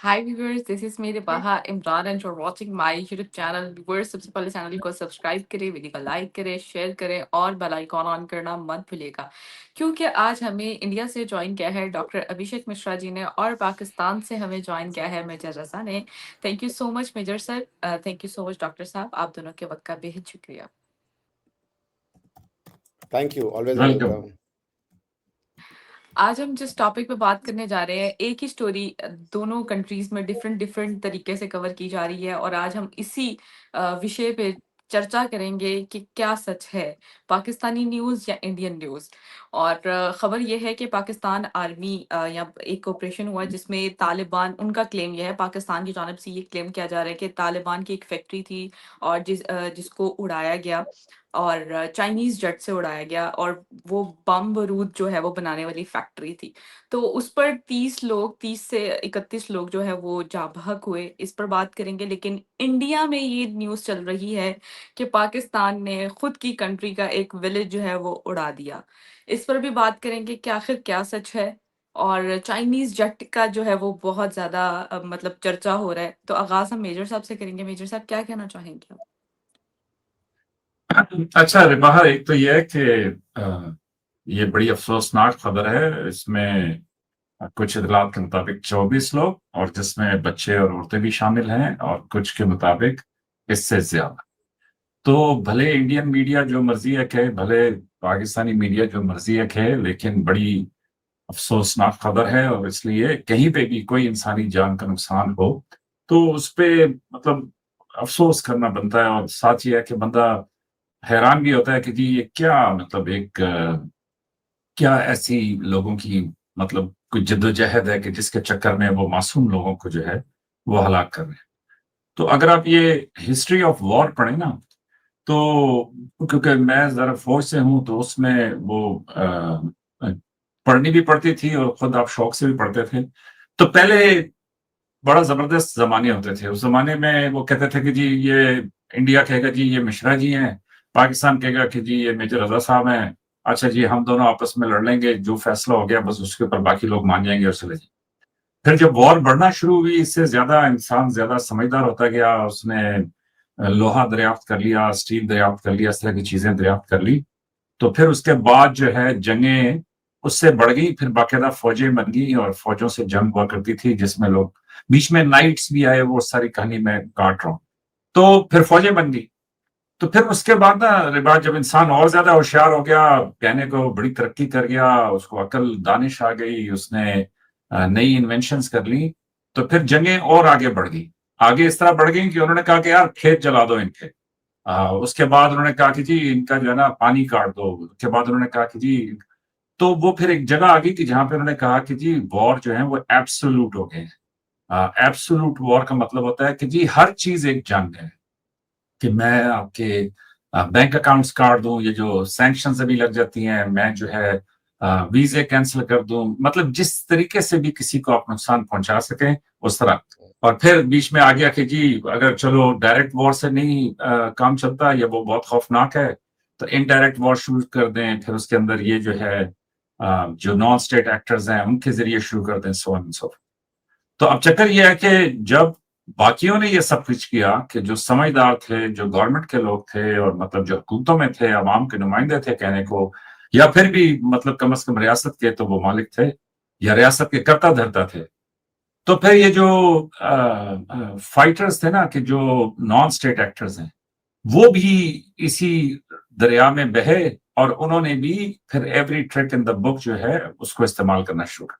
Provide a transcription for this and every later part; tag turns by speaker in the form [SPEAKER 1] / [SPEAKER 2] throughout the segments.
[SPEAKER 1] Hi viewers, this is मेरे बाहा Imran and you're watching my YouTube channel. Viewers, सबसे पहले चैनल को सब्सक्राइब करें, वीडियो को लाइक करें, शेयर करें और बेल आइकॉन ऑन करना मत भूलिएगा क्योंकि आज हमें इंडिया से ज्वाइन किया है डॉक्टर अभिषेक मिश्रा जी ने और पाकिस्तान से हमें ज्वाइन किया है मेजर रजा ने। Thank you so much major sir, thank you so much doctor साहब, आप दोनों के वक्त का बेहद शुक्रिया।
[SPEAKER 2] Thank you. Always
[SPEAKER 3] welcome.
[SPEAKER 2] welcome.
[SPEAKER 1] आज हम जिस टॉपिक पे बात करने जा रहे हैं, एक ही स्टोरी दोनों कंट्रीज में डिफरेंट डिफरेंट तरीके से कवर की जा रही है और आज हम इसी विषय पे चर्चा करेंगे कि क्या सच है, पाकिस्तानी न्यूज़ या इंडियन न्यूज़। और खबर ये है कि पाकिस्तान आर्मी या एक ऑपरेशन हुआ जिसमें तालिबान, उनका क्लेम यह है, पाकिस्तान की जानब से ये क्लेम किया जा रहा है कि तालिबान की एक फैक्ट्री थी और जिसको उड़ाया गया और चाइनीज जेट से उड़ाया गया और वो बम बारूद जो है वो बनाने वाली फैक्ट्री थी। तो उस पर 30 से 31 लोग जो है वो जा बहक हुए, इस पर बात करेंगे। लेकिन इंडिया में ये न्यूज़ चल रही है कि पाकिस्तान ने खुद की कंट्री का एक विलेज जो है वो उड़ा दिया। इस पर भी बात करेंगे कि आखिर क्या सच है। और चाइनीज जेट का जो है वो बहुत ज्यादा मतलब चर्चा हो रहा है। तो आगाज हम मेजर साहब से करेंगे। मेजर साहब क्या कहना चाहेंगे आप?
[SPEAKER 3] अच्छा रिबाहा, एक तो ये है कि ये बड़ी अफसोसनाक खबर है। इसमें कुछ इतलात के मुताबिक 24 लोग, और जिसमें बच्चे और औरतें भी शामिल हैं, और कुछ के मुताबिक इससे ज्यादा। तो भले इंडियन मीडिया जो मर्जी है कहे, भले पाकिस्तानी मीडिया जो मर्जी है कहे, लेकिन बड़ी अफसोसनाक खबर है। और इसलिए कहीं पे भी कोई इंसानी जान का नुकसान हो तो उस पे मतलब अफसोस करना बनता है। और साथ ही है कि बंदा हैरान भी होता है कि जी ये क्या मतलब क्या ऐसी लोगों की मतलब कुछ जद्दोजहद है कि जिसके चक्कर में वो मासूम लोगों को जो है वो हलाक कर रहे हैं। तो अगर आप ये हिस्ट्री ऑफ वॉर पढ़े ना, तो क्योंकि मैं जरा फौज से हूं तो उसमें वो पढ़नी भी पड़ती थी और खुद आप शौक से भी पढ़ते थे। तो पहले बड़ा जबरदस्त जमाने होते थे। उस जमाने में वो कहते थे कि जी ये इंडिया कहेगा जी ये मिश्रा जी हैं, पाकिस्तान कहेगा कि जी ये मेजर रजा साहब हैं। अच्छा जी, हम दोनों आपस में लड़ लेंगे, जो फैसला हो गया बस उसके ऊपर बाकी लोग मान जाएंगे और चले जाएंगे। फिर जब वॉर बढ़ना शुरू हुई, इससे ज्यादा इंसान ज्यादा समझदार होता गया। उसने लोहा दरियाफ्त कर लिया, स्टील दरियाफ्त कर लिया, इस तरह की चीजें दरियाफ्त कर ली। तो फिर उसके बाद जो है जंगें उससे बढ़ गई, फिर बाकायदा फौजें बन गई और फौजों से जंग हुआ करती थी, जिसमें लोग बीच में नाइट्स भी आए, वो सारी कहानी मैं काट रहा हूँ। तो फिर फौजें बन गई। तो फिर उसके बाद ना रिवाज, जब इंसान और ज्यादा होशियार हो गया, कहने को बड़ी तरक्की कर गया, उसको अकल दानिश आ गई, उसने नई इन्वेंशंस कर ली, तो फिर जंगें और आगे बढ़ गई। आगे इस तरह बढ़ गई कि उन्होंने कहा कि यार खेत जला दो इनके। उसके बाद उन्होंने कहा कि जी इनका जो है ना पानी काट दो। उसके बाद उन्होंने कहा कि जी, तो वो फिर एक जगह आ गई कि जहां पे उन्होंने कहा कि जी वॉर जो है वो एब्सोल्यूट हो गए। एब्सोल्यूट वॉर का मतलब होता है कि जी हर चीज एक जंग है, कि मैं आपके बैंक अकाउंट्स काट दूं, ये जो सैंक्शंस अभी लग जाती हैं, मैं जो है वीजे कैंसिल कर दूं, मतलब जिस तरीके से भी किसी को आप नुकसान पहुंचा सकें उस तरह। और फिर बीच में आ गया कि जी अगर चलो डायरेक्ट वॉर से नहीं काम चलता या वो बहुत खौफनाक है, तो इनडायरेक्ट वॉर शुरू कर दें। फिर उसके अंदर ये जो है जो नॉन स्टेट एक्टर्स हैं उनके जरिए शुरू कर दें, सो ऑन एंड सो। तो अब चक्कर ये है कि जब बाकियों ने ये सब कुछ किया, कि जो समझदार थे, जो गवर्नमेंट के लोग थे, और मतलब जो हुकूमतों में थे, अवाम के नुमाइंदे थे कहने को, या फिर भी मतलब कम अज कम रियासत के तो वो मालिक थे या रियासत के कर्ता धर्ता थे। तो फिर ये जो फाइटर्स थे ना, कि जो नॉन स्टेट एक्टर्स हैं, वो भी इसी दरिया में बहे, और उन्होंने भी फिर every trick in the book जो है उसको इस्तेमाल करना शुरू कर।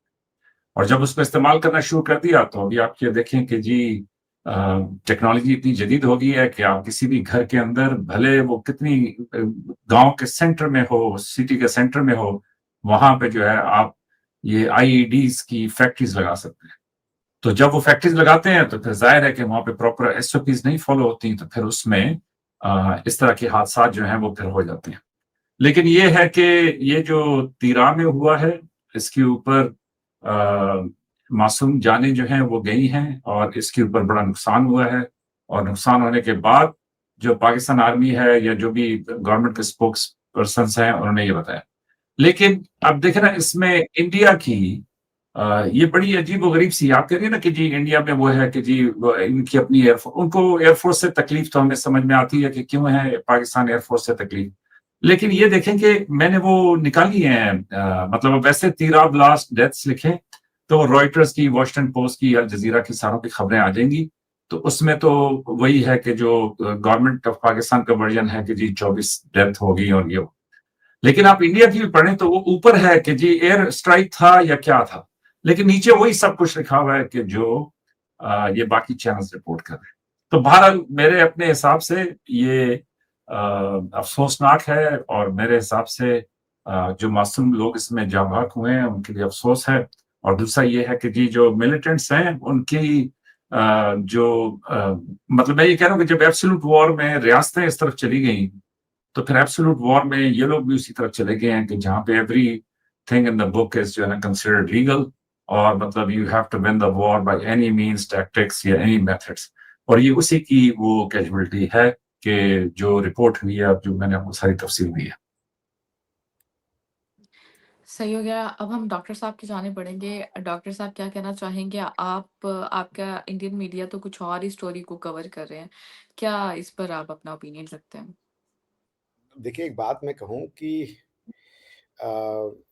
[SPEAKER 3] और जब उसको इस्तेमाल करना शुरू कर दिया, तो अभी आप ये देखें कि जी टेक्नोलॉजी इतनी जदीद हो गई है कि आप किसी भी घर के अंदर, भले वो कितनी गांव के सेंटर में हो, सिटी के सेंटर में हो, वहां पे जो है आप ये आईईडीज की फैक्ट्रीज लगा सकते हैं। तो जब वो फैक्ट्रीज लगाते हैं तो फिर जाहिर है कि वहां पे प्रॉपर एसओपीज नहीं फॉलो होती, तो फिर उसमें इस तरह के हादसा जो हैं वो फिर हो जाते हैं। लेकिन ये है कि ये जो तीरा में हुआ है, इसके ऊपर मासूम जानें जो हैं वो गई हैं, और इसके ऊपर बड़ा नुकसान हुआ है। और नुकसान होने के बाद जो पाकिस्तान आर्मी है या जो भी गवर्नमेंट के स्पोक्स पर्सन हैं, उन्होंने ये बताया। लेकिन अब देखें ना, इसमें इंडिया की ये बड़ी अजीब-ओ-गरीब सी आप कह रही है ना कि जी इंडिया में वो है कि जी इनकी अपनी उनको एयरफोर्स से तकलीफ तो हमें समझ में आती है कि क्यों है पाकिस्तान एयरफोर्स से तकलीफ। लेकिन ये देखें कि मैंने वो निकाली हैं मतलब वैसे तीराब लास्ट डेथ्स लिखें, तो रॉयटर्स की, वॉशिंगटन पोस्ट की, अल जज़ीरा की सारों की खबरें आ जाएँगी। तो उसमें तो वही है कि जो गवर्नमेंट ऑफ पाकिस्तान का वर्जन है कि जी 24 डेथ हो गई और ये लेकिन आप इंडिया की भी पढ़ें तो वो ऊपर है कि जी एयर स्ट्राइक था या क्या था, लेकिन नीचे वही सब कुछ लिखा हुआ है कि जो ये बाकी चैनल्स रिपोर्ट कर रहे हैं। तो बहरहाल मेरे अपने हिसाब से ये अफसोसनाक है और मेरे हिसाब से जो मासूम लोग इसमें जाँ बाहक हुए हैं उनके लिए अफसोस है। और दूसरा ये है कि जी जो मिलिटेंट्स हैं उनकी जो मतलब मैं ये कह रहा हूँ कि जब एब्सोल्यूट वॉर में रियासतें इस तरफ चली गई तो फिर एब्सोल्यूट वॉर में ये लोग भी उसी तरफ चले गए हैं कि जहाँ पे everything in the book is जो है ना कंसिडर्ड लीगल और मतलब you have to win the war by any means tactics या एनी मेथड्स और ये उसी की वो कैजुअलिटी है कि जो रिपोर्ट हुई है अब जो मैंने आपको सारी तफसील दी है।
[SPEAKER 1] सही हो गया। अब हम डॉक्टर साहब की जानिब बढ़ेंगे। डॉक्टर साहब क्या कहना चाहेंगे? आपका इंडियन मीडिया तो कुछ और ही स्टोरी को कवर कर रहे हैं। क्या इस पर आप अपना ओपिनियन रखते हैं?
[SPEAKER 2] देखिए, एक बात मैं कहूँ कि अ,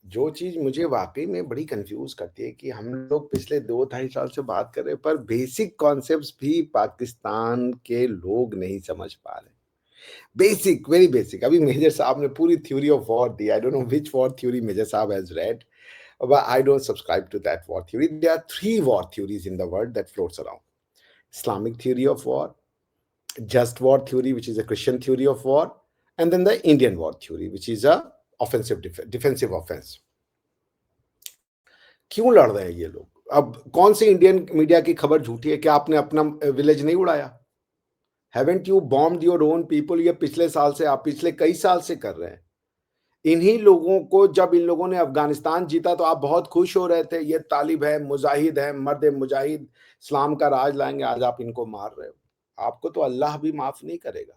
[SPEAKER 2] जो चीज़ मुझे वाक़ई में बड़ी कन्फ्यूज़ करती है कि हम लोग पिछले 2 ढाई साल से बात कर रहे हैं, पर बेसिक कॉन्सेप्ट्स भी पाकिस्तान के लोग नहीं समझ पा रहे। Basic, very basic. अभी मेजर साहब ने पूरी थ्योरी ऑफ वॉर दी। I don't know which war theory major साहब has read, but I don't subscribe to that war theory. There are 3 war theories in the world that floats around. Islamic theory of war, just war theory, which is a Christian theory of war, and then the Indian war theory, which is a defensive offense. क्यों लड़ रहे हैं ये लोग? अब कौन सी Indian media की खबर झूठी है? क्या आपने अपना विलेज नहीं उड़ाया? Haven't you bombed your own people? ये पिछले साल से आप पिछले कई साल से कर रहे हैं। इन्हीं लोगों को जब इन लोगों ने अफगानिस्तान जीता तो आप बहुत खुश हो रहे थे, ये तालिब है, मुजाहिद है, मर्द मुजाहिद, इस्लाम का राज लाएंगे। आज आप इनको मार रहे हो। आपको तो अल्लाह भी माफ नहीं करेगा।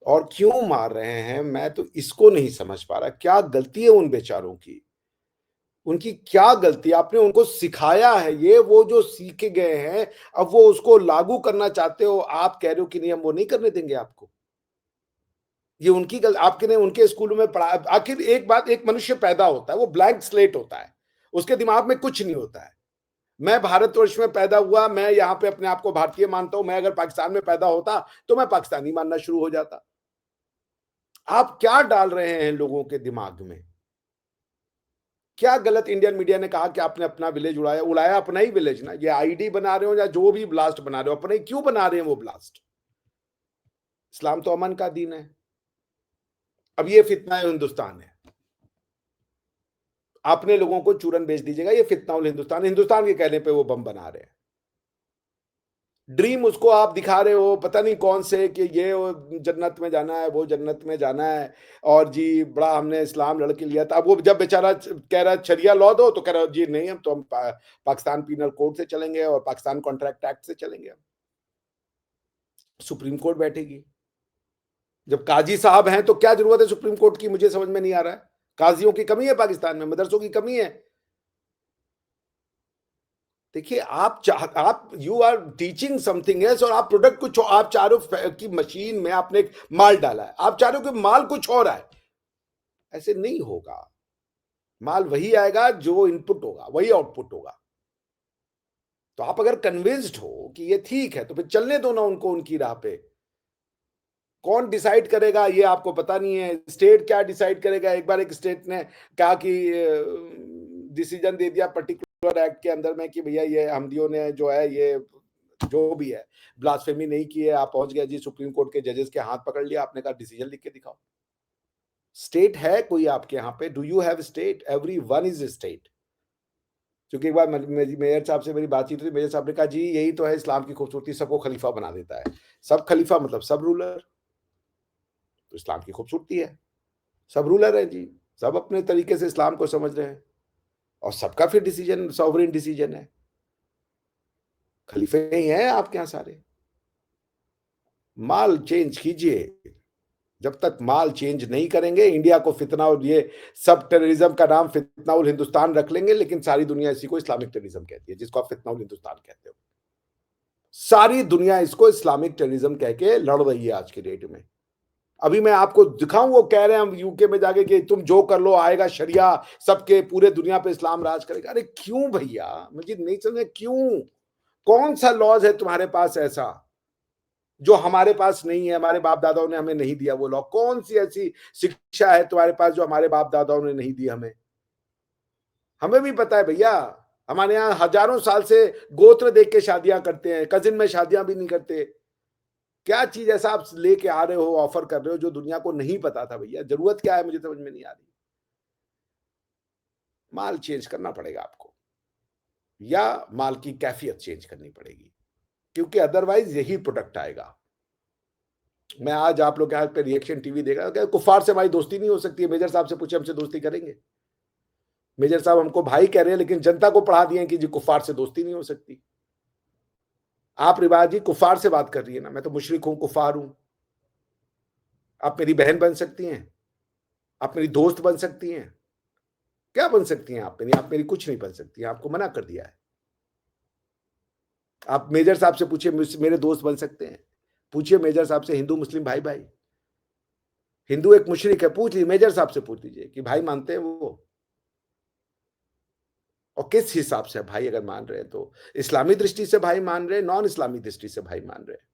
[SPEAKER 2] और क्यों मार रहे हैं मैं तो इसको नहीं समझ पा रहा। क्या गलती है उन बेचारों की? उनकी क्या गलती? आपने उनको सिखाया है, ये वो जो सीख गए हैं, अब वो उसको लागू करना चाहते हो। आप कह रहे हो कि नहीं, हम वो नहीं करने देंगे आपको। ये उनकी गल आपके ने उनके स्कूलों में पढ़ा। आखिर एक बात, एक मनुष्य पैदा होता है, वो ब्लैंक स्लेट होता है, उसके दिमाग में कुछ नहीं होता है। मैं भारतवर्ष में पैदा हुआ, मैं यहाँ पे अपने आप को भारतीय मानता हूं। मैं अगर पाकिस्तान में पैदा होता तो मैं पाकिस्तानी मानना शुरू हो जाता। आप क्या डाल रहे हैं लोगों के दिमाग में? क्या गलत इंडियन मीडिया ने कहा कि आपने अपना विलेज उड़ाया? उड़ाया अपना ही विलेज ना। ये आईडी बना रहे हो या जो भी ब्लास्ट बना रहे हो, अपने क्यों बना रहे हैं वो ब्लास्ट? इस्लाम तो अमन का दीन है। अब ये फितना है हिंदुस्तान है। अपने लोगों को चूरन बेच दीजिएगा। ये फितना उल हिंदुस्तान, हिंदुस्तान के कहने पे वो बम बना रहे हैं। ड्रीम उसको आप दिखा रहे हो पता नहीं कौन से कि ये जन्नत में जाना है, वो जन्नत में जाना है, और जी बड़ा हमने इस्लाम लड़के लिया था। अब वो जब बेचारा कह रहा है शरिया लॉ दो, तो कह रहा है जी नहीं, हम तो हम पाकिस्तान पीनल कोड से चलेंगे और पाकिस्तान कॉन्ट्रैक्ट एक्ट से चलेंगे। सुप्रीम कोर्ट बैठेगी। जब काजी साहब हैं तो क्या जरूरत है सुप्रीम कोर्ट की? मुझे समझ में नहीं आ रहा है। काजियों की कमी है पाकिस्तान में, मदरसों की कमी है। देखिए, आप you are teaching something else और आप प्रोडक्ट कुछ आप चाह रहे हो कि मशीन में आपने एक माल डाला है, आप चाह रहे हो कि माल कुछ और आए। ऐसे नहीं होगा। माल वही आएगा जो इनपुट होगा, वही आउटपुट होगा। तो आप अगर कन्विंस्ड हो कि ये ठीक है तो फिर चलने दो ना उनको उनकी राह पे। कौन डिसाइड करेगा ये आपको पता नहीं है। स्टेट क्या डिसाइड करेगा? एक बार एक स्टेट ने कहा कि डिसीजन दे दिया पर्टिकुलर एक्ट के अंदर में कि भैया ये हमदियों ने जो है ये जो भी है ब्लास्फेमी नहीं की है। आप पहुंच गए जी सुप्रीम कोर्ट के जजेस के हाथ पकड़ लिया, आपने कहा डिसीजन लिख के दिखाओ। स्टेट है कोई आपके यहाँ पे? Do you have state? Every one is state. क्योंकि एक बार मेयर साहब से मेरी बातचीत हुई, मेयर साहब ने कहा जी यही तो है इस्लाम की खूबसूरती, सबको खलीफा बना देता है। सब खलीफा मतलब सब रूलर। तो इस्लाम की खूबसूरती है, सब रूलर है जी, सब अपने तरीके से इस्लाम को समझ रहे हैं और सबका फिर डिसीजन सॉवरेन डिसीजन है। खलीफे ही हैं आपके यहाँ सारे। माल चेंज कीजिए, जब तक माल चेंज नहीं करेंगे, इंडिया को फितना, और ये सब टेररिज्म का नाम फितनाउल हिंदुस्तान रख लेंगे, लेकिन सारी दुनिया इसी को इस्लामिक टेररिज्म कहती है, जिसको आप फितनाउल हिंदुस्तान कहते हो। सारी दुनिया इसको इस्लामिक टेररिज्म कह के लड़ रही है आज के डेट में। अभी मैं आपको दिखाऊं, वो कह रहे हैं हम यूके में जाके कि तुम जो कर लो, आएगा शरिया, सबके पूरे दुनिया पे इस्लाम राज करेगा। अरे क्यों भैया, मुझे नहीं समझ क्यों, कौन सा लॉज है तुम्हारे पास ऐसा जो हमारे पास नहीं है, हमारे बाप दादाओं ने हमें नहीं दिया वो लॉ? कौन सी ऐसी शिक्षा है तुम्हारे पास जो हमारे बाप दादाओं ने नहीं दी हमें? हमें भी पता है भैया, हमारे यहाँ हजारों साल से गोत्र देख के शादियां करते हैं, कजिन में शादियां भी नहीं करते। क्या चीज ऐसा आप लेके आ रहे हो, ऑफर कर रहे हो जो दुनिया को नहीं पता था? भैया जरूरत क्या है, मुझे समझ में नहीं आ रही। माल चेंज करना पड़ेगा आपको, या माल की कैफियत चेंज करनी पड़ेगी, क्योंकि अदरवाइज यही प्रोडक्ट आएगा। मैं आज आप लोग पे रिएक्शन टीवी देख रहा, कुफार से हमारी दोस्ती नहीं हो सकती है। मेजर साहब से पूछे, हमसे दोस्ती करेंगे? मेजर साहब हमको भाई कह रहे हैं, लेकिन जनता को पढ़ा दिए कि जी कुफार से दोस्ती नहीं हो सकती। आप रिवाज जी कुफार से बात कर रही है ना, मैं तो मुशरिक हूं, कुफार हूं। आप मेरी बहन बन सकती हैं, आप मेरी दोस्त बन सकती हैं, क्या बन सकती हैं आप मेरी? आप मेरी कुछ नहीं बन सकती हैं, आपको मना कर दिया है। आप मेजर साहब से पूछिए, मेरे दोस्त बन सकते हैं? पूछिए मेजर साहब से, हिंदू मुस्लिम भाई भाई। हिंदू एक मुशरिक है, पूछ लीजिए, मेजर साहब से पूछ लीजिए कि भाई मानते हैं वो, और किस हिसाब से भाई अगर मान रहे हैं तो इस्लामी दृष्टि से भाई मान रहे हैं, नॉन इस्लामी दृष्टि से भाई मान रहे हैं।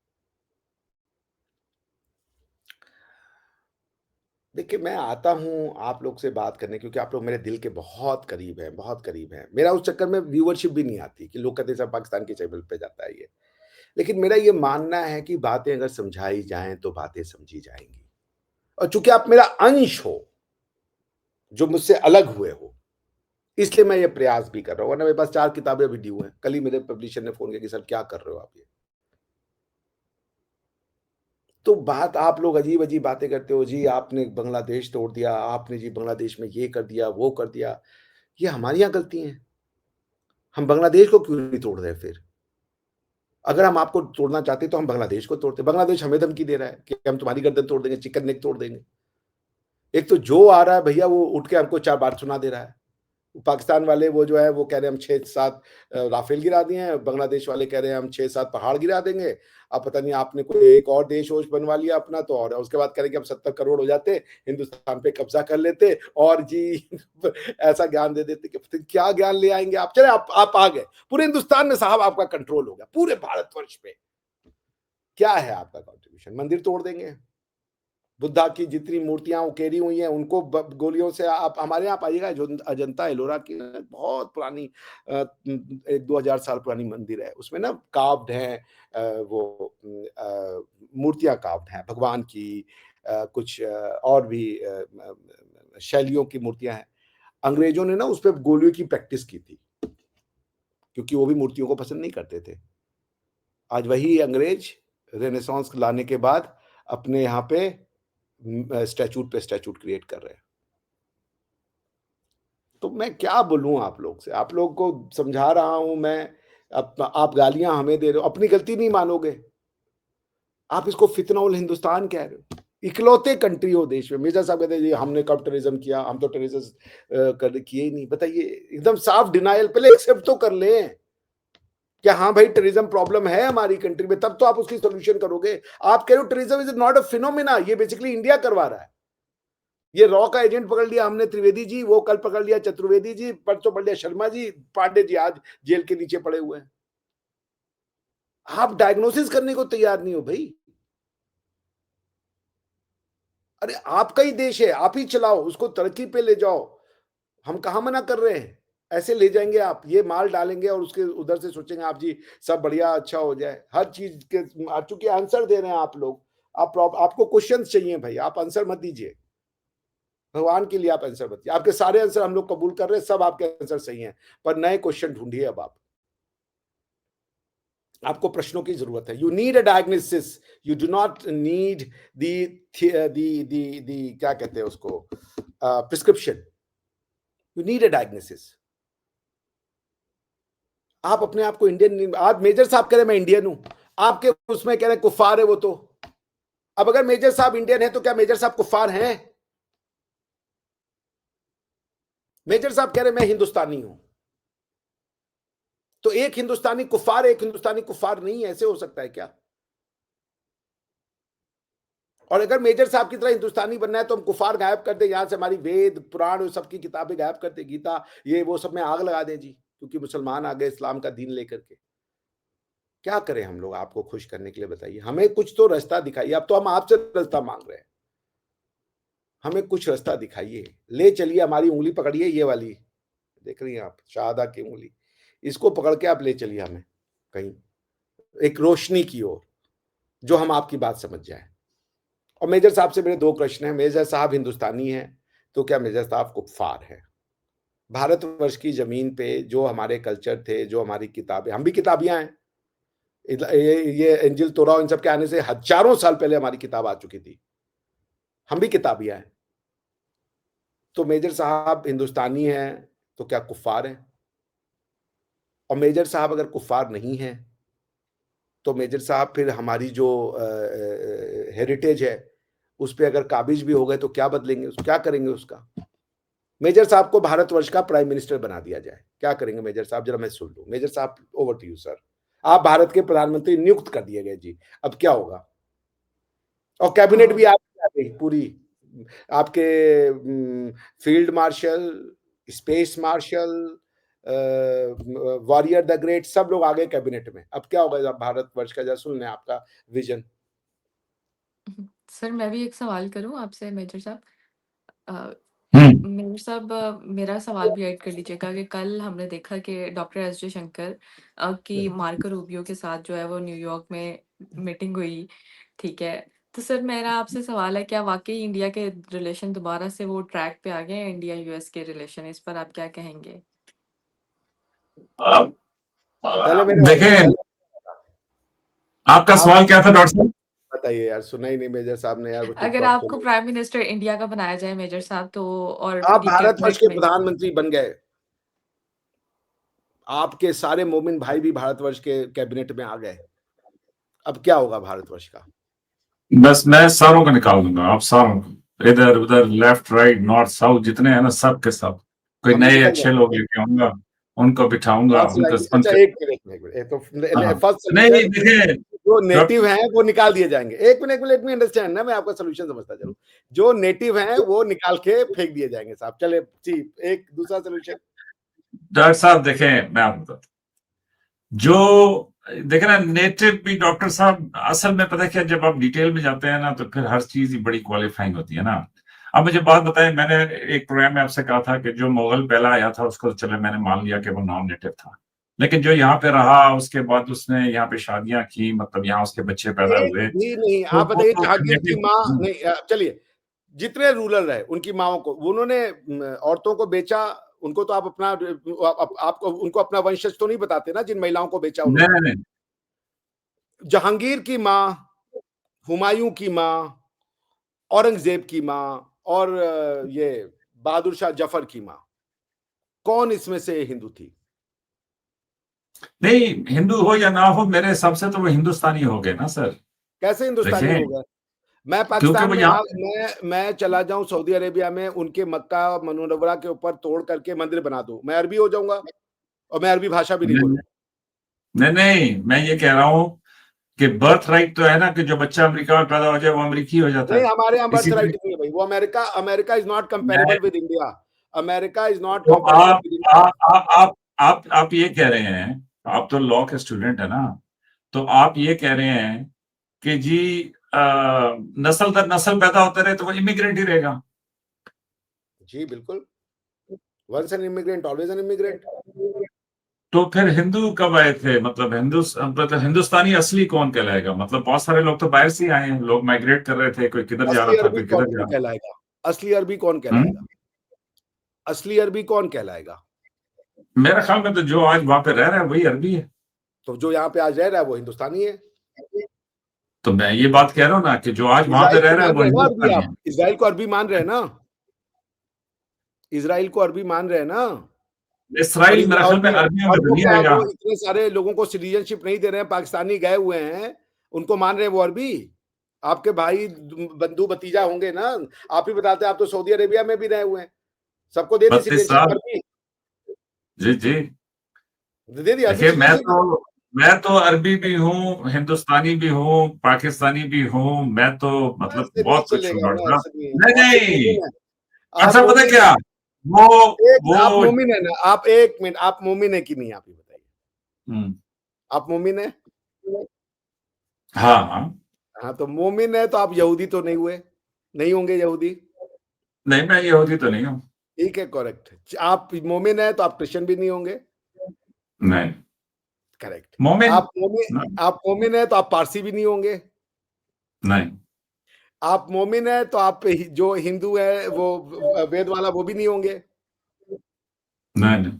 [SPEAKER 2] देखिए, मैं आता हूं आप लोग से बात करने क्योंकि आप लोग मेरे दिल के बहुत करीब हैं, बहुत करीब हैं। मेरा उस चक्कर में व्यूअरशिप भी नहीं आती कि लोग कहते हैं सब पाकिस्तान के चैनल पे जाता है ये। लेकिन मेरा ये मानना है कि बातें अगर समझाई जाएं तो बातें समझी जाएंगी, और चूंकि आप मेरा अंश हो, जो मुझसे अलग हुए हो, इसलिए मैं ये प्रयास भी कर रहा हूं। वरना मेरे पास 4 किताबें भी ड्यू हैं। कल ही मेरे पब्लिशर ने फोन किया कि सर क्या कर रहे हो आप ये? तो बात, आप लोग अजीब अजीब बातें करते हो जी, आपने बांग्लादेश तोड़ दिया, आपने जी बांग्लादेश में ये कर दिया, वो कर दिया। ये हमारी यहाँ गलती है। हम बांग्लादेश को क्यों नहीं तोड़ रहे फिर? अगर हम आपको तोड़ना चाहते तो हम बांग्लादेश को तोड़ते। बांग्लादेश हमें धमकी दे रहा है कि हम तुम्हारी गर्दन तोड़ देंगे, चिकन नेक तोड़ देंगे। एक तो जो आ रहा है भैया, वो उठ के हमको 4 बात सुना दे रहा है। पाकिस्तान वाले वो जो है वो कह रहे हैं हम 6-7 राफेल गिरा दिए हैं, बांग्लादेश वाले कह रहे हैं हम 6-7 पहाड़ गिरा देंगे। अब पता नहीं आपने कोई एक और देश वोश बनवा लिया अपना तो, और उसके बाद कह रहे हैं कि हम 70 करोड़ हो जाते, हिंदुस्तान पे कब्जा कर लेते और जी ऐसा ज्ञान दे देते कि क्या ज्ञान ले आएंगे आप? चले आप आ गए पूरे हिंदुस्तान में साहब, आपका कंट्रोल हो गया पूरे भारतवर्ष पे। क्या है आपका कॉन्ट्रीब्यूशन? मंदिर तोड़ देंगे, बुद्धा की जितनी मूर्तियां उकेरी हुई हैं उनको गोलियों से, आप हमारे यहाँ पाइएगा जो अजंता एलोरा की बहुत पुरानी 1-2 हजार साल पुरानी मंदिर है, उसमें ना कार्व्ड है, वो मूर्तियां कार्व्ड हैं भगवान की, कुछ और भी शैलियों की मूर्तियां हैं। अंग्रेजों ने ना उस पर गोलियों की प्रैक्टिस की थी, क्योंकि वो भी मूर्तियों को पसंद नहीं करते थे। आज वही अंग्रेज रेनेसांस लाने के बाद अपने यहाँ पे स्टैचूट पे स्टैचूट क्रिएट कर रहे हैं। तो मैं क्या बोलूं आप लोग से? आप लोग को समझा रहा हूं मैं, आप गालियां हमें दे रहे हो, अपनी गलती नहीं मानोगे। आप इसको फितनउल हिंदुस्तान कह रहे हो। इकलौते कंट्री हो देश में, मिर्जा साहब कहते हैं जी हमने कब टेररिज्म किया, हम तो टेररिज्म किए ही नहीं। बताइए, एकदम साफ डिनाइल। पहले एक्सेप्ट तो कर लें क्या हाँ भाई टेररिज्म प्रॉब्लम है हमारी कंट्री में, तब तो आप उसकी सोल्यूशन करोगे। आप कह रहे हो terrorism is not a phenomena, ये बेसिकली इंडिया करवा रहा है। ये रॉ का एजेंट पकड़ लिया हमने त्रिवेदी जी, वो कल पकड़ लिया चतुर्वेदी जी, परसों पकड़ लिया शर्मा जी, पांडे जी आज जेल के नीचे पड़े हुए हैं। आप डायग्नोसिस करने को तैयार नहीं हो भाई। अरे आपका ही देश है, आप ही चलाओ, उसको तरक्की पे ले जाओ। हम कहां मना कर रहे हैं? ऐसे ले जाएंगे आप, ये माल डालेंगे और उसके उधर से सोचेंगे आप जी सब बढ़िया अच्छा हो जाए। हर चीज के चूंकि आंसर दे रहे हैं आप लोग, आपको क्वेश्चन चाहिए भाई, आप आंसर मत दीजिए। भगवान के लिए आप आंसर बताइए। आपके सारे आंसर हम लोग कबूल कर रहे हैं, सब आपके आंसर सही हैं, पर नए क्वेश्चन ढूंढिए। अब आपको प्रश्नों की जरूरत है। You need a diagnosis, you do not need the क्या कहते हैं उसको, prescription. You need a diagnosis. आप अपने आप को इंडियन, आज मेजर साहब कह रहे मैं इंडियन हूं, आपके उसमें कह रहे कुफार है वो तो। अब अगर मेजर साहब इंडियन है तो क्या मेजर साहब कुफ्फार हैं? मेजर साहब कह रहे मैं हिंदुस्तानी हूं, तो एक हिंदुस्तानी कुफ्फार, एक हिंदुस्तानी कुफ्फार नहीं है, ऐसे हो सकता है क्या? और अगर मेजर साहब की तरह हिंदुस्तानी बनना है तो हम कुफार गायब कर दें, यहां से हमारी वेद पुराण सबकी किताबें गायब कर दें, गीता ये वो सब में आग लगा दें जी, क्योंकि मुसलमान आ गए इस्लाम का दीन लेकर के। क्या करें हम लोग आपको खुश करने के लिए, बताइए? हमें कुछ तो रास्ता दिखाइए। अब तो हम आपसे रास्ता मांग रहे हैं, हमें कुछ रास्ता दिखाइए, ले चलिए, हमारी उंगली पकड़िए, ये वाली देख रही हैं आप, शहादा की उंगली, इसको पकड़ के आप ले चलिए हमें कहीं एक रोशनी की ओर, जो हम आपकी बात समझ जाए। और मेजर साहब से मेरे दो प्रश्न हैं। मेजर साहब हिंदुस्तानी हैं तो क्या मेजर साहब कुफ्फार हैं? भारतवर्ष की जमीन पे जो हमारे कल्चर थे, जो हमारी किताबें, हम भी किताबियां हैं, ये इंजिल तोरा इन सब के आने से हजारों साल पहले हमारी किताब आ चुकी थी, हम भी किताबियां हैं। तो मेजर साहब हिंदुस्तानी हैं तो क्या कुफ्फार हैं? और मेजर साहब अगर कुफ्फार नहीं हैं तो मेजर साहब फिर हमारी जो हेरिटेज है उस पे अगर काबिज भी हो गए तो क्या बदलेंगे, क्या करेंगे उसका? मेजर साहब को भारतवर्ष का प्राइम मिनिस्टर बना दिया जाए, क्या करेंगे मेजर साहब? जरा मैं सुन लूं। मेजर साहब, ओवर टू यू सर। आप भारत के प्रधानमंत्री नियुक्त कर दिए गए जी, अब क्या होगा? और कैबिनेट भी आपकी आ गई पूरी, आपके field marshal, space marshal, warrior the great, सब लोग आ गए कैबिनेट में। अब क्या होगा भारतवर्ष का? जरा सुन लें आपका विजन।
[SPEAKER 1] सर मैं भी एक सवाल करूं आपसे मेजर साहब। अ,
[SPEAKER 3] हम्म।
[SPEAKER 1] मेजर साहब, मेरा सवाल भी ऐड कर लीजिएगा कि कल हमने देखा कि डॉक्टर एस जयशंकर की मार्को रूबियो के साथ जो है वो न्यूयॉर्क में मीटिंग हुई, ठीक है? तो सर मेरा आपसे सवाल है, क्या वाकई इंडिया के रिलेशन दोबारा से वो ट्रैक पे आ गए हैं, इंडिया यूएस के रिलेशन? इस पर आप क्या कहेंगे?
[SPEAKER 3] अब,
[SPEAKER 2] पहले मेरे
[SPEAKER 3] देखें,
[SPEAKER 2] पहले
[SPEAKER 3] आपका
[SPEAKER 2] आप
[SPEAKER 3] सवाल क्या था डॉक्टर साहब?
[SPEAKER 2] बताइए यार, सुना ही नहीं मेजर साहब ने यार, वो चुप
[SPEAKER 1] अगर
[SPEAKER 2] रखो।
[SPEAKER 1] आपको प्राइम मिनिस्टर इंडिया का बनाया जाए मेजर साहब, तो और
[SPEAKER 2] आप
[SPEAKER 1] पूरी
[SPEAKER 2] भारतवर्ष
[SPEAKER 1] कैबिनेट
[SPEAKER 2] के
[SPEAKER 1] में
[SPEAKER 2] प्रधानमंत्री बन गए, आपके सारे मोमिन भाई भी भारतवर्ष के कैबिनेट में आ गए, अब क्या होगा भारतवर्ष का?
[SPEAKER 3] बस मैं सारों को निकाल दूंगा, आप सारों को, इधर उधर लेफ्ट राइट नॉर्थ साउथ जितने हैं ना, सब के सब। कोई
[SPEAKER 2] हम भी
[SPEAKER 3] नए
[SPEAKER 2] निकल
[SPEAKER 3] अच्छे
[SPEAKER 2] जाएंगे।
[SPEAKER 3] लोग लेके आऊंगा, उनको बिठाऊंगा,
[SPEAKER 2] कौन सी
[SPEAKER 3] उनको
[SPEAKER 2] लैंग्वेज? अच्छा
[SPEAKER 3] उनके।
[SPEAKER 2] एक मिनट, एक मिनट, तो
[SPEAKER 3] हाँ,
[SPEAKER 2] फर्स्ट
[SPEAKER 3] नहीं
[SPEAKER 2] सोल्यूशन,
[SPEAKER 3] देखिए
[SPEAKER 2] जो नेटिव
[SPEAKER 3] डॉक्टर,
[SPEAKER 2] हैं वो निकाल दिए जाएंगे। एक मिनट, लेट मी अंडरस्टैंड ना, मैं आपका सोल्यूशन समझता चलूं। जो नेटिव हैं वो निकाल के फेंक दिए जाएंगे साहब, चले जी। एक दूसरा सोल्यूशन।
[SPEAKER 3] डॉक्टर साहब देखें, मैं आपको बताता हूं। जो देखे ना, नेटिव भी डॉक्टर साहब, असल में पता है क्या, जब आप डिटेल में जाते हैं ना तो फिर हर चीज ही बड़ी क्वालिफाइंग होती है ना। अब मुझे बात बताएं, मैंने एक प्रोग्राम में आपसे कहा था कि जो मुगल पहला आया था उसको तो चले मैंने मान लिया कि वो नॉन नेटिव था, लेकिन जो यहाँ पे रहा उसके बाद उसने यहाँ पे शादियां की, मतलब यहाँ उसके बच्चे पैदा
[SPEAKER 2] एक
[SPEAKER 3] हुए,
[SPEAKER 2] भी नहीं।
[SPEAKER 3] तो
[SPEAKER 2] आप
[SPEAKER 3] वो
[SPEAKER 2] बताइए,
[SPEAKER 3] तो
[SPEAKER 2] जहांगीर की माँ
[SPEAKER 3] नेटिव।
[SPEAKER 2] नहीं, चलिए, जितने रूलर रहे उनकी माओ को उन्होंने औरतों को बेचा, उनको तो आप अपना आपको उनको अपना वंशज तो नहीं बताते ना, जिन महिलाओं को बेचा
[SPEAKER 3] नहीं
[SPEAKER 2] उन्होंने।
[SPEAKER 3] नहीं
[SPEAKER 2] जहांगीर की माँ, हुमायूं की माँ, औरंगजेब की माँ, और ये बहादुर शाह जफर की माँ, कौन इसमें से हिंदू थी?
[SPEAKER 3] नहीं, हिंदू हो या ना हो, मेरे हिसाब से तो वो हिंदुस्तानी हो गए ना सर।
[SPEAKER 2] कैसे हिंदुस्तानी हो
[SPEAKER 3] देखें,
[SPEAKER 2] गए? मैं
[SPEAKER 3] क्योंकि
[SPEAKER 2] पाकिस्तान
[SPEAKER 3] वो
[SPEAKER 2] में
[SPEAKER 3] यहाँ,
[SPEAKER 2] मैं चला जाऊं सऊदी अरेबिया में, उनके मक्का मनोवरा के ऊपर तोड़ करके मंदिर बना दूं, मैं अरबी हो जाऊंगा, और मैं अरबी भाषा भी नहीं
[SPEAKER 3] नहीं
[SPEAKER 2] बोलूंगा।
[SPEAKER 3] नहीं नहीं, मैं ये कह रहा हूं कि बर्थ राइट तो है ना, कि जो बच्चा अमेरिका में पैदा हो जाए वो अमेरिकी हो जाता
[SPEAKER 2] नहीं,
[SPEAKER 3] है।
[SPEAKER 2] हमारे यहाँ
[SPEAKER 3] इसी
[SPEAKER 2] बर्थ राइट
[SPEAKER 3] तरीके
[SPEAKER 2] नहीं है भाई, वो America, America is not comparable
[SPEAKER 3] मैं,
[SPEAKER 2] with India. America is not
[SPEAKER 3] तो
[SPEAKER 2] कंपेरेबल विद इंडिया।
[SPEAKER 3] आप ये कह रहे हैं, आप तो लॉ के स्टूडेंट है ना, तो आप ये कह रहे हैं कि जी आ, नस्ल दर नस्ल पैदा होते रहे तो वो इमिग्रेंट ही रहेगा।
[SPEAKER 2] जी बिल्कुल, once an immigrant always an immigrant.
[SPEAKER 3] तो फिर हिंदू कब आए थे, मतलब हिंदुस्तानी असली कौन कहलाएगा? मतलब बहुत सारे लोग तो बाहर से ही आए हैं, लोग माइग्रेट कर रहे थे, कोई किधर जा
[SPEAKER 2] असली
[SPEAKER 3] रहा था,
[SPEAKER 2] अरबी
[SPEAKER 3] कोई
[SPEAKER 2] कौन
[SPEAKER 3] किधर जा रहा
[SPEAKER 2] कहलाएगा? असली अरबी कौन
[SPEAKER 3] था।
[SPEAKER 2] कहलाएगा? असली अरबी कौन कहलाएगा?
[SPEAKER 3] मेरे ख्याल में तो जो आज वहां पे रह रहा है वही अरबी है।
[SPEAKER 2] तो जो यहाँ पे आज रह रहा है वो हिंदुस्तानी है।
[SPEAKER 3] तो मैं ये बात कह रहा हूँ ना कि जो आज वहां पे
[SPEAKER 2] इजराइल
[SPEAKER 3] रह
[SPEAKER 2] को
[SPEAKER 3] रहा है
[SPEAKER 2] मान
[SPEAKER 3] वो
[SPEAKER 2] रहे हैं ना अरबी?
[SPEAKER 3] हिंदुस्तानी है।
[SPEAKER 2] आप इजराइल को अरबी मान रहे हैं ना? इजराइल को अरबी मान रहे हैं ना? और
[SPEAKER 3] इसराइल मेरे ख्याल में
[SPEAKER 2] वो
[SPEAKER 3] अरबियों
[SPEAKER 2] और
[SPEAKER 3] में तो
[SPEAKER 2] वो
[SPEAKER 3] नहीं
[SPEAKER 2] क्या,
[SPEAKER 3] आएगा।
[SPEAKER 2] वो इतने सारे लोगों को सिटीजनशिप नहीं दे रहे हैं, पाकिस्तानी गए हुए हैं, उनको मान रहे हैं वो अरबी? आपके भाई बंधु भतीजा होंगे ना, आप ही बताते हैं, आप तो सऊदी अरेबिया में भी रहे हुए हैं, सबको दे दी
[SPEAKER 3] 32
[SPEAKER 2] सिटीजनशिप
[SPEAKER 3] साल
[SPEAKER 2] अरबी,
[SPEAKER 3] जी जी।
[SPEAKER 2] दे दी अरबी
[SPEAKER 3] देखिए
[SPEAKER 2] सिटीजनशिप।
[SPEAKER 3] मैं तो अरबी भी हूँ, हिंदुस्तानी भी हूँ, पाकिस्तानी भी हूँ, मैं तो मतलब
[SPEAKER 2] ऐसे नहीं
[SPEAKER 3] बहुत कुछ हूँ
[SPEAKER 2] चलेगा
[SPEAKER 3] डॉक्टर
[SPEAKER 2] ना,
[SPEAKER 3] साहब।
[SPEAKER 2] ऐसे नहीं,
[SPEAKER 3] नहीं
[SPEAKER 2] आप तो
[SPEAKER 3] नहीं
[SPEAKER 2] मोमिन है,
[SPEAKER 3] डॉक्टर
[SPEAKER 2] आप
[SPEAKER 3] साहब पता है
[SPEAKER 2] मोमिन है,
[SPEAKER 3] क्या,
[SPEAKER 2] आप
[SPEAKER 3] वो
[SPEAKER 2] मोमिन है ना, आप एक मिनट, आप मोमिन है कि नहीं, आप ही बताइए,
[SPEAKER 3] हम्म,
[SPEAKER 2] आप मोमिन है?
[SPEAKER 3] हाँ हाँ।
[SPEAKER 2] हाँ, तो मोमिन है तो आप यहूदी तो नहीं हुए, नहीं होंगे यहूदी,
[SPEAKER 3] नहीं मैं यहूदी तो नहीं हूँ।
[SPEAKER 2] ठीक है, करेक्ट। आप मोमिन है तो आप क्रिश्चियन भी नहीं होंगे,
[SPEAKER 3] नहीं
[SPEAKER 2] करेक्ट।
[SPEAKER 3] मोमिन
[SPEAKER 2] आप मोमिन है तो आप पारसी भी नहीं होंगे,
[SPEAKER 3] नहीं
[SPEAKER 2] आप मोमिन है तो आप जो हिंदू है वो वेद वाला वो भी नहीं होंगे,
[SPEAKER 3] नहीं नहीं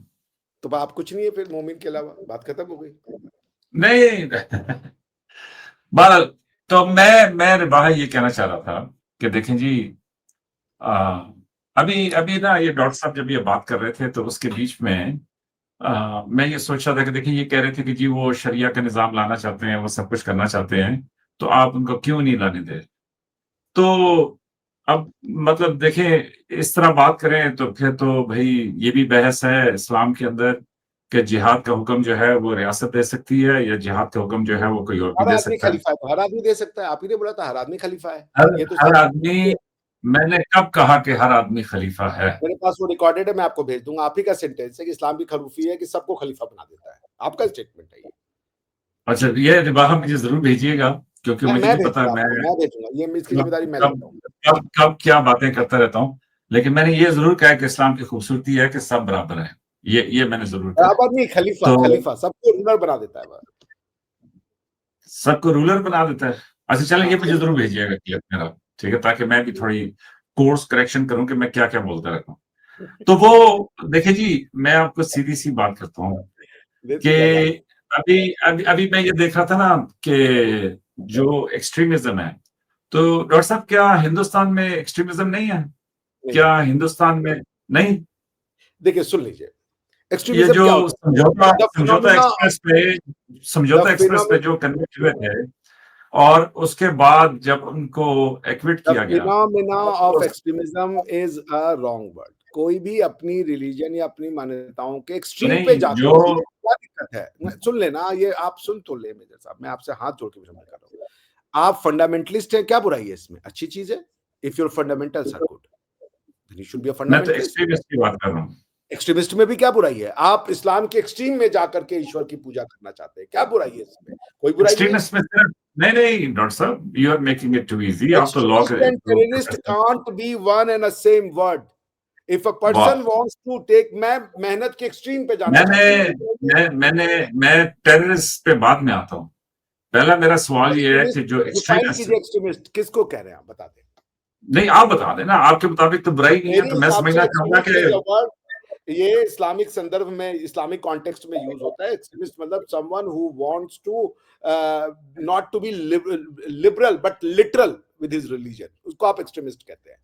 [SPEAKER 2] तो आप कुछ नहीं है फिर मोमिन के अलावा, बात खत्म हो गई।
[SPEAKER 3] नहीं बहरहाल, तो मैं बाहर ये कहना चाह रहा था कि देखें जी, आ, अभी अभी ना ये डॉक्टर साहब जब ये बात कर रहे थे तो उसके बीच में मैं ये सोच रहा था कि देखिए ये कह रहे थे कि जी वो शरिया का निजाम लाना चाहते हैं, वो सब कुछ करना चाहते हैं, तो आप उनको क्यों नहीं लाने दे। तो अब मतलब देखें इस तरह बात करें तो फिर तो भाई ये भी बहस है इस्लाम के अंदर कि जिहाद का हुक्म जो है वो रियासत दे सकती है या जिहाद का हुक्म जो है वो कोई और भी
[SPEAKER 2] हर
[SPEAKER 3] दे
[SPEAKER 2] आदमी
[SPEAKER 3] सकता है।
[SPEAKER 2] खलीफा है, तो हर आदमी दे सकता है, आप ही ने बोला था हर आदमी खलीफा है,
[SPEAKER 3] हर
[SPEAKER 2] ये तो
[SPEAKER 3] हर
[SPEAKER 2] साफ
[SPEAKER 3] आदमी, मैंने कब कहा कि हर आदमी खलीफा है।
[SPEAKER 2] मेरे पास वो रिकॉर्डेड है, मैं आपको भेज दूंगा, आप ही का सेंटेंस है कि इस्लाम भी खरूफी है कि सबको खलीफा बना देता है, आपका स्टेटमेंट है ये।
[SPEAKER 3] अच्छा ये रिवाह मुझे जरूर भेजिएगा, क्योंकि मुझे
[SPEAKER 2] मैं
[SPEAKER 3] नहीं पता
[SPEAKER 2] भेजूंगा
[SPEAKER 3] मैं
[SPEAKER 2] आपको, मैं भेजूंगा, ये इसकी
[SPEAKER 3] कब
[SPEAKER 2] जिम्मेदारी मैं
[SPEAKER 3] कब
[SPEAKER 2] लेता हूँ।
[SPEAKER 3] कब क्या बातें करता रहता हूँ, लेकिन मैंने ये जरूर कहा है कि इस्लाम की खूबसूरती है कि सब बराबर है। ये मैंने जरूर कहा है।
[SPEAKER 2] बराबर नहीं, खलीफा,
[SPEAKER 3] तो
[SPEAKER 2] खलीफा सबको रूलर बना देता है बस।
[SPEAKER 3] सबको रूलर बना देता है। अच्छा चलें,
[SPEAKER 2] हाँ,
[SPEAKER 3] ये मुझे जरूर
[SPEAKER 2] खलीफा।
[SPEAKER 3] भेजिएगा क्लिप मेरा, ठीक है, ताकि मैं भी थोड़ी कोर्स करेक्शन करूं कि मैं क्या क्या बोलता रहता हूँ। तो वो देखिए जी, मैं आपको सीधी सी बात करता हूँ कि
[SPEAKER 2] देसी लगा लो।
[SPEAKER 3] अभी अभी अभी मैं ये देख रहा था ना कि जो एक्सट्रीमिज्म है, तो डॉक्टर साहब क्या हिंदुस्तान में एक्सट्रीमिज्म नहीं है?
[SPEAKER 2] नहीं है,
[SPEAKER 3] क्या हिंदुस्तान में नहीं?
[SPEAKER 2] देखिए सुन लीजिए,
[SPEAKER 3] ये
[SPEAKER 2] एक्सट्रीमिज्म
[SPEAKER 3] जो
[SPEAKER 2] क्या होता
[SPEAKER 3] समझौता
[SPEAKER 2] है? द
[SPEAKER 3] समझौता
[SPEAKER 2] फिनोमिना,
[SPEAKER 3] एक्सप्रेस पे
[SPEAKER 2] द
[SPEAKER 3] समझौता एक्सप्रेस पे
[SPEAKER 2] फिनोमिना,
[SPEAKER 3] जो कन्विक्ट हुए थे और उसके बाद जब उनको एक्विट
[SPEAKER 2] द
[SPEAKER 3] किया गया
[SPEAKER 2] फिनोमिना
[SPEAKER 3] तो
[SPEAKER 2] of extremism is a wrong word. कोई भी अपनी रिलीजन या अपनी मान्यताओं के एक्सट्रीम पे
[SPEAKER 3] नहीं
[SPEAKER 2] जाकर
[SPEAKER 3] जो
[SPEAKER 2] के, क्या दिक्कत है, सुन लेना, ये आप सुन तो ले मेजर साहब, मैं आपसे हाथ जोड़ के विनम्र कर रहा हूँ, आप फंडामेंटलिस्ट हैं, क्या बुराई है इसमें, अच्छी चीज है, if your fundamentals are good then you should be a
[SPEAKER 3] मैं तो
[SPEAKER 2] फंडामेंटलिस्ट।
[SPEAKER 3] एक्सट्रीमिस्ट की बात कर रहा हूँ।
[SPEAKER 2] एक्सट्रीमिस्ट में भी क्या बुराई है, आप इस्लाम के एक्सट्रीम में जाकर के ईश्वर की पूजा करना चाहते हैं, क्या बुराई है इसमें, कोई बुराई नहीं है।
[SPEAKER 3] एक्सट्रीमिस्ट में सिर्फ नहीं नहीं डॉक्टर साहब, you are making it too easy, आप तो लॉ
[SPEAKER 2] Extremist
[SPEAKER 3] के
[SPEAKER 2] and terrorist
[SPEAKER 3] professor.
[SPEAKER 2] can't be one and the same word. If a
[SPEAKER 3] वाह,
[SPEAKER 2] person wants to take, मैं मेहनत के एक्सट्रीम पे जाना
[SPEAKER 3] मैंने
[SPEAKER 2] चाहता हूँ, कोई बुराई नहीं है।
[SPEAKER 3] मैं टेररिस्ट पे बाद में आता हूँ। पहला मेरा सवाल ये है
[SPEAKER 2] एक्सट्रीमिस्ट
[SPEAKER 3] कि जो
[SPEAKER 2] डिफाइन
[SPEAKER 3] एक्सट्रीमिस्ट,
[SPEAKER 2] कीजिए, एक्सट्रीमिस्ट किसको कह रहे हैं, आप बता दें।
[SPEAKER 3] नहीं आप बता देना, आपके मुताबिक तो बुराई नहीं है,
[SPEAKER 2] मेरे
[SPEAKER 3] तो मैं
[SPEAKER 2] हिसाब से
[SPEAKER 3] समझना चाहूंगा
[SPEAKER 2] एक्सट्रीमिस्ट इज
[SPEAKER 3] कि
[SPEAKER 2] अ वर्ड, ये इस्लामिक संदर्भ में, इस्लामिक कॉन्टेक्स्ट में यूज होता है। एक्सट्रीमिस्ट मतलब someone who wants to not to be liberal but literal with his religion, उसको आप एक्सट्रीमिस्ट कहते हैं,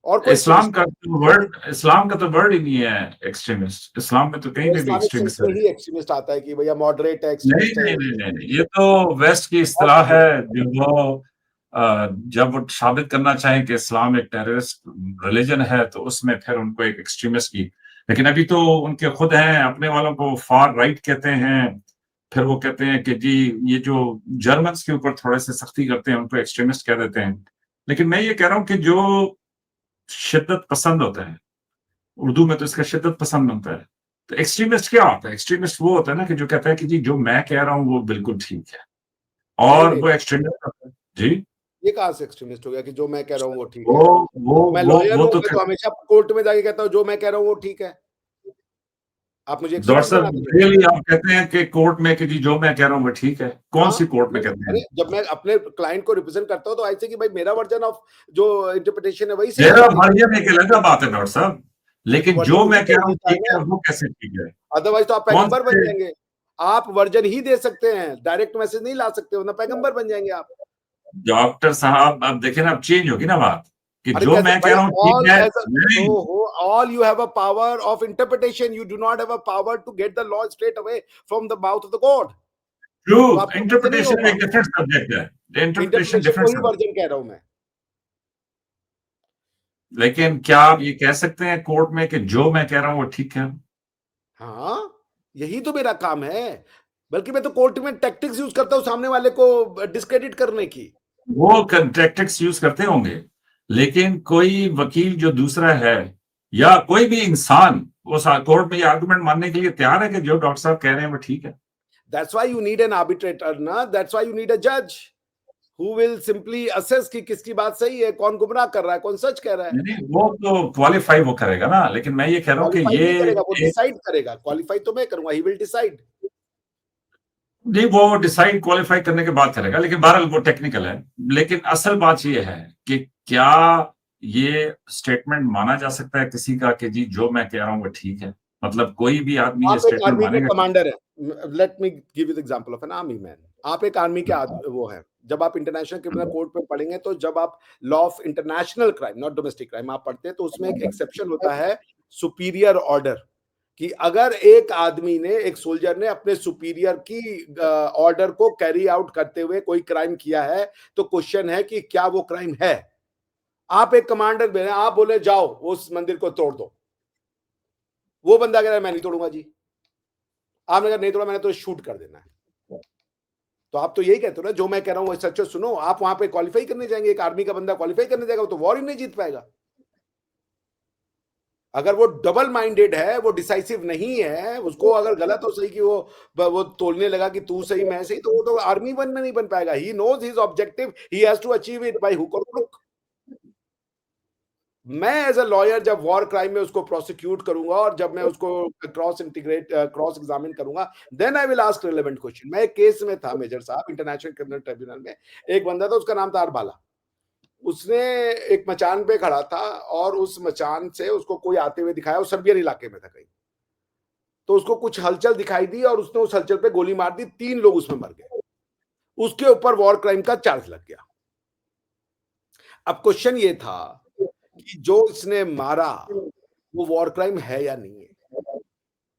[SPEAKER 2] और कोई एक्सट्रीमिस्ट
[SPEAKER 3] इस्लाम का तो वर्ड ही नहीं है एक्सट्रीमिस्ट, इस्लाम में तो कहीं
[SPEAKER 2] वो
[SPEAKER 3] पे भी
[SPEAKER 2] इस्लामिक सेंस
[SPEAKER 3] एक्सट्रीमिस्ट
[SPEAKER 2] में
[SPEAKER 3] है।
[SPEAKER 2] ही एक्सट्रीमिस्ट आता है कि भैया मॉडरेट है,
[SPEAKER 3] नहीं
[SPEAKER 2] एक्सट्रीमिस्ट है,
[SPEAKER 3] नहीं नहीं नहीं नहीं, ये तो वेस्ट की
[SPEAKER 2] और
[SPEAKER 3] इस्तिलाह
[SPEAKER 2] कुछ
[SPEAKER 3] है,
[SPEAKER 2] नहीं।
[SPEAKER 3] जो वो जब वो साबित करना चाहें कि इस्लाम एक टेररिस्ट रिलीजन है तो उसमें फिर उनको एक एक्सट्रीमिस्ट की, लेकिन अभी तो उनके खुद हैं अपने वालों को फार राइट कहते हैं, फिर वो कहते हैं कि जी ये जो जर्मन्स के ऊपर थोड़े से सख्ती करते हैं उनको एक्सट्रीमिस्ट कह देते हैं। लेकिन मैं ये कह रहा हूँ कि जो शिद्दत पसंद होता है, उर्दू में तो इसका शिद्दत पसंद बनता है, तो एक्सट्रीमिस्ट क्या होता है? एक्सट्रीमिस्ट वो होता है ना कि जो कहता है कि जी जो मैं कह रहा हूँ वो बिल्कुल ठीक है,
[SPEAKER 2] नहीं
[SPEAKER 3] और
[SPEAKER 2] नहीं,
[SPEAKER 3] वो एक्सट्रीमिस्ट होता है जी।
[SPEAKER 2] ये कहाँ से एक्सट्रीमिस्ट हो गया कि जो मैं कह रहा हूँ वो ठीक
[SPEAKER 3] वो
[SPEAKER 2] है।
[SPEAKER 3] वो
[SPEAKER 2] मैं लॉयर
[SPEAKER 3] वो
[SPEAKER 2] हूँ,
[SPEAKER 3] तो
[SPEAKER 2] मैं तो हमेशा कोर्ट में जाके कहता हूँ जो मैं कह रहा हूँ वो ठीक है, आप मुझे
[SPEAKER 3] डॉक्टर
[SPEAKER 2] एक्सट्रीमिस्ट बना
[SPEAKER 3] साहब
[SPEAKER 2] देंगे।
[SPEAKER 3] रियली आप कहते हैं कि कोर्ट में कि जी जो मैं कह रहा हूँ वो ठीक है? कौन
[SPEAKER 2] हाँ,
[SPEAKER 3] सी कोर्ट में कहते
[SPEAKER 2] अरे
[SPEAKER 3] हैं?
[SPEAKER 2] जब मैं अपने क्लाइंट को रिप्रेजेंट करता हूँ तो ऐसे कि भाई मेरा वर्जन ऑफ जो इंटरप्रिटेशन है वही सही
[SPEAKER 3] मेरा
[SPEAKER 2] होगी,
[SPEAKER 3] वर्जन एक अलग बात है डॉक्टर साहब, लेकिन
[SPEAKER 2] वर्जन
[SPEAKER 3] जो
[SPEAKER 2] वही
[SPEAKER 3] मैं कह रहा
[SPEAKER 2] सही
[SPEAKER 3] हूँ
[SPEAKER 2] होता है
[SPEAKER 3] ठीक
[SPEAKER 2] ना,
[SPEAKER 3] है वो कैसे ठीक है?
[SPEAKER 2] अदरवाइज तो आप
[SPEAKER 3] कौन
[SPEAKER 2] पैगंबर बन
[SPEAKER 3] से
[SPEAKER 2] जाएंगे। आप वर्जन ही दे सकते हैं, डायरेक्ट मैसेज नहीं ला सकते, वरना पैगंबर बन जाएंगे आप।
[SPEAKER 3] डॉक्टर साहब, अब देखिए ना, अब चेंज होगी ना बात कि
[SPEAKER 2] अरे
[SPEAKER 3] जो
[SPEAKER 2] कैसे
[SPEAKER 3] मैं कह
[SPEAKER 2] भाई,
[SPEAKER 3] रहा हूँ ठीक
[SPEAKER 2] ऑल
[SPEAKER 3] है।
[SPEAKER 2] एज
[SPEAKER 3] नहीं,
[SPEAKER 2] all you have a power of interpretation, you do not have a power to get the law straight away from the mouth of the god.
[SPEAKER 3] True,
[SPEAKER 2] तो आपको वैसे नहीं
[SPEAKER 3] इंटरप्रिटेशन एक
[SPEAKER 2] होगा।
[SPEAKER 3] डिफरेंट सब्जेक्ट है, interpretation
[SPEAKER 2] interpretation
[SPEAKER 3] different
[SPEAKER 2] वही
[SPEAKER 3] subject.
[SPEAKER 2] Version कह रहा हूं मैं।
[SPEAKER 3] लेकिन क्या आप ये कह सकते हैं कोर्ट में कि जो मैं कह रहा हूं वो ठीक है?
[SPEAKER 2] हाँ, यही तो मेरा काम है। बल्कि मैं तो कोर्ट में टैक्टिक्स यूज करता हूं सामने वाले को डिस्क्रेडिट करने की।
[SPEAKER 3] वो टैक्टिक्स यूज करते होंगे, लेकिन कोई वकील जो दूसरा है या कोई भी इंसान उस कोर्ट में ये आर्गुमेंट मानने के लिए तैयार है कि जो डॉक्टर साहब कह रहे हैं वो ठीक है?
[SPEAKER 2] That's why you need an arbitrator ना, that's why you need a judge who will simply assess कि किसकी बात सही है, कौन गुमराह कर रहा है, कौन सच कह रहा है।
[SPEAKER 3] नहीं, वो तो क्वालिफाई वो करेगा ना, लेकिन मैं ये कह रहा हूं कि
[SPEAKER 2] क्वालिफाई
[SPEAKER 3] ये
[SPEAKER 2] नहीं करेगा, वो
[SPEAKER 3] एक,
[SPEAKER 2] डिसाइड करेगा। क्वालिफाई तो मैं करूंगा, ही विल डिसाइड।
[SPEAKER 3] नहीं वो डिसाइड क्वालिफाई करने के बाद करेगा, लेकिन बहरहाल वो टेक्निकल है। लेकिन असल बात ये है कि क्या ये स्टेटमेंट माना जा सकता है किसी का कि जी जो मैं कह रहा हूं वो ठीक है? मतलब कोई भी आदमी ये
[SPEAKER 2] आप एक
[SPEAKER 3] स्टेटमेंट
[SPEAKER 2] आर्मी के
[SPEAKER 3] मानेगा?
[SPEAKER 2] कमांडर हैं। Let me give you the example of an army man. आप एक आर्मी के वो हैं। जब आप इंटरनेशनल क्रिमिनल कोर्ट में पढ़ेंगे, तो जब आप law of international crime, not domestic crime, आप पढ़ते हैं, तो उसमें एक एक्सेप्शन होता है, सुपीरियर ऑर्डर, कि अगर एक आदमी ने, एक सोल्जर ने अपने सुपीरियर की ऑर्डर को कैरी आउट करते हुए कोई क्राइम किया है, तो क्वेश्चन है कि क्या वो क्राइम है। आप एक कमांडर में, आप बोले जाओ उस मंदिर को तोड़ दो, वो बंदा कह रहा है मैं नहीं तोड़ूंगा जी। आपने अगर नहीं तोड़ा, मैंने तो शूट कर देना है। तो आप तो यही कहते हो ना, जो मैं कह रहा हूं वो सच है, सुनो। आप वहां पे क्वालिफाई करने जाएंगे, एक आर्मी का बंदा क्वालिफाई करने जाएगा, वो तो वॉर ही नहीं जीत पाएगा। अगर वो डबल माइंडेड है, वो डिसाइसिव नहीं है, उसको अगर गलत हो सही कि वो तोलने लगा कि तू सही मैं सही, तो वो तो आर्मी वन में नहीं बन पाएगा। He knows his objective, he has to achieve it by hook or crook. मैं एज अ लॉयर जब वॉर क्राइम में उसको प्रोसिक्यूट करूंगा, और जब मैं उसको क्रॉस एग्जामिन करूंगा, then I will ask relevant question. मैं एक केस में था मेजर साहब, इंटरनेशनल क्रिमिनल ट्रिब्यूनल में। एक बंदा था, उसका नाम था अरबाला। उसने एक मचान पे खड़ा था, और उस मचान से उसको कोई आते हुए दिखाया, वो सर्बियन इलाके में था कहीं। तो उसको कुछ हलचल दिखाई दी, और उसने उस हलचल पे गोली मार दी, 3 लोग उसमें मर गए। उसके ऊपर वॉर क्राइम का चार्ज लग गया। अब क्वेश्चन ये था कि जो इसने मारा वो वॉर क्राइम है या नहीं है।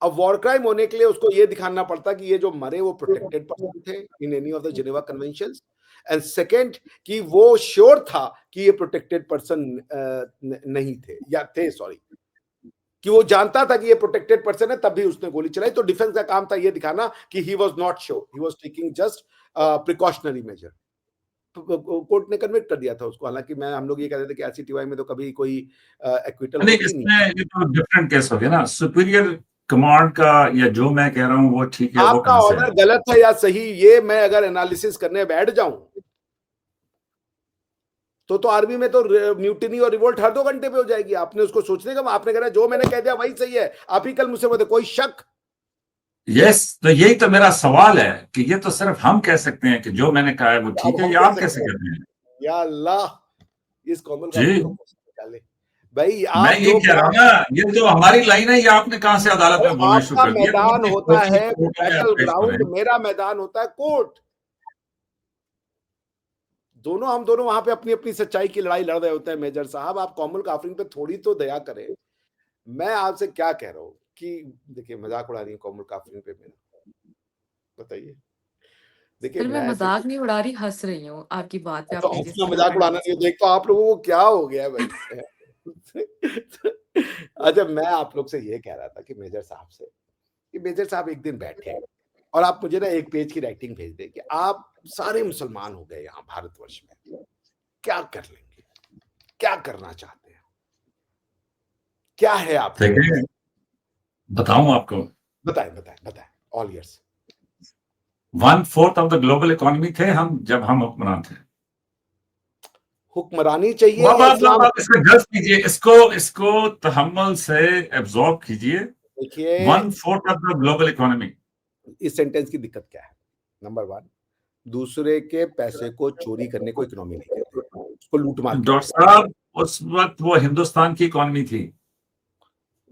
[SPEAKER 2] अब वॉर क्राइम होने के लिए उसको ये दिखाना पड़ता कि ये जो मरे वो प्रोटेक्टेड पर्सन थे in any of the Geneva conventions, and second कि वो श्योर था कि ये प्रोटेक्टेड पर्सन नहीं थे, या थे, सॉरी, कि वो जानता था कि ये प्रोटेक्टेड पर्सन है, तब भी उसने गोली चलाई। तो डिफेंस का काम था ये दिखाना कि he was not sure, he was taking just precautionary major. Court ने कन्विक्ट कर दिया था उसको। हालांकि हम लोग ये कहते थे कि एससीटीवाई में तो कभी कोई एक्विटल
[SPEAKER 3] नहीं,
[SPEAKER 2] होती नहीं।
[SPEAKER 3] इसमें ये तो डिफरेंट केस हो गया ना, सुपीरियर कमांड का, या जो मैं कह रहा हूं वो ठीक है, वो
[SPEAKER 2] आपका
[SPEAKER 3] कहां से
[SPEAKER 2] ऑर्डर
[SPEAKER 3] है?
[SPEAKER 2] गलत है या सही, ये मैं अगर एनालिसिस करने बैठ जाऊं, तो आर्मी में तो म्यूटिनी और रिवोल्ट हर 2 घंटे पे हो जाएगी। आपने उसको सोचने का, आपने कहा जो मैंने कह दिया वही सही है, आप ही कल मुझसे बोलते कोई शक।
[SPEAKER 3] यस, तो यही तो मेरा सवाल है कि ये तो सिर्फ हम कह सकते हैं कि जो मैंने कहा है वो
[SPEAKER 2] अब
[SPEAKER 3] ठीक है,
[SPEAKER 2] हम
[SPEAKER 3] या
[SPEAKER 2] कह
[SPEAKER 3] आप कैसे
[SPEAKER 2] सकते हैं,
[SPEAKER 3] कहते हैं?
[SPEAKER 2] या अल्लाह, इस कॉमन काफी को
[SPEAKER 3] जी,
[SPEAKER 2] निकाले भाई।
[SPEAKER 3] मैं
[SPEAKER 2] आप
[SPEAKER 3] ये
[SPEAKER 2] जो
[SPEAKER 3] कह रहा हूं ना, ये जो हमारी लाइन है, ये आपने कहां से अदालत में बोलना शुरू
[SPEAKER 2] आपका
[SPEAKER 3] कर दिया? आप
[SPEAKER 2] मैदान
[SPEAKER 3] अपनी
[SPEAKER 2] होता
[SPEAKER 3] कोर्ट
[SPEAKER 2] है
[SPEAKER 3] में आप
[SPEAKER 2] बैटल
[SPEAKER 3] पेश हो रहे
[SPEAKER 2] ग्राउंड,
[SPEAKER 3] हैं।
[SPEAKER 2] मेरा मैदान होता है कोर्ट। हम दोनों वहां पे अपनी अपनी सच्चाई की लड़ाई लड़ रहे होते हैं। मेजर साहब, आप कॉमन काफरिंग पे थोड़ी तो दया करें। मैं आपसे क्या कह रहा हूं कि देखिए, मजाक उड़ा रही हूँ कॉमन काफरिंग पे मेरा, बताइए। देखिए,
[SPEAKER 1] सर मैं
[SPEAKER 2] मैं सिर्फ,
[SPEAKER 1] मज़ाक नहीं उड़ा रही, हँस रही हूँ आपकी बात पे,
[SPEAKER 2] तो
[SPEAKER 1] आपने जिस
[SPEAKER 2] हंसना मजाक
[SPEAKER 1] डिफरेंट
[SPEAKER 2] उड़ाना नहीं है, तो एक तो आप लोगों को क्या हो गया है भाई। अच्छा, मैं आप लोग से ये कह रहा था कि मेजर साहब से, कि मेजर साहब एक दिन बैठे, और आप मुझे ना 1 पेज की राइटिंग भेज दें कि आप सारे मुसलमान हो गए यहाँ भारतवर्ष में, क्या कर लेंगे, क्या करना चाहते हैं, क्या है आपके पास?
[SPEAKER 3] देखिए, बताऊं आपको,
[SPEAKER 2] बताएं बताएं बताएं, all years.
[SPEAKER 3] 1/4 of the global economy थे हम जब हम हुक्मरान थे।
[SPEAKER 2] हुक्मरानी चाहिए
[SPEAKER 3] अब
[SPEAKER 2] या
[SPEAKER 3] आप
[SPEAKER 2] इस्लाम?
[SPEAKER 3] इसको जज कीजिए, इसको इसको तहम्मुल से एब्जॉर्ब कीजिए।
[SPEAKER 2] देखिए,
[SPEAKER 3] 1/4 ऑफ द ग्लोबल इकोनॉमी।
[SPEAKER 2] इस सेंटेंस की दिक्कत क्या है? नंबर 1, दूसरे के पैसे को चोरी करने को इकोनॉमी नहीं कहते, उसको लूटमार
[SPEAKER 3] डॉक्टर
[SPEAKER 2] कहते हैं।
[SPEAKER 3] साहब, उस वक्त वो हिंदुस्तान की इकोनॉमी थी।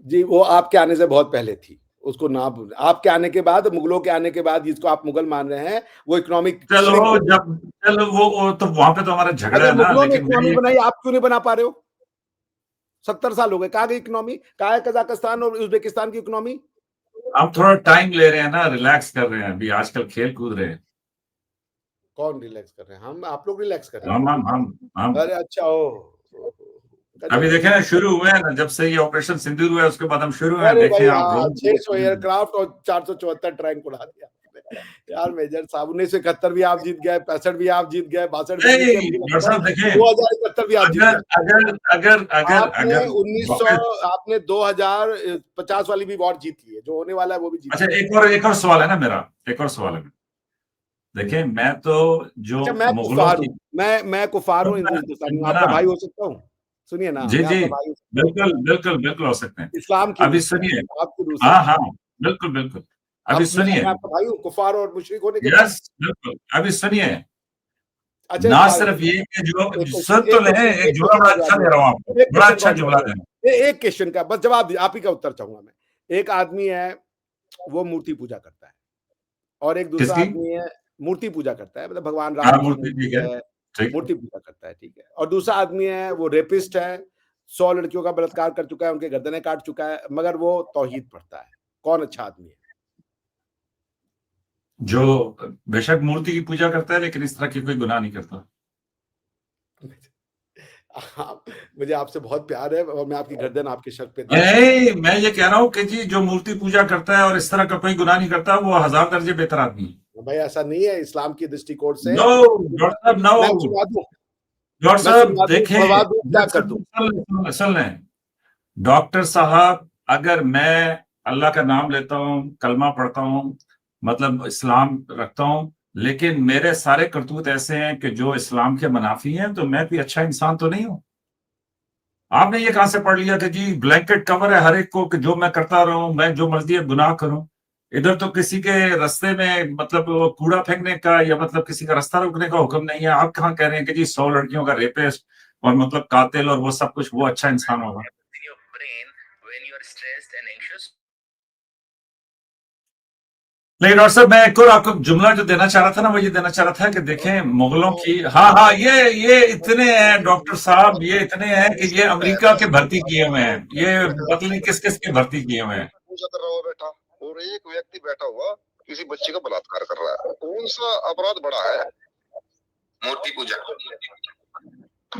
[SPEAKER 2] जी, वो आपके आने से बहुत पहले थी। उसको ना, आपके आने के बाद, मुगलों के आने के बाद, जिसको आप मुगल मान रहे हैं, वो इकोनॉमिक
[SPEAKER 3] चलो,
[SPEAKER 2] श्रिंक।
[SPEAKER 3] जब चलो वो तो वहां पे तो हमारा झगड़ा
[SPEAKER 2] अगर
[SPEAKER 3] है ना,
[SPEAKER 2] मुगलों ने
[SPEAKER 3] लेकिन मैं
[SPEAKER 2] इकोनॉमी
[SPEAKER 3] ये,
[SPEAKER 2] बनाई, आप क्यों नहीं बना पा रहे हो? 70 साल हो गए, कहाँ गई इकोनॉमी? कहाँ है कजाकिस्तान और उज्बेकिस्तान की इकोनॉमी?
[SPEAKER 3] हम थोड़ा टाइम ले रहे हैं ना, रिलैक्स कर रहे हैं, अभी आजकल खेल कूद रहे हैं।
[SPEAKER 2] कौन रिलैक्स कर रहे हैं? हम, आप लोग रिलैक्स कर रहे हैं?
[SPEAKER 3] हम
[SPEAKER 2] अरे अच्छा, ओ,
[SPEAKER 3] अभी
[SPEAKER 2] गजब
[SPEAKER 3] देखे
[SPEAKER 2] गजब।
[SPEAKER 3] ना, शुरू हुए हैं ना, जब से ये ऑपरेशन सिंदूर हुआ है उसके बाद हम शुरू हैं,
[SPEAKER 2] अरे
[SPEAKER 3] देखें
[SPEAKER 2] भाई
[SPEAKER 3] आप
[SPEAKER 2] हाँ,
[SPEAKER 3] रोज
[SPEAKER 2] 600 एयरक्राफ्ट और 474 टैंक उड़ा दिया यार। मेजर साहब 1971 भी आप जीत गए, 65 भी आप जीत गए, 62 भी जीत गए, मुझे
[SPEAKER 3] डॉक्टर
[SPEAKER 2] लगता है
[SPEAKER 3] साहब देखें,
[SPEAKER 2] 2071 भी आप जीत
[SPEAKER 3] अगर
[SPEAKER 2] गए।
[SPEAKER 3] अगर अगर अगर
[SPEAKER 2] आपने
[SPEAKER 3] अगर
[SPEAKER 2] 1900, आपने 2050 वाली भी वॉर जीत ली है, जो होने वाला है वो भी जीत
[SPEAKER 3] अच्छा,
[SPEAKER 2] लिया।
[SPEAKER 3] एक और सवाल है ना मेरा, एक और सवाल है। देखिए, मैं तो जो
[SPEAKER 2] अच्छा, मैं
[SPEAKER 3] मुगलों
[SPEAKER 2] कुफार
[SPEAKER 3] की
[SPEAKER 2] हूँ, मैं कुफार हूँ, हिंदुस्तानी हूँ,
[SPEAKER 3] सुनना
[SPEAKER 2] आपका
[SPEAKER 3] ना,
[SPEAKER 2] भाई हो सकता हूँ। सुनिए ना,
[SPEAKER 3] जी
[SPEAKER 2] मैं
[SPEAKER 3] जी,
[SPEAKER 2] आपका भाई हो सकता हूँ,
[SPEAKER 3] बिल्कुल बिल्कुल बिल्कुल हो सकते हैं।
[SPEAKER 2] इस्लाम की
[SPEAKER 3] अभी
[SPEAKER 2] रूह से,
[SPEAKER 3] सुनिए,
[SPEAKER 2] आपकी रूह से
[SPEAKER 3] हाँ
[SPEAKER 2] नहीं।
[SPEAKER 3] हाँ, बिल्कुल बिल्कुल,
[SPEAKER 2] आप
[SPEAKER 3] अभी
[SPEAKER 2] पूछिए,
[SPEAKER 3] सुनिए,
[SPEAKER 2] मैं आपका भाई हूँ, कुफार और मुशरिक होने के बाद।
[SPEAKER 3] यस बिल्कुल, अभी सुनिए,
[SPEAKER 2] अच्छा,
[SPEAKER 3] ना
[SPEAKER 2] एक बात
[SPEAKER 3] सिर्फ
[SPEAKER 2] बताइए,
[SPEAKER 3] ये कि जो
[SPEAKER 2] एक क्वेश्चन,
[SPEAKER 3] सुन तो ले, एक
[SPEAKER 2] एक
[SPEAKER 3] जुमला
[SPEAKER 2] क्वेश्चन
[SPEAKER 3] बड़ा
[SPEAKER 2] का
[SPEAKER 3] अच्छा
[SPEAKER 2] जवाब
[SPEAKER 3] दे रहा हूँ आपको,
[SPEAKER 2] दो, एक
[SPEAKER 3] बड़ा
[SPEAKER 2] क्वेश्चन
[SPEAKER 3] अच्छा
[SPEAKER 2] का
[SPEAKER 3] जुमला
[SPEAKER 2] जवाब
[SPEAKER 3] दे रहा हूँ।
[SPEAKER 2] दो, एक क्वेश्चन का बस जवाब दीजिए, आप ही का उत्तर चाहूंगा मैं। एक आदमी है, वो मूर्ति पूजा करता है, और एक दूसरा
[SPEAKER 3] किसकी?
[SPEAKER 2] आदमी है, मूर्ति पूजा करता है, मतलब भगवान
[SPEAKER 3] हाँ,
[SPEAKER 2] राम की
[SPEAKER 3] मूर्ति ठीक
[SPEAKER 2] मूर्ति
[SPEAKER 3] है,
[SPEAKER 2] है,
[SPEAKER 3] ठीक है।
[SPEAKER 2] मूर्ति पूजा करता है, ठीक है। और दूसरा आदमी है, वो रेपिस्ट है, 100 लड़कियों का बलात्कार कर चुका है, उनके गर्दनें काट चुका है, मगर वो तौहीद पढ़ता है। कौन अच्छा आदमी है?
[SPEAKER 3] जो बेशक मूर्ति की पूजा करता है, लेकिन इस तरह की कोई गुनाह नहीं करता।
[SPEAKER 2] मुझे आपसे बहुत प्यार है, और मैं आपकी गर्दन आपके शक पे दे दूंगा।
[SPEAKER 3] नहीं, मैं ये कह रहा हूँ कि जी जो मूर्ति पूजा करता है और इस तरह का कोई गुनाह नहीं करता, वो 1000 दर्जे बेहतर आदमी है।
[SPEAKER 2] भाई ऐसा नहीं है, इस्लाम की दृष्टिकोण से।
[SPEAKER 3] नो डॉक्टर साहब,
[SPEAKER 2] मैं
[SPEAKER 3] नो
[SPEAKER 2] सुना दूं,
[SPEAKER 3] डॉक्टर
[SPEAKER 2] मैं
[SPEAKER 3] साहब,
[SPEAKER 2] सुनवा दूं,
[SPEAKER 3] देखें,
[SPEAKER 2] पढ़वा दूं, क्या कर दूं?
[SPEAKER 3] असल में डॉक्टर साहब, अगर मैं अल्लाह का नाम लेता हूँ, कलमा पढ़ता हूँ, मतलब इस्लाम रखता हूँ, लेकिन मेरे सारे करतूत ऐसे हैं कि जो इस्लाम के मुनाफी हैं, तो मैं कोई अच्छा इंसान तो नहीं हूँ। आपने ये कहां से पढ़ लिया कि जी ब्लैंकेट कवर है हर एक को, कि जो मैं करता रहूं, मैं जो मर्जी है गुनाह करूं। इधर तो किसी के रास्ते में मतलब वो कूड़ा फेंकने का या मतलब किसी का रास्ता रोकने का हुक्म नहीं है। आप कहाँ कह रहे हैं कि जी 100 लड़कियों का रेपिस्ट और मतलब कातिल और वो सब कुछ, वो अच्छा इंसान होगा। नहीं डॉक्टर साहब, मैं एक और आपको जुमला जो देना चाह रहा था ना, वो ये देना चाह रहा था कि देखें मुगलों की, हाँ हाँ, ये इतने हैं डॉक्टर साहब, ये इतने हैं कि ये अमेरिका के भर्ती किए हुए हैं, ये पता नहीं किस किस के भर्ती किए हुए हैं।
[SPEAKER 4] पूजा कर रहा हुआ बैठा, और एक व्यक्ति बैठा हुआ किसी बच्चे का बलात्कार कर रहा है। कौन सा अपराध बड़ा है? मूर्ति पूजा।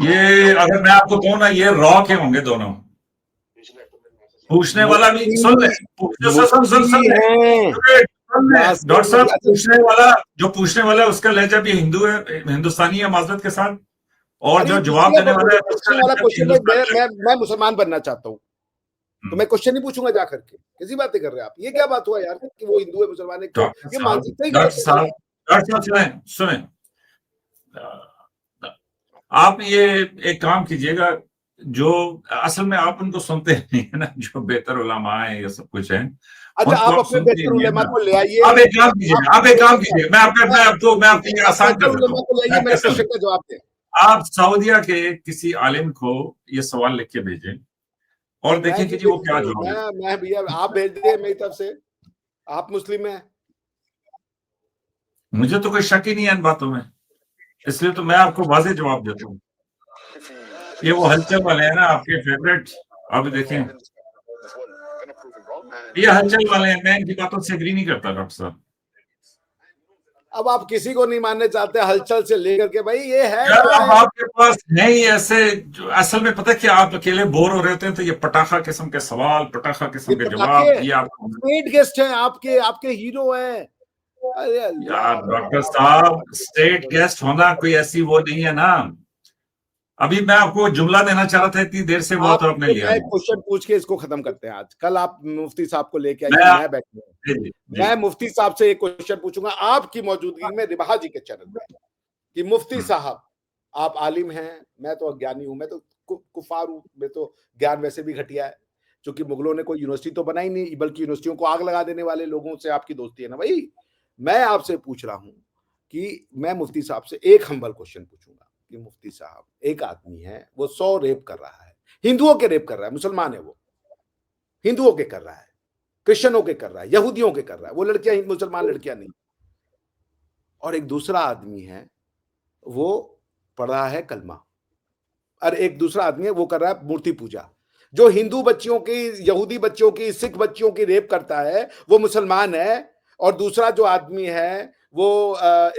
[SPEAKER 3] ये अगर मैं आपको कहूँ ना, ये रॉ के होंगे दोनों। पूछने वाला भी सुन ले,
[SPEAKER 2] मुफ्ती हैं,
[SPEAKER 3] डॉक्टर
[SPEAKER 2] यासिर
[SPEAKER 3] साहब,
[SPEAKER 2] यासिर।
[SPEAKER 3] जो पूछने वाला है उसका लहजा भी हिंदू है, हिंदुस्तानी है माजरत के साथ, और
[SPEAKER 2] अरे
[SPEAKER 3] जो
[SPEAKER 2] ये
[SPEAKER 3] जवाब
[SPEAKER 2] पूछिए,
[SPEAKER 3] देने वाला है उसका
[SPEAKER 2] पूछने वाला
[SPEAKER 3] लहजा भी
[SPEAKER 2] क्वेश्चन है,
[SPEAKER 3] हिंदुस्तानी है।
[SPEAKER 2] मैं मुसलमान बनना चाहता हूँ, तो
[SPEAKER 3] हम्म।
[SPEAKER 2] मैं क्वेश्चन नहीं पूछूंगा जा करके? कैसी बातें कर रहे हैं आप? ये क्या बात हुआ यार, कि वो हिंदू है, मुसलमान है, क्यों?
[SPEAKER 3] डॉक्टर
[SPEAKER 2] ये
[SPEAKER 3] साहब,
[SPEAKER 2] मानसिकता ही गलत
[SPEAKER 3] डॉक्टर
[SPEAKER 2] है
[SPEAKER 3] साहब,
[SPEAKER 2] भाई।
[SPEAKER 3] डॉक्टर साहब, सुने सुने, आप ये एक काम कीजिएगा, जो असल में आप उनको सुनते नहीं है ना, जो बेहतर उलमा है, ये सब कुछ है,
[SPEAKER 2] अच्छा,
[SPEAKER 3] उनको
[SPEAKER 2] आप
[SPEAKER 3] आप
[SPEAKER 2] अपने
[SPEAKER 3] सुनते
[SPEAKER 2] बेहतर
[SPEAKER 3] नहीं है
[SPEAKER 2] उलेमा
[SPEAKER 3] ना।
[SPEAKER 2] को ले आइए।
[SPEAKER 3] आप एक काम कीजिए, आप एक काम कीजिए, मैं आपके लिए
[SPEAKER 2] आप
[SPEAKER 3] आसान
[SPEAKER 2] बेहतर
[SPEAKER 3] कर देता
[SPEAKER 2] उलेमा
[SPEAKER 3] हूँ।
[SPEAKER 2] को ले आइए,
[SPEAKER 3] मैं
[SPEAKER 2] मेरे
[SPEAKER 3] कैसे
[SPEAKER 2] क्वेश्चन का जवाब दें।
[SPEAKER 3] आप सऊदिया के किसी आलिम को ये सवाल लिख के भेजें और
[SPEAKER 2] मैं
[SPEAKER 3] देखें कि
[SPEAKER 2] क्यों
[SPEAKER 3] जी वो क्या
[SPEAKER 2] भेजूं?
[SPEAKER 3] जवाब है।
[SPEAKER 2] मैं भैया, आप भेज दिए मेरी तरफ से, आप मुस्लिम हैं।
[SPEAKER 3] मुझे तो कोई शक ही नहीं है इन बातों में, इसलिए तो मैं आपको वाज़ेह जवाब देता हूँ। ये वो हलचल वाले हैं ना आपके फेवरेट, अब देखें, ये हलचल वाले हैं, मैं इनकी बातों से एग्री नहीं करता डॉक्टर साहब।
[SPEAKER 2] अब आप किसी को नहीं मानने चाहते, हलचल से लेकर के, भाई ये है
[SPEAKER 3] यार
[SPEAKER 2] कौन
[SPEAKER 3] अब
[SPEAKER 2] है?
[SPEAKER 3] आपके पास नहीं ऐसे जो असल में पता है कि आप अकेले बोर हो रहे होते हैं, तो ये पटाखा किस्म के सवाल, पटाखा
[SPEAKER 2] ये
[SPEAKER 3] किस्म के
[SPEAKER 2] पटाखे
[SPEAKER 3] जवाब, ये आपको,
[SPEAKER 2] पेड गेस्ट हैं, आपके आपके हीरो हैं। अरे
[SPEAKER 3] यार
[SPEAKER 2] अल्लाह,
[SPEAKER 3] डॉक्टर साहब, स्टेट गेस्ट होना कोई ऐसी वो नहीं है ना। अभी मैं आपको जुमला देना चाह रहा था इतनी देर से, वो तो आपने
[SPEAKER 2] आपको
[SPEAKER 3] लिया
[SPEAKER 2] मैं
[SPEAKER 3] नहीं।
[SPEAKER 2] क्वेश्चन पूछ के इसको खत्म करते हैं आज। कल आप मुफ्ती साहब को लेके आइए,
[SPEAKER 3] मैं
[SPEAKER 2] मैं बैठूंगा,
[SPEAKER 3] जी जी जी।
[SPEAKER 2] मैं मुफ्ती साहब से एक क्वेश्चन पूछूंगा आपकी मौजूदगी में, रिबहा जी के चैनल पे, कि मुफ्ती
[SPEAKER 3] हम्म,
[SPEAKER 2] साहब, आप आलिम हैं, मैं तो अज्ञानी हूं, मैं तो कुफार हूं, मैं तो ज्ञान वैसे भी घटिया है, क्योंकि मुगलों ने कोई यूनिवर्सिटी तो बनाई नहीं, बल्कि यूनिवर्सिटियों को आग लगा देने वाले लोगों से आपकी दोस्ती है ना भाई। मैं आपसे पूछ रहा हूं कि मैं मुफ्ती साहब से एक हम्बल क्वेश्चन पूछूंगा कि मुफ्ती साहब, एक आदमी है, वो 100 रेप कर रहा है, हिंदुओं के रेप कर रहा है, मुसलमान है वो, हिंदुओं के कर रहा है, क्रिश्चियनों के कर रहा है, यहूदियों के कर रहा है, वो लड़कियां मुसलमान लड़कियां नहीं। और एक दूसरा आदमी है, वो पढ़ रहा है कलमा, और एक दूसरा आदमी है, वो कर रहा है मूर्ति पूजा। जो हिंदू बच्चियों की, यहूदी बच्चियों की, सिख बच्चियों की रेप करता है वो मुसलमान है, और दूसरा जो आदमी है वो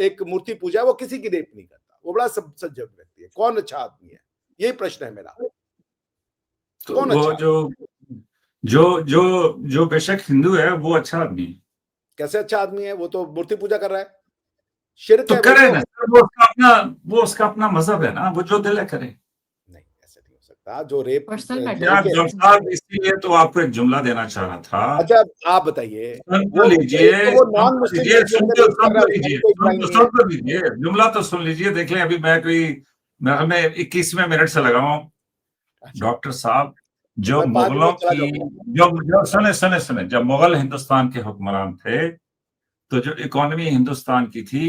[SPEAKER 2] एक मूर्ति पूजा, वो किसी की रेप नहीं करता, वो बड़ा सज्जन व्यक्ति है। कौन अच्छा आदमी है, यही प्रश्न है मेरा।
[SPEAKER 3] तो
[SPEAKER 2] कौन
[SPEAKER 3] वो
[SPEAKER 2] अच्छा?
[SPEAKER 3] जो जो जो बेशक हिंदू है वो अच्छा आदमी है।
[SPEAKER 2] कैसे अच्छा आदमी है? वो तो मूर्ति पूजा कर रहा है, शिर्क
[SPEAKER 3] तो
[SPEAKER 2] है
[SPEAKER 3] करे
[SPEAKER 2] भैया।
[SPEAKER 3] ना सर, वो उसका अपना मजहब है ना, वो जो दिल है करे।
[SPEAKER 2] नहीं, ऐसे नहीं हो सकता। जो रेप,
[SPEAKER 1] पर्सनल मैटर
[SPEAKER 3] यार
[SPEAKER 1] है।
[SPEAKER 2] देखिए,
[SPEAKER 3] डॉक्टर साहब, इसीलिए तो आपको एक जुमला देना चाह रहा था।
[SPEAKER 2] अच्छा आप बताइए,
[SPEAKER 3] सुन तो
[SPEAKER 2] वो
[SPEAKER 3] लीजिए,
[SPEAKER 2] एक तो वो नॉन मुस्लिम लड़कियों
[SPEAKER 3] सुन
[SPEAKER 2] पे
[SPEAKER 3] तो
[SPEAKER 2] रेप कर
[SPEAKER 3] सुन
[SPEAKER 2] रहा
[SPEAKER 3] तो
[SPEAKER 2] है, उसमें भी
[SPEAKER 3] लीजिए,
[SPEAKER 2] कोई बुराई नहीं है।
[SPEAKER 3] सुन तो लीजिए, जुमला तो सुन लीजिए। देख लें, अभी मैं 21वें मिनट से लगा हूं।
[SPEAKER 2] अच्छा,
[SPEAKER 3] डॉक्टर साहब, जो
[SPEAKER 2] मैं 5
[SPEAKER 3] मुगलों
[SPEAKER 2] मिनट चला
[SPEAKER 3] की
[SPEAKER 2] जाऊंगा।
[SPEAKER 3] जो सुने, जब मुगल हिंदुस्तान के हुक्मरान थे, तो जो इकोनॉमी हिंदुस्तान की थी,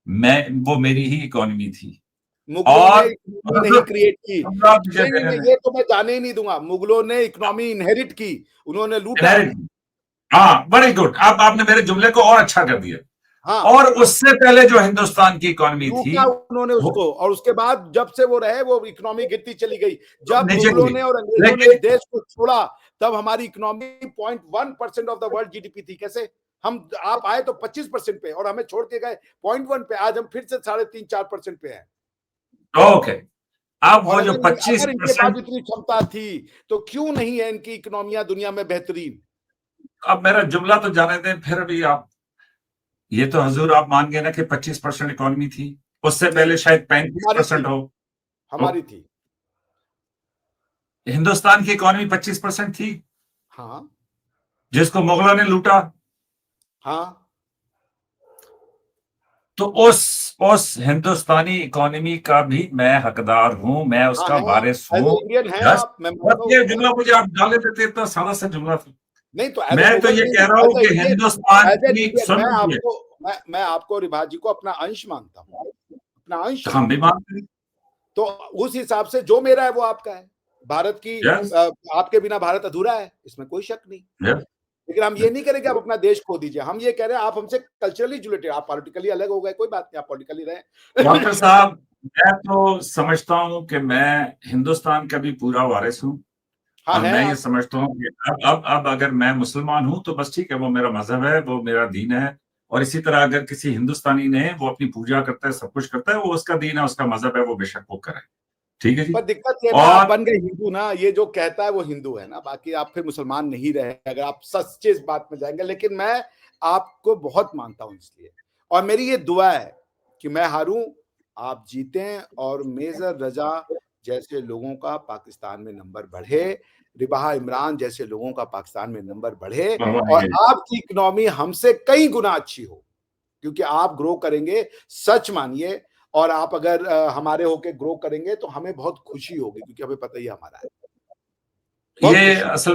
[SPEAKER 3] वो मेरी ही इकोनॉमी थी।
[SPEAKER 2] मुगलों ने
[SPEAKER 3] और
[SPEAKER 2] इकोनॉमी नहीं क्रिएट की।
[SPEAKER 3] जुमला मुझे
[SPEAKER 2] नहीं नहीं
[SPEAKER 3] देने
[SPEAKER 2] नहीं,
[SPEAKER 3] दें।
[SPEAKER 2] ये तो मैं जाने ही नहीं दूंगा। मुगलों ने इकोनॉमी इनहेरिट की, उन्होंने लूटा।
[SPEAKER 3] हाँ, बड़ी गुड। अब आपने मेरे जुमले को और अच्छा कर दिया।
[SPEAKER 2] हाँ,
[SPEAKER 3] और उससे पहले जो हिंदुस्तान की इकोनॉमी थी,
[SPEAKER 2] लूटा उन्होंने
[SPEAKER 3] वो
[SPEAKER 2] उसको, और उसके बाद जब से वो रहे, वो इकोनॉमी गिरती चली गई। जब
[SPEAKER 3] नीचे
[SPEAKER 2] मुगलों
[SPEAKER 3] गिरी।
[SPEAKER 2] ने और अंग्रेजों ने
[SPEAKER 3] लेकिन
[SPEAKER 2] इस देश को छोड़ा, तब हमारी economy 0.1% of the world GDP थी। कैसे? आप आए तो 25% पे, और हमें छोड़ के गए 0.1 पे। आज हम फिर से 3.5-4% पे हैं।
[SPEAKER 3] ओके, अब
[SPEAKER 2] और
[SPEAKER 3] वो जो
[SPEAKER 2] अगर इनके पास
[SPEAKER 3] 25%,
[SPEAKER 2] इतनी क्षमता थी, तो क्यों नहीं है इनकी इकोनॉमियां दुनिया में बेहतरीन?
[SPEAKER 3] अब मेरा जुमला तो जाने दें। फिर भी आप, ये तो हजूर आप मान गए ना कि 25% इकोनॉमी थी। उससे
[SPEAKER 2] नहीं,
[SPEAKER 3] पहले शायद
[SPEAKER 2] हमारी
[SPEAKER 3] 35%
[SPEAKER 2] थी,
[SPEAKER 3] हो।
[SPEAKER 2] हमारी थी।
[SPEAKER 3] हिंदुस्तान की इकोनॉमी 25% थी,
[SPEAKER 2] हाँ
[SPEAKER 3] जिसको मुगलों ने लूटा।
[SPEAKER 2] हाँ,
[SPEAKER 3] तो उस हिंदुस्तानी इकोनॉमी का भी मैं हकदार हूं, मैं
[SPEAKER 2] हाँ
[SPEAKER 3] उसका
[SPEAKER 2] है आप,
[SPEAKER 3] वारिस
[SPEAKER 2] एज
[SPEAKER 3] हूं।
[SPEAKER 2] ए इंडियन है
[SPEAKER 3] बस
[SPEAKER 2] आप, मैं
[SPEAKER 3] बस
[SPEAKER 2] मानता
[SPEAKER 3] ये
[SPEAKER 2] हूँ।
[SPEAKER 3] जुमला मुझे आप डाले देते, इतना सादा सा जुमला था।
[SPEAKER 2] नहीं तो एज ए
[SPEAKER 3] मैं तो
[SPEAKER 2] मुगल
[SPEAKER 3] ये
[SPEAKER 2] नहीं,
[SPEAKER 3] कह रहा हूं
[SPEAKER 2] एज ए
[SPEAKER 3] कि
[SPEAKER 2] इंडियन,
[SPEAKER 3] हिंदुस्तान
[SPEAKER 2] एज एन
[SPEAKER 3] की,
[SPEAKER 2] इंडियन
[SPEAKER 3] सुन
[SPEAKER 2] मैं
[SPEAKER 3] लीजिए,
[SPEAKER 2] आपको, मैं आपको रिभा जी को अपना अंश मानता हूँ, अपना अंश
[SPEAKER 3] हम भी
[SPEAKER 2] मानता हूँ।
[SPEAKER 3] मानते हैं।
[SPEAKER 2] तो उस हिसाब से जो मेरा है वो आपका है। भारत की
[SPEAKER 3] यस,
[SPEAKER 2] आपके बिना भारत अधूरा है, इसमें कोई शक नहीं।
[SPEAKER 3] यस।
[SPEAKER 2] लेकिन हम ये नहीं करेंगे आप अपना देश खो दीजिए। हम ये कह रहे हैं आप हमसे कल्चरली जुड़े, आप पॉलिटिकली अलग हो गए, कोई बात नहीं, आप पॉलिटिकली रहे।
[SPEAKER 3] डॉक्टर साहब, मैं तो समझता हूं कि मैं हिंदुस्तान का भी पूरा वारिस हूं।
[SPEAKER 2] हाँ
[SPEAKER 3] और
[SPEAKER 2] है
[SPEAKER 3] मैं ये
[SPEAKER 2] आप।
[SPEAKER 3] समझता हूँ कि अब अगर मैं मुसलमान हूं तो बस ठीक है, वो मेरा मजहब है, वो मेरा दीन है। और इसी तरह अगर किसी हिंदुस्तानी ने, वो अपनी पूजा करता है, सब कुछ करता है, वो उसका दीन है, उसका मजहब है, वो बेशक वो करे। ठीक है जी।
[SPEAKER 2] पर दिक्कत ये ना, आप
[SPEAKER 3] और
[SPEAKER 2] बन गए हिंदू ना, ये जो कहता है वो हिंदू है ना, बाकी आप फिर मुसलमान नहीं रहे अगर आप सच्चे इस बात में जाएंगे। लेकिन मैं आपको बहुत मानता हूं इसलिए, और मेरी ये दुआ है कि मैं हारूं, आप जीतें, और मेजर रजा जैसे लोगों का पाकिस्तान में नंबर बढ़े, रिबाहा इमरान जैसे लोगों का पाकिस्तान में नंबर बढ़े, और आपकी इकोनॉमी हमसे कई गुना अच्छी हो, क्योंकि आप ग्रो करेंगे, सच मानिए। और आप अगर हमारे होके ग्रो करेंगे तो हमें बहुत खुशी होगी, क्योंकि हमें पता ही हमारा है, बहुत
[SPEAKER 3] ये
[SPEAKER 2] खुशी।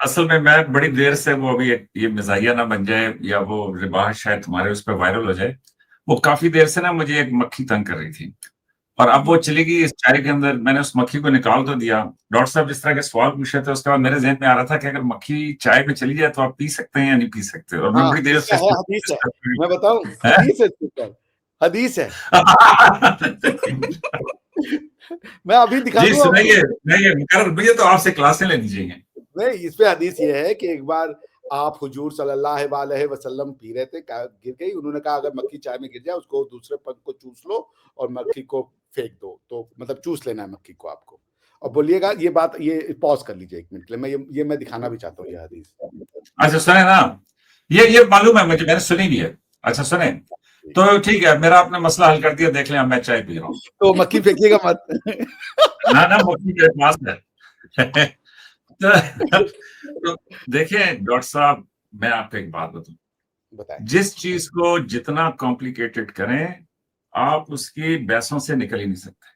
[SPEAKER 3] असल में मैं बड़ी देर से, वो अभी ये मिजाहिया ना बन जाए, या वो रिबाह शायद तुम्हारे उस पर वायरल हो जाए, वो काफी देर से ना मुझे एक मक्खी तंग कर रही थी। और अब वो चली गई इस चाय के अंदर। मैंने उस मक्खी को निकाल तो दिया। डॉक्टर साहब जिस तरह के सवाल पूछ रहे थे, उसके बाद मेरे जहन में आ रहा था कि अगर मक्खी चाय में चली जाए तो आप पी सकते हैं या नहीं पी सकते। और मैं
[SPEAKER 2] हाँ,
[SPEAKER 3] बड़ी देर
[SPEAKER 2] इसका
[SPEAKER 3] से
[SPEAKER 2] है, हदीस है, मैं बताऊं, हदीस है इसके ऊपर, हदीस है। मैं अभी दिखा
[SPEAKER 3] जी
[SPEAKER 2] दूं आपको।
[SPEAKER 3] सुनाइए, सुनाइए मुकर्रर भैया, तो आपसे क्लासें लेनी चाहिए।
[SPEAKER 2] नहीं, इस पे हदीस ये है कि एक बार आप हुजूर सल्लल्लाहु अलैहि वसल्लम पी रहे थे, गिर गई, उन्होंने कहा अगर मक्खी चाय में गिर जाए, उसको दूसरे पंख को चूस लो और मक्खी को फेंक दो। तो मतलब चूस लेना है मक्खी को आपको, और बोलिएगा ये बात, ये पॉज कर लीजिए 1 मिनट के लिए, मैं ये मैं दिखाना भी चाहता हूँ ये हदीस।
[SPEAKER 3] अच्छा सुने ना, ये मालूम है मुझे, मैंने सुनी भी है। अच्छा सुने, तो ठीक है, मेरा आपने मसला हल कर दिया। देख लें, अब मैं चाय पी रहा हूँ।
[SPEAKER 2] तो मक्खी फेंकिएगा मत।
[SPEAKER 3] ना ना, मक्खी मेरे पास है। तो देखिए डॉक्टर साहब, मैं आपको एक बात बताऊं।
[SPEAKER 2] बताएं।
[SPEAKER 3] जिस चीज को जितना कॉम्प्लिकेटेड करें, आप उसकी बहसों से निकल ही नहीं सकते।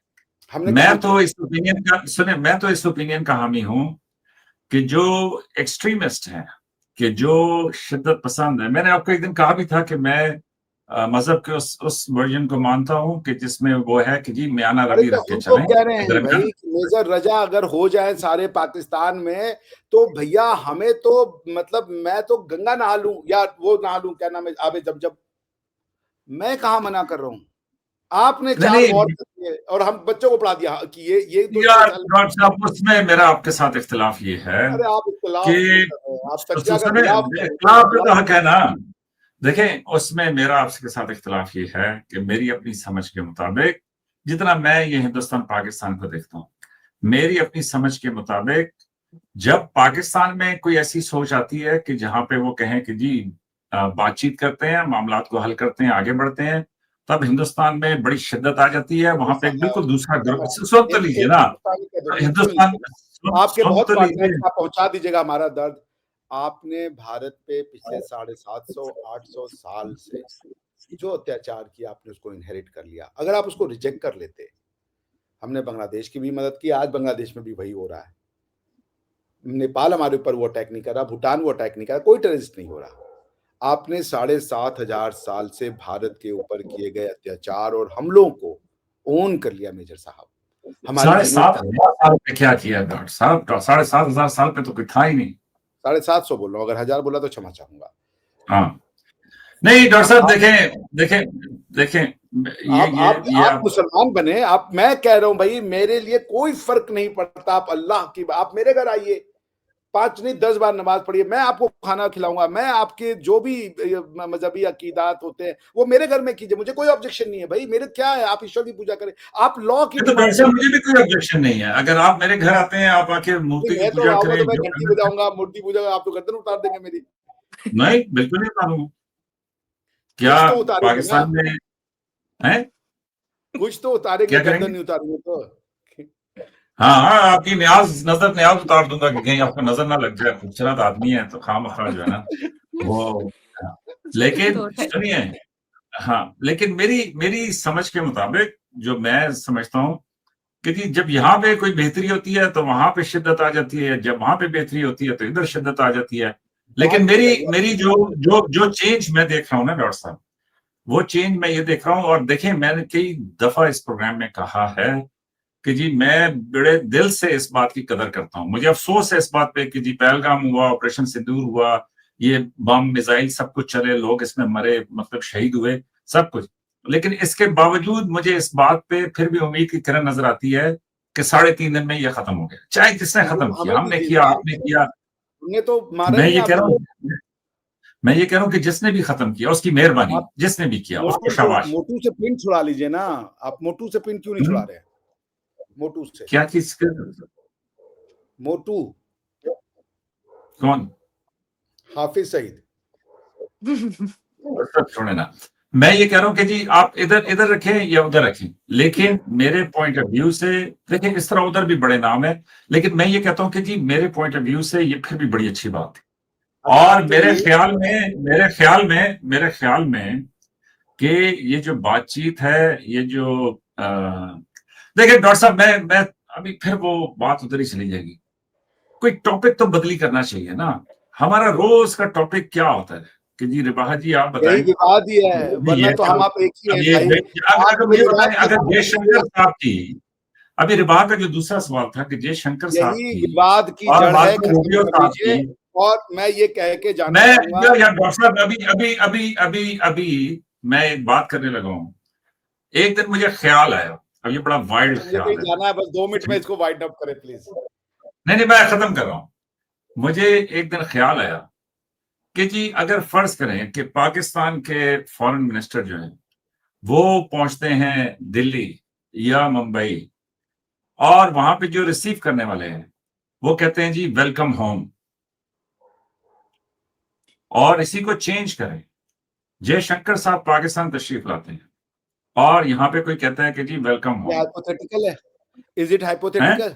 [SPEAKER 2] हमने कहा किया।
[SPEAKER 3] मैं तो इस ओपिनियन का हामी हूं कि जो एक्सट्रीमिस्ट हैं, कि जो शिद्दत पसंद है, मैंने आपको एक दिन कहा भी था कि मैं मजहब के उस वर्जन को मानता हूं कि जिसमें वो है कि जी म्याना
[SPEAKER 2] अरे
[SPEAKER 3] रवि
[SPEAKER 2] तो
[SPEAKER 3] रख के
[SPEAKER 2] हम तो
[SPEAKER 3] चलें।
[SPEAKER 2] कह रहे हैं
[SPEAKER 3] दरमियान
[SPEAKER 2] भाई कि मेजर रजा अगर हो जाए सारे पाकिस्तान में, तो भैया हमें तो, मतलब मैं तो गंगा नहा लूं या वो नहा लूं, क्या नाम है, आबे जमजम। मैं कहाँ मना कर रहा हूं। आपने
[SPEAKER 3] नहीं
[SPEAKER 2] 4 वॉर
[SPEAKER 3] नहीं,
[SPEAKER 2] ये और हम बच्चों को पढ़ा दिया कि ये तो
[SPEAKER 3] यार डॉक्टर साहब, उसमें मेरा आपके साथ इख्तिलाफ ये है
[SPEAKER 2] अरे आप इख्तिलाफ
[SPEAKER 3] कि
[SPEAKER 2] क्यों कर रहे हैं? आप सच्चा का
[SPEAKER 3] सुने,
[SPEAKER 2] खिलाफ कर रहे
[SPEAKER 3] इख्तिलाफ में तो
[SPEAKER 2] हैं।
[SPEAKER 3] हक है ना। देखें, उसमें मेरा आपके साथ इख्तिलाफ ये है कि मेरी अपनी समझ के मुताबिक, जितना मैं ये हिंदुस्तान पाकिस्तान को देखता हूँ, मेरी अपनी समझ के मुताबिक जब पाकिस्तान में कोई ऐसी सोच आती है कि जहां पे वो कहें कि जी बातचीत करते हैं, मामलात को हल करते हैं, आगे बढ़ते हैं, तब हिंदुस्तान में बड़ी शिद्दत आ जाती है। वहां पे एक बिल्कुल दूसरा ग्रुप, सुन तो लीजिए ना, हिंदुस्तान,
[SPEAKER 2] आपके
[SPEAKER 3] सुन
[SPEAKER 2] बहुत
[SPEAKER 3] तो
[SPEAKER 2] पार्टनर
[SPEAKER 3] लीजिए।
[SPEAKER 2] आप पहुंचा दीजिएगा हमारा दर्द। आपने भारत पे पिछले 750-800 साल से जो अत्याचार किया, आपने उसको इनहेरिट कर लिया। अगर आप उसको रिजेक्ट कर लेते, हमने बांग्लादेश की भी मदद की, आज बांग्लादेश में भी वही हो रहा है। नेपाल हमारे ऊपर वो अटैक नहीं कर रहा, भूटान वो अटैक नहीं कर रहा, कोई टेररिस्ट नहीं हो रहा। आपने 7,500 साल से भारत के ऊपर किए गए अत्याचार और हमलों को ओन कर लिया मेजर साहब। हमारी
[SPEAKER 3] 7,500 साल पे क्या किया डॉक्टर साहब? 7,500 साल पे तो कोई था ही नहीं।
[SPEAKER 2] 750 बोल रहा हूँ, अगर 1000 बोला तो क्षमा चाहूंगा।
[SPEAKER 3] हाँ, नहीं डॉक्टर साहब, देखें देखें देखें,
[SPEAKER 2] आप मुसलमान बने, आप, मैं कह रहा हूं भाई, मेरे लिए कोई फर्क नहीं पड़ता। आप अल्लाह की, आप मेरे घर आइए, 5 नहीं 10 बार नमाज पढ़िए, मैं आपको खाना खिलाऊंगा, मैं आपके जो भी मजहबी अकीदात होते हैं वो मेरे घर में कीजिए, मुझे कोई ऑब्जेक्शन नहीं है भाई। मेरे क्या है, आप ईश्वर की पूजा करें, आप लॉ की
[SPEAKER 3] तो डॉक्टर साहब, मुझे भी कोई ऑब्जेक्शन नहीं है। अगर आप मेरे घर आते हैं, आप आके मूर्ति की
[SPEAKER 2] मैं तो
[SPEAKER 3] पूजा
[SPEAKER 2] आऊंगा
[SPEAKER 3] करें,
[SPEAKER 2] तो मैं घंटी बजाऊंगा, मूर्ति पूजा, आप तो गर्दन उतार देंगे मेरी।
[SPEAKER 3] नहीं, बिल्कुल नहीं मानूंगा। क्या
[SPEAKER 2] कुछ तो उतारेंगे ना,
[SPEAKER 3] पाकिस्तान में है?
[SPEAKER 2] कुछ तो उतारेंगे,
[SPEAKER 3] क्या
[SPEAKER 2] गर्दन
[SPEAKER 3] करेंगे?
[SPEAKER 2] नहीं उतारेंगे तो।
[SPEAKER 3] हाँ हाँ, आपकी न्याज उतार दूंगा कि कहीं आपको नजर ना लग जाए, खूबसूरत आदमी है तो खामखा जो है ना वो। लेकिन
[SPEAKER 1] तो
[SPEAKER 3] सुनिए, हाँ, लेकिन मेरी मेरी समझ के मुताबिक जो मैं समझता हूँ कि जी, जब यहाँ पे कोई बेहतरी होती है तो वहां पे शिद्दत आ जाती है, जब वहां पे बेहतरी होती है तो इधर शिद्दत आ जाती है। लेकिन
[SPEAKER 2] बहुत
[SPEAKER 3] मेरी
[SPEAKER 2] बढ़िया।
[SPEAKER 3] मेरी जो जो जो चेंज मैं देख रहा हूँ ना डॉक्टर साहब, वो चेंज मैं ये देख रहा हूँ। और देखिए, मैंने कई दफा इस प्रोग्राम में कहा है कि जी, मैं बड़े दिल से इस बात की कदर करता हूँ। मुझे अफसोस है इस बात पे कि जी, पहलगाम हुआ, ऑपरेशन सिंदूर हुआ, ये बम मिसाइल सब कुछ चले, लोग इसमें मरे, मतलब शहीद हुए, सब कुछ। लेकिन इसके बावजूद मुझे इस बात पे फिर भी उम्मीद की किरण नजर आती है कि 3.5 दिन में ये खत्म हो गया। चाहे जिसने खत्म किया,
[SPEAKER 2] हमें भी
[SPEAKER 3] हमने
[SPEAKER 2] दी
[SPEAKER 3] किया,
[SPEAKER 2] थी,
[SPEAKER 3] आपने किया,
[SPEAKER 2] हमने तो मारा ही
[SPEAKER 3] मैं
[SPEAKER 2] नहीं
[SPEAKER 3] ये कह रहा
[SPEAKER 2] आपको।
[SPEAKER 3] हूँ मैं ये कह रहा हूँ कि जिसने भी खत्म किया उसकी मेहरबानी,
[SPEAKER 2] आप
[SPEAKER 3] जिसने भी किया उसको शाबाश।
[SPEAKER 2] मोटू से पिन छुड़ा लीजिए ना, आप मोटू से पिन क्यों नहीं छुड़ा रहे हैं? मोटू से,
[SPEAKER 3] क्या चीज?
[SPEAKER 2] मोटू,
[SPEAKER 3] कौन?
[SPEAKER 2] हाफिज सईद।
[SPEAKER 3] सब छोड़े ना, मैं ये कह रहा हूं कि जी, आप इधर इधर रखें या उधर रखें, लेकिन मेरे पॉइंट ऑफ व्यू से देखिए, इस तरह उधर भी बड़े नाम है, लेकिन मैं ये कहता हूं कि जी, मेरे पॉइंट ऑफ व्यू से ये फिर भी बड़ी अच्छी बात है। और मेरे ख्याल में कि ये जो बातचीत है, ये जो देखिए डॉक्टर साहब, मैं अभी फिर वो बात उधर ही चली जाएगी। कोई टॉपिक तो बदली करना चाहिए ना। हमारा रोज का टॉपिक क्या होता है कि जी, रिबाहा जी आप
[SPEAKER 2] यही
[SPEAKER 3] बताएं।
[SPEAKER 2] विवाद ही है, वरना तो हम आप एक ही
[SPEAKER 3] अब
[SPEAKER 2] हैं
[SPEAKER 3] ये
[SPEAKER 2] भाई।
[SPEAKER 3] अगर
[SPEAKER 2] आपके
[SPEAKER 3] मुझे
[SPEAKER 2] विवाद
[SPEAKER 3] बताएं,
[SPEAKER 2] का
[SPEAKER 3] अगर जयशंकर
[SPEAKER 2] जड़,
[SPEAKER 3] साहब की, अभी रिबाहा का जो दूसरा सवाल था कि जयशंकर साहब
[SPEAKER 2] यही
[SPEAKER 3] की
[SPEAKER 2] विवाद की
[SPEAKER 3] और
[SPEAKER 2] जड़ है,
[SPEAKER 3] मार्को
[SPEAKER 2] खत्म
[SPEAKER 3] रूबियो
[SPEAKER 2] कर
[SPEAKER 3] साहब
[SPEAKER 2] दीजिए।
[SPEAKER 3] की,
[SPEAKER 2] और मैं ये कह के जाना
[SPEAKER 3] मैं
[SPEAKER 2] चाहूंगा,
[SPEAKER 3] यार डॉक्टर साहब, अभी अभी अभी अभी अभी मैं एक बात करने लगा हूं। एक दिन मुझे ख्याल आया, अब ये बड़ा वाइल्ड
[SPEAKER 2] मुझे कहीं
[SPEAKER 3] ख्याल है।
[SPEAKER 2] जाना है, बस 2 मिनट में इसको वाइंड अप करें प्लीज।
[SPEAKER 3] नहीं, मैं खत्म कर रहा हूं। मुझे एक दिन ख्याल आया कि जी, अगर फर्ज करें कि पाकिस्तान के फॉरेन मिनिस्टर जो हैं वो पहुंचते हैं दिल्ली या मुंबई, और वहां पे जो रिसीव करने वाले हैं वो कहते हैं जी वेलकम होम, और इसी को चेंज करें, जयशंकर साहब पाकिस्तान तशरीफ लाते हैं और यहाँ पे कोई कहता है कि जी वेलकम
[SPEAKER 2] ये
[SPEAKER 3] होम
[SPEAKER 2] हाइपोथेटिकल है, इज इट
[SPEAKER 3] है।
[SPEAKER 2] हाइपोथेटिकल?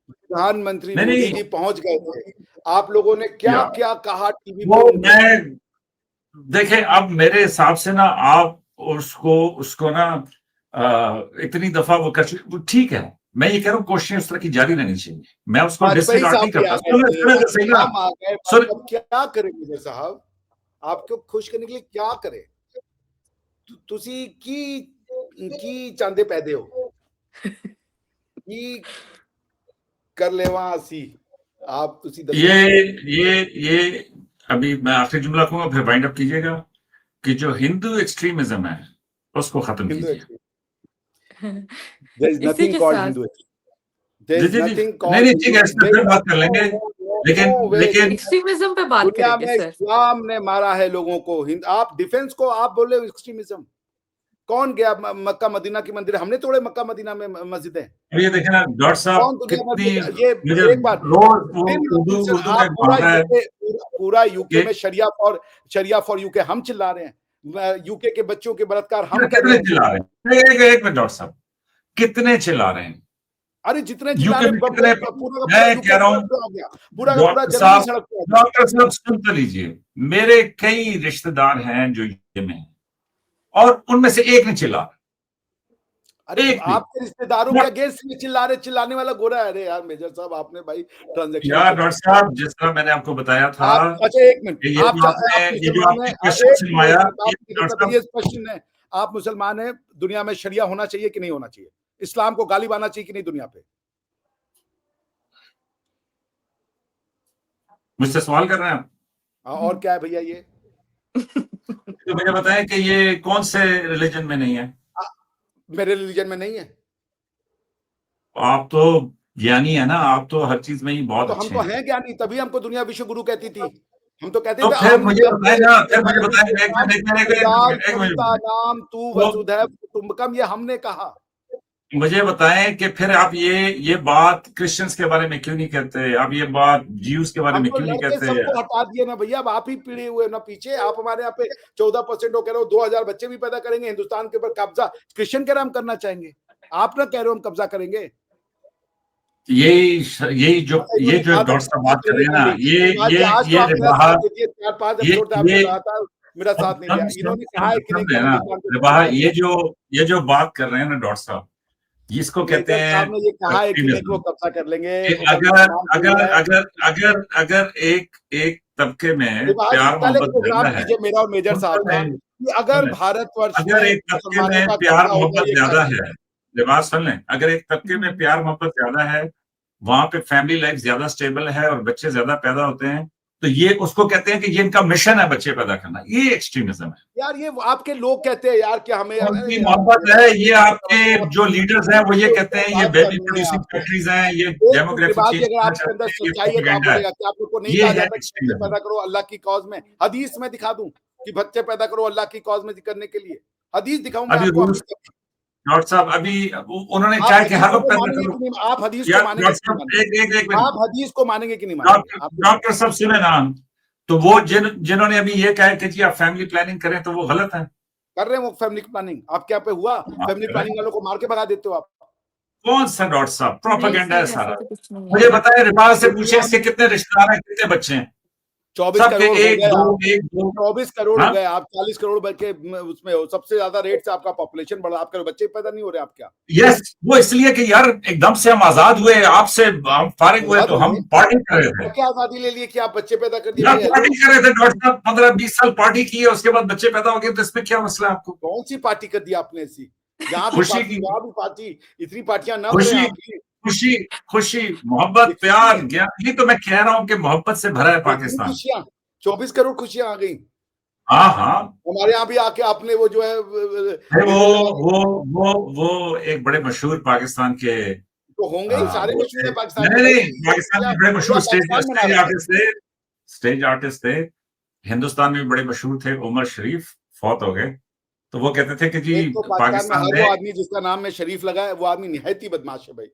[SPEAKER 2] प्रधानमंत्री
[SPEAKER 3] नहीं
[SPEAKER 2] मोदी
[SPEAKER 3] नहीं,
[SPEAKER 2] जी पहुंच गए थे, आप लोगों ने क्या
[SPEAKER 3] या
[SPEAKER 2] क्या कहा टीवी
[SPEAKER 3] वो
[SPEAKER 2] पे उनको?
[SPEAKER 3] मैं देखे, अब मेरे हिसाब से ना आप उसको उसको ना इतनी दफा वो ठीक है। मैं ये कह रहा हूँ, कोशिश उस तरह की जारी रहनी चाहिए, मैं उसको
[SPEAKER 2] वाजपेयी
[SPEAKER 3] डिसरिगार्ड
[SPEAKER 2] साहब
[SPEAKER 3] नहीं
[SPEAKER 2] भी आ
[SPEAKER 3] करता।
[SPEAKER 2] गए थे,
[SPEAKER 3] सुने तो सही ना,
[SPEAKER 2] हम आ गए,
[SPEAKER 3] सुन,
[SPEAKER 2] अब क्या करें मेजर साहब? आपको खुश करने के लिए क्या करें? ਤੁਸੀਂ ਕੀ ਚਾਹੁੰਦੇ ਪੈਦੇ ਹੋ? ਕੀ ਕਰ लेवा ਅਸੀਂ? आप ਤੁਸੀਂ ਦੱਸੋ।
[SPEAKER 3] ये अभी मैं आखिरी जुमला कहूंगा, फिर वाइंड अप कीजिएगा कि जो हिंदू एक्सट्रीमिज्म है उसको खत्म
[SPEAKER 2] हिंदू
[SPEAKER 3] कीजिए।
[SPEAKER 2] There is
[SPEAKER 1] इसी
[SPEAKER 2] nothing
[SPEAKER 1] के
[SPEAKER 2] called
[SPEAKER 1] साथ
[SPEAKER 2] Hinduism. There
[SPEAKER 3] ji
[SPEAKER 2] is
[SPEAKER 3] ji ji
[SPEAKER 2] nothing
[SPEAKER 3] नहीं
[SPEAKER 2] called
[SPEAKER 3] नहीं ठीक है, इस
[SPEAKER 2] Hinduism.
[SPEAKER 3] पर फिर बात कर लेंगे, लेकिन
[SPEAKER 2] No way.
[SPEAKER 3] लेकिन
[SPEAKER 1] एक्सट्रीमिज्म पे बात
[SPEAKER 2] दुनिया
[SPEAKER 1] करेंगे
[SPEAKER 2] में
[SPEAKER 1] सर।
[SPEAKER 2] इस्लाम ने मारा है लोगों को। आप डिफेंस को आप बोले एक्सट्रीमिज्म। कौन गया मक्का मदीना की मंदिर? हमने तोड़े मक्का मदीना में मस्जिदें।
[SPEAKER 3] अब ये देखें ना डॉक्टर साहब
[SPEAKER 2] कौन दुनिया में
[SPEAKER 3] कितनी
[SPEAKER 2] ये
[SPEAKER 3] मुझे
[SPEAKER 2] एक बार
[SPEAKER 3] रोज
[SPEAKER 2] दिन
[SPEAKER 3] उर्दू उर्दू
[SPEAKER 2] आप
[SPEAKER 3] में
[SPEAKER 2] पूरा
[SPEAKER 3] भाषा है
[SPEAKER 2] यूके पूरा यूके
[SPEAKER 3] कि
[SPEAKER 2] में शरिया फॉर यूके हम चिल्ला रहे हैं। यूके के बच्चों के बलात्कार हम कर
[SPEAKER 3] कितने
[SPEAKER 2] रहे हैं।
[SPEAKER 3] चिल्ला रहे हैं? एक मिनट डॉक्टर साहब, कितने चिल्ला रहे हैं?
[SPEAKER 2] अरे जितने चिल्ला
[SPEAKER 3] यूके
[SPEAKER 2] रहे
[SPEAKER 3] में
[SPEAKER 2] पूरा
[SPEAKER 3] कितने,
[SPEAKER 2] का पूरा
[SPEAKER 3] मैं
[SPEAKER 2] यूके
[SPEAKER 3] कह रहा हूँ
[SPEAKER 2] सड़क पे आ गया, पूरा का पूरा जर्मनी सड़क पे आ गया।
[SPEAKER 3] डॉक्टर साहब सुन तो लीजिए, मेरे कई रिश्तेदार हैं जो यूके में हैं और उनमें से एक नहीं चिल्ला।
[SPEAKER 2] अरे
[SPEAKER 3] एक भी
[SPEAKER 2] आपके रिश्तेदारों के अगेंस्ट में चिल्ला रहे, चिल्लाने वाला गोरा है। अरे यार मेजर साहब आपने भाई ट्रांजैक्शन
[SPEAKER 3] यार डॉक्टर साहब, जिस तरह मैंने आपको बताया था
[SPEAKER 2] आप अच्छा एक मिनट
[SPEAKER 3] कि ये
[SPEAKER 2] आप
[SPEAKER 3] जो आपने ये जो
[SPEAKER 2] मुसलमान
[SPEAKER 3] आपने
[SPEAKER 2] हैं,
[SPEAKER 3] क्वेश्चन
[SPEAKER 2] एक
[SPEAKER 3] सुनवाया,
[SPEAKER 2] मिनट
[SPEAKER 3] ये
[SPEAKER 2] आप
[SPEAKER 3] डॉक्टर साहब
[SPEAKER 2] ये क्वेश्चन है, आप मुसलमान हैं, दुनिया में शरिया होना चाहिए कि नहीं होना चाहिए? इस्लाम को गालिब आना चाहिए कि नहीं दुनिया पे?
[SPEAKER 3] मुझसे सवाल कर रहे हैं आप?
[SPEAKER 2] और क्या है भैया ये?
[SPEAKER 3] तो मुझे बताएं कि ये कौन से रिलीजन में नहीं है?
[SPEAKER 2] मेरे रिलीजन में नहीं है।
[SPEAKER 3] आप तो ज्ञानी है ना, आप तो हर चीज में ही बहुत
[SPEAKER 2] तो हम
[SPEAKER 3] अच्छे
[SPEAKER 2] तो
[SPEAKER 3] हैं।
[SPEAKER 2] हैं ज्ञानी, तभी हमको दुनिया विश्व गुरु कहती थी। हम तो कहते
[SPEAKER 3] तो
[SPEAKER 2] थे
[SPEAKER 3] फिर मुझे बताएं ना, फिर मुझे बताएं, एक मिनट
[SPEAKER 2] नाम तू
[SPEAKER 3] तो
[SPEAKER 2] वसुधैव कुटुंबकम, ये हमने कहा।
[SPEAKER 3] मुझे बताएं कि फिर आप ये बात क्रिश्चियंस के बारे में क्यों नहीं कहते? आप ये बात ज्यूज के बारे
[SPEAKER 2] हम
[SPEAKER 3] में
[SPEAKER 2] तो
[SPEAKER 3] क्यों नहीं
[SPEAKER 2] लड़के
[SPEAKER 3] कहते?
[SPEAKER 2] सबको हटा दिए ना भैया, अब आप ही पीड़े हुए ना पीछे। आप हमारे यहाँ पे 14% हो कह रहे हो, 2000 बच्चे भी पैदा करेंगे, हिंदुस्तान के ऊपर कब्जा क्रिश्चियन के नाम करना चाहेंगे। आप ना कह रहे हो हम कब्जा करेंगे।
[SPEAKER 3] यही जो
[SPEAKER 2] इन्होंने कहा था
[SPEAKER 3] डॉक्टर साहब बात कर रहे हैं ना,
[SPEAKER 2] आज तो
[SPEAKER 3] ये
[SPEAKER 2] आप मेरा
[SPEAKER 3] रिवाहा,
[SPEAKER 2] साथ दीजिए, 4-5 एपिसोड आपने
[SPEAKER 3] ये
[SPEAKER 2] लगातार मेरा साथ नहीं दिया। इन्होंने कहा है कि नहीं कि
[SPEAKER 3] समझे
[SPEAKER 2] हम
[SPEAKER 3] ना
[SPEAKER 2] हिंदुस्तान को
[SPEAKER 3] रिवाहा,
[SPEAKER 2] कब्जा
[SPEAKER 3] ये जो बात कर रहे हैं ना डॉक्टर साहब, इसको कहते
[SPEAKER 2] मेजर
[SPEAKER 3] हैं
[SPEAKER 2] साहब ने ये कहा है कि नहीं कि वो
[SPEAKER 3] एक्सट्रीमिज्म।
[SPEAKER 2] कब्जा कर लेंगे।
[SPEAKER 3] कि
[SPEAKER 2] मुसलमान
[SPEAKER 3] अगर
[SPEAKER 2] है।
[SPEAKER 3] अगर अगर अगर एक तबके में
[SPEAKER 2] रिवाज
[SPEAKER 3] प्यार
[SPEAKER 2] कल एक
[SPEAKER 3] मोहब्बत
[SPEAKER 2] प्रोग्राम
[SPEAKER 3] ज्यादा है,
[SPEAKER 2] कीजिए मेरा और मेजर साहब
[SPEAKER 3] सुन
[SPEAKER 2] का,
[SPEAKER 3] लें,
[SPEAKER 2] कि अगर भारतवर्ष
[SPEAKER 3] अगर
[SPEAKER 2] में
[SPEAKER 3] एक तबके
[SPEAKER 2] मुसलमानों
[SPEAKER 3] में
[SPEAKER 2] का
[SPEAKER 3] प्यार
[SPEAKER 2] कब्जा होगा,
[SPEAKER 3] मोहब्बत
[SPEAKER 2] ये
[SPEAKER 3] ज्यादा
[SPEAKER 2] सच है।
[SPEAKER 3] है, लिबास सुन लें, अगर एक तबके में प्यार मोहब्बत ज्यादा है, वहां पे फैमिली लाइफ ज्यादा स्टेबल है और बच्चे ज्यादा पैदा होते हैं, तो ये उसको कहते हैं कि ये इनका मिशन है बच्चे पैदा करना। ये एक्सट्रीमिज्म है।
[SPEAKER 2] यार ये आपके लोग कहते हैं यार कि हमें,
[SPEAKER 3] उनकी
[SPEAKER 2] अरे यार
[SPEAKER 3] मोहब्बत है। ये आपके जो लीडर्स हैं वो ये कहते हैं ये
[SPEAKER 2] बात
[SPEAKER 3] बेबी
[SPEAKER 2] करनी है
[SPEAKER 3] प्रोड्यूसिंग
[SPEAKER 2] आपको।
[SPEAKER 3] फैक्ट्रीज हैं, ये
[SPEAKER 2] एक
[SPEAKER 3] डेमोग्राफी
[SPEAKER 2] रिवाज
[SPEAKER 3] चेंज
[SPEAKER 2] अगर
[SPEAKER 3] करना
[SPEAKER 2] आपके अंदर
[SPEAKER 3] चाहते हैं, ये
[SPEAKER 2] सच्चाई है तो आप
[SPEAKER 3] प्रोपेगेंडा है।
[SPEAKER 2] बोलेगा कि आप लोग को नहीं
[SPEAKER 3] ये
[SPEAKER 2] कहा
[SPEAKER 3] है
[SPEAKER 2] जाता कि बच्चे
[SPEAKER 3] एक्सट्रीमिज्म।
[SPEAKER 2] पैदा करो अल्लाह की कॉज में। हदीस में दिखा दूं कि बच्चे पैदा करो अल्लाह की कॉज में करने के लिए, हदीस दिखाऊं मैं
[SPEAKER 3] अभी
[SPEAKER 2] आपको?
[SPEAKER 3] रूस डॉक्टर साहब अभी उन्होंने
[SPEAKER 2] आप
[SPEAKER 3] क्या है कि
[SPEAKER 2] हदीस
[SPEAKER 3] हर वक्त
[SPEAKER 2] को
[SPEAKER 3] पैदा
[SPEAKER 2] मानेंगे
[SPEAKER 3] करो।
[SPEAKER 2] कि नहीं? आप हदीस को
[SPEAKER 3] यार
[SPEAKER 2] मानेंगे
[SPEAKER 3] डॉक्टर
[SPEAKER 2] कि नहीं
[SPEAKER 3] साहब
[SPEAKER 2] मानेंगे?
[SPEAKER 3] एक मिनट,
[SPEAKER 2] आप हदीस को मानेंगे कि नहीं मानेंगे?
[SPEAKER 3] डॉक्टर साहब सुने ना, तो वो जिन्होंने अभी ये कहा है कि जी आप फैमिली प्लानिंग करें, तो वो गलत है।
[SPEAKER 2] कर रहे हैं वो फैमिली प्लानिंग। आपके यहाँ पे हुआ फैमिली प्लानिंग वालों को मार के भगा देते हो आप?
[SPEAKER 3] कौन सा डॉक्टर साहब?
[SPEAKER 1] नहीं
[SPEAKER 3] प्रोपेगेंडा है
[SPEAKER 1] सर,
[SPEAKER 3] सारा।
[SPEAKER 1] ऐसा तो कुछ नहीं
[SPEAKER 3] मुझे
[SPEAKER 1] है।
[SPEAKER 3] बताएं, रिवाज से पूछे
[SPEAKER 2] दुनिया
[SPEAKER 3] इसके
[SPEAKER 2] में
[SPEAKER 3] कितने रिश्तेदार हैं, कितने बच्चे हैं?
[SPEAKER 2] 24
[SPEAKER 3] सबके
[SPEAKER 2] करोड़ हो
[SPEAKER 3] एक
[SPEAKER 2] गए
[SPEAKER 3] दो
[SPEAKER 2] आप।
[SPEAKER 3] एक दो
[SPEAKER 2] 24 करोड़ हो
[SPEAKER 3] हाँ
[SPEAKER 2] गए आप। 40 करोड़ के उसमें हो, सबसे ज्यादा रेट से आपका पॉपुलेशन बढ़ा, आपके बच्चे पैदा नहीं हो रहे। आप क्या
[SPEAKER 3] यस, वो इसलिए कि यार एकदम से हम आजाद हुए, आपसे हम फारिग हुए
[SPEAKER 2] आजाद
[SPEAKER 3] तो हम
[SPEAKER 2] हुए?
[SPEAKER 3] पार्टी कर रहे
[SPEAKER 2] तो
[SPEAKER 3] थे।
[SPEAKER 2] क्या आजादी ले लिए कि आप बच्चे पैदा कर दिए?
[SPEAKER 3] यार
[SPEAKER 2] भाई
[SPEAKER 3] पार्टी
[SPEAKER 2] हेलो,
[SPEAKER 3] कर रहे थे डॉक्टर साहब, 15-20 साल पार्टी की है, उसके बाद बच्चे पैदा हो गए, तो इसमें क्या मसला है आपको?
[SPEAKER 2] कौन सी पार्टी कर दी आपने ऐसी? यहाँ भी
[SPEAKER 3] खुशी
[SPEAKER 2] पार्टी
[SPEAKER 3] की,
[SPEAKER 2] वहां भी पार्टी, इतनी पार्टियां ना करें
[SPEAKER 3] खुशी
[SPEAKER 2] आप भी।
[SPEAKER 3] खुशी खुशी, मोहब्बत, प्यार, ज्ञान, ये तो मैं कह रहा हूं कि मोहब्बत से भरा है
[SPEAKER 2] कितनी
[SPEAKER 3] पाकिस्तान।
[SPEAKER 2] खुशियां, 24 करोड़ खुशियां आ गई।
[SPEAKER 3] हाँ हाँ,
[SPEAKER 2] हमारे यहाँ भी आके आपने वो जो है
[SPEAKER 3] वो
[SPEAKER 2] रेले लगा दी।
[SPEAKER 3] वो एक बड़े मशहूर पाकिस्तान के
[SPEAKER 2] तो होंगे ही, सारे
[SPEAKER 3] वो
[SPEAKER 2] मशहूर
[SPEAKER 3] थे,
[SPEAKER 2] है पाकिस्तान के
[SPEAKER 3] नहीं
[SPEAKER 2] भाई।
[SPEAKER 3] नहीं, पाकिस्तान में बड़े
[SPEAKER 2] पूरा
[SPEAKER 3] मशहूर
[SPEAKER 2] पाकिस्तान मना
[SPEAKER 3] स्टेज
[SPEAKER 2] रहा है।
[SPEAKER 3] आर्टिस्ट थे, स्टेज आर्टिस्ट थे, हिंदुस्तान में भी बड़े मशहूर थे, उमर शरीफ फौत हो गए। तो वो कहते थे कि जी
[SPEAKER 2] एक तो पाकिस्तान में
[SPEAKER 3] पाकिस्तान
[SPEAKER 2] हर
[SPEAKER 3] में,
[SPEAKER 2] वो आदमी जिसका नाम में शरीफ लगा है, वो आदमी निहायत ही बदमाश है भाई।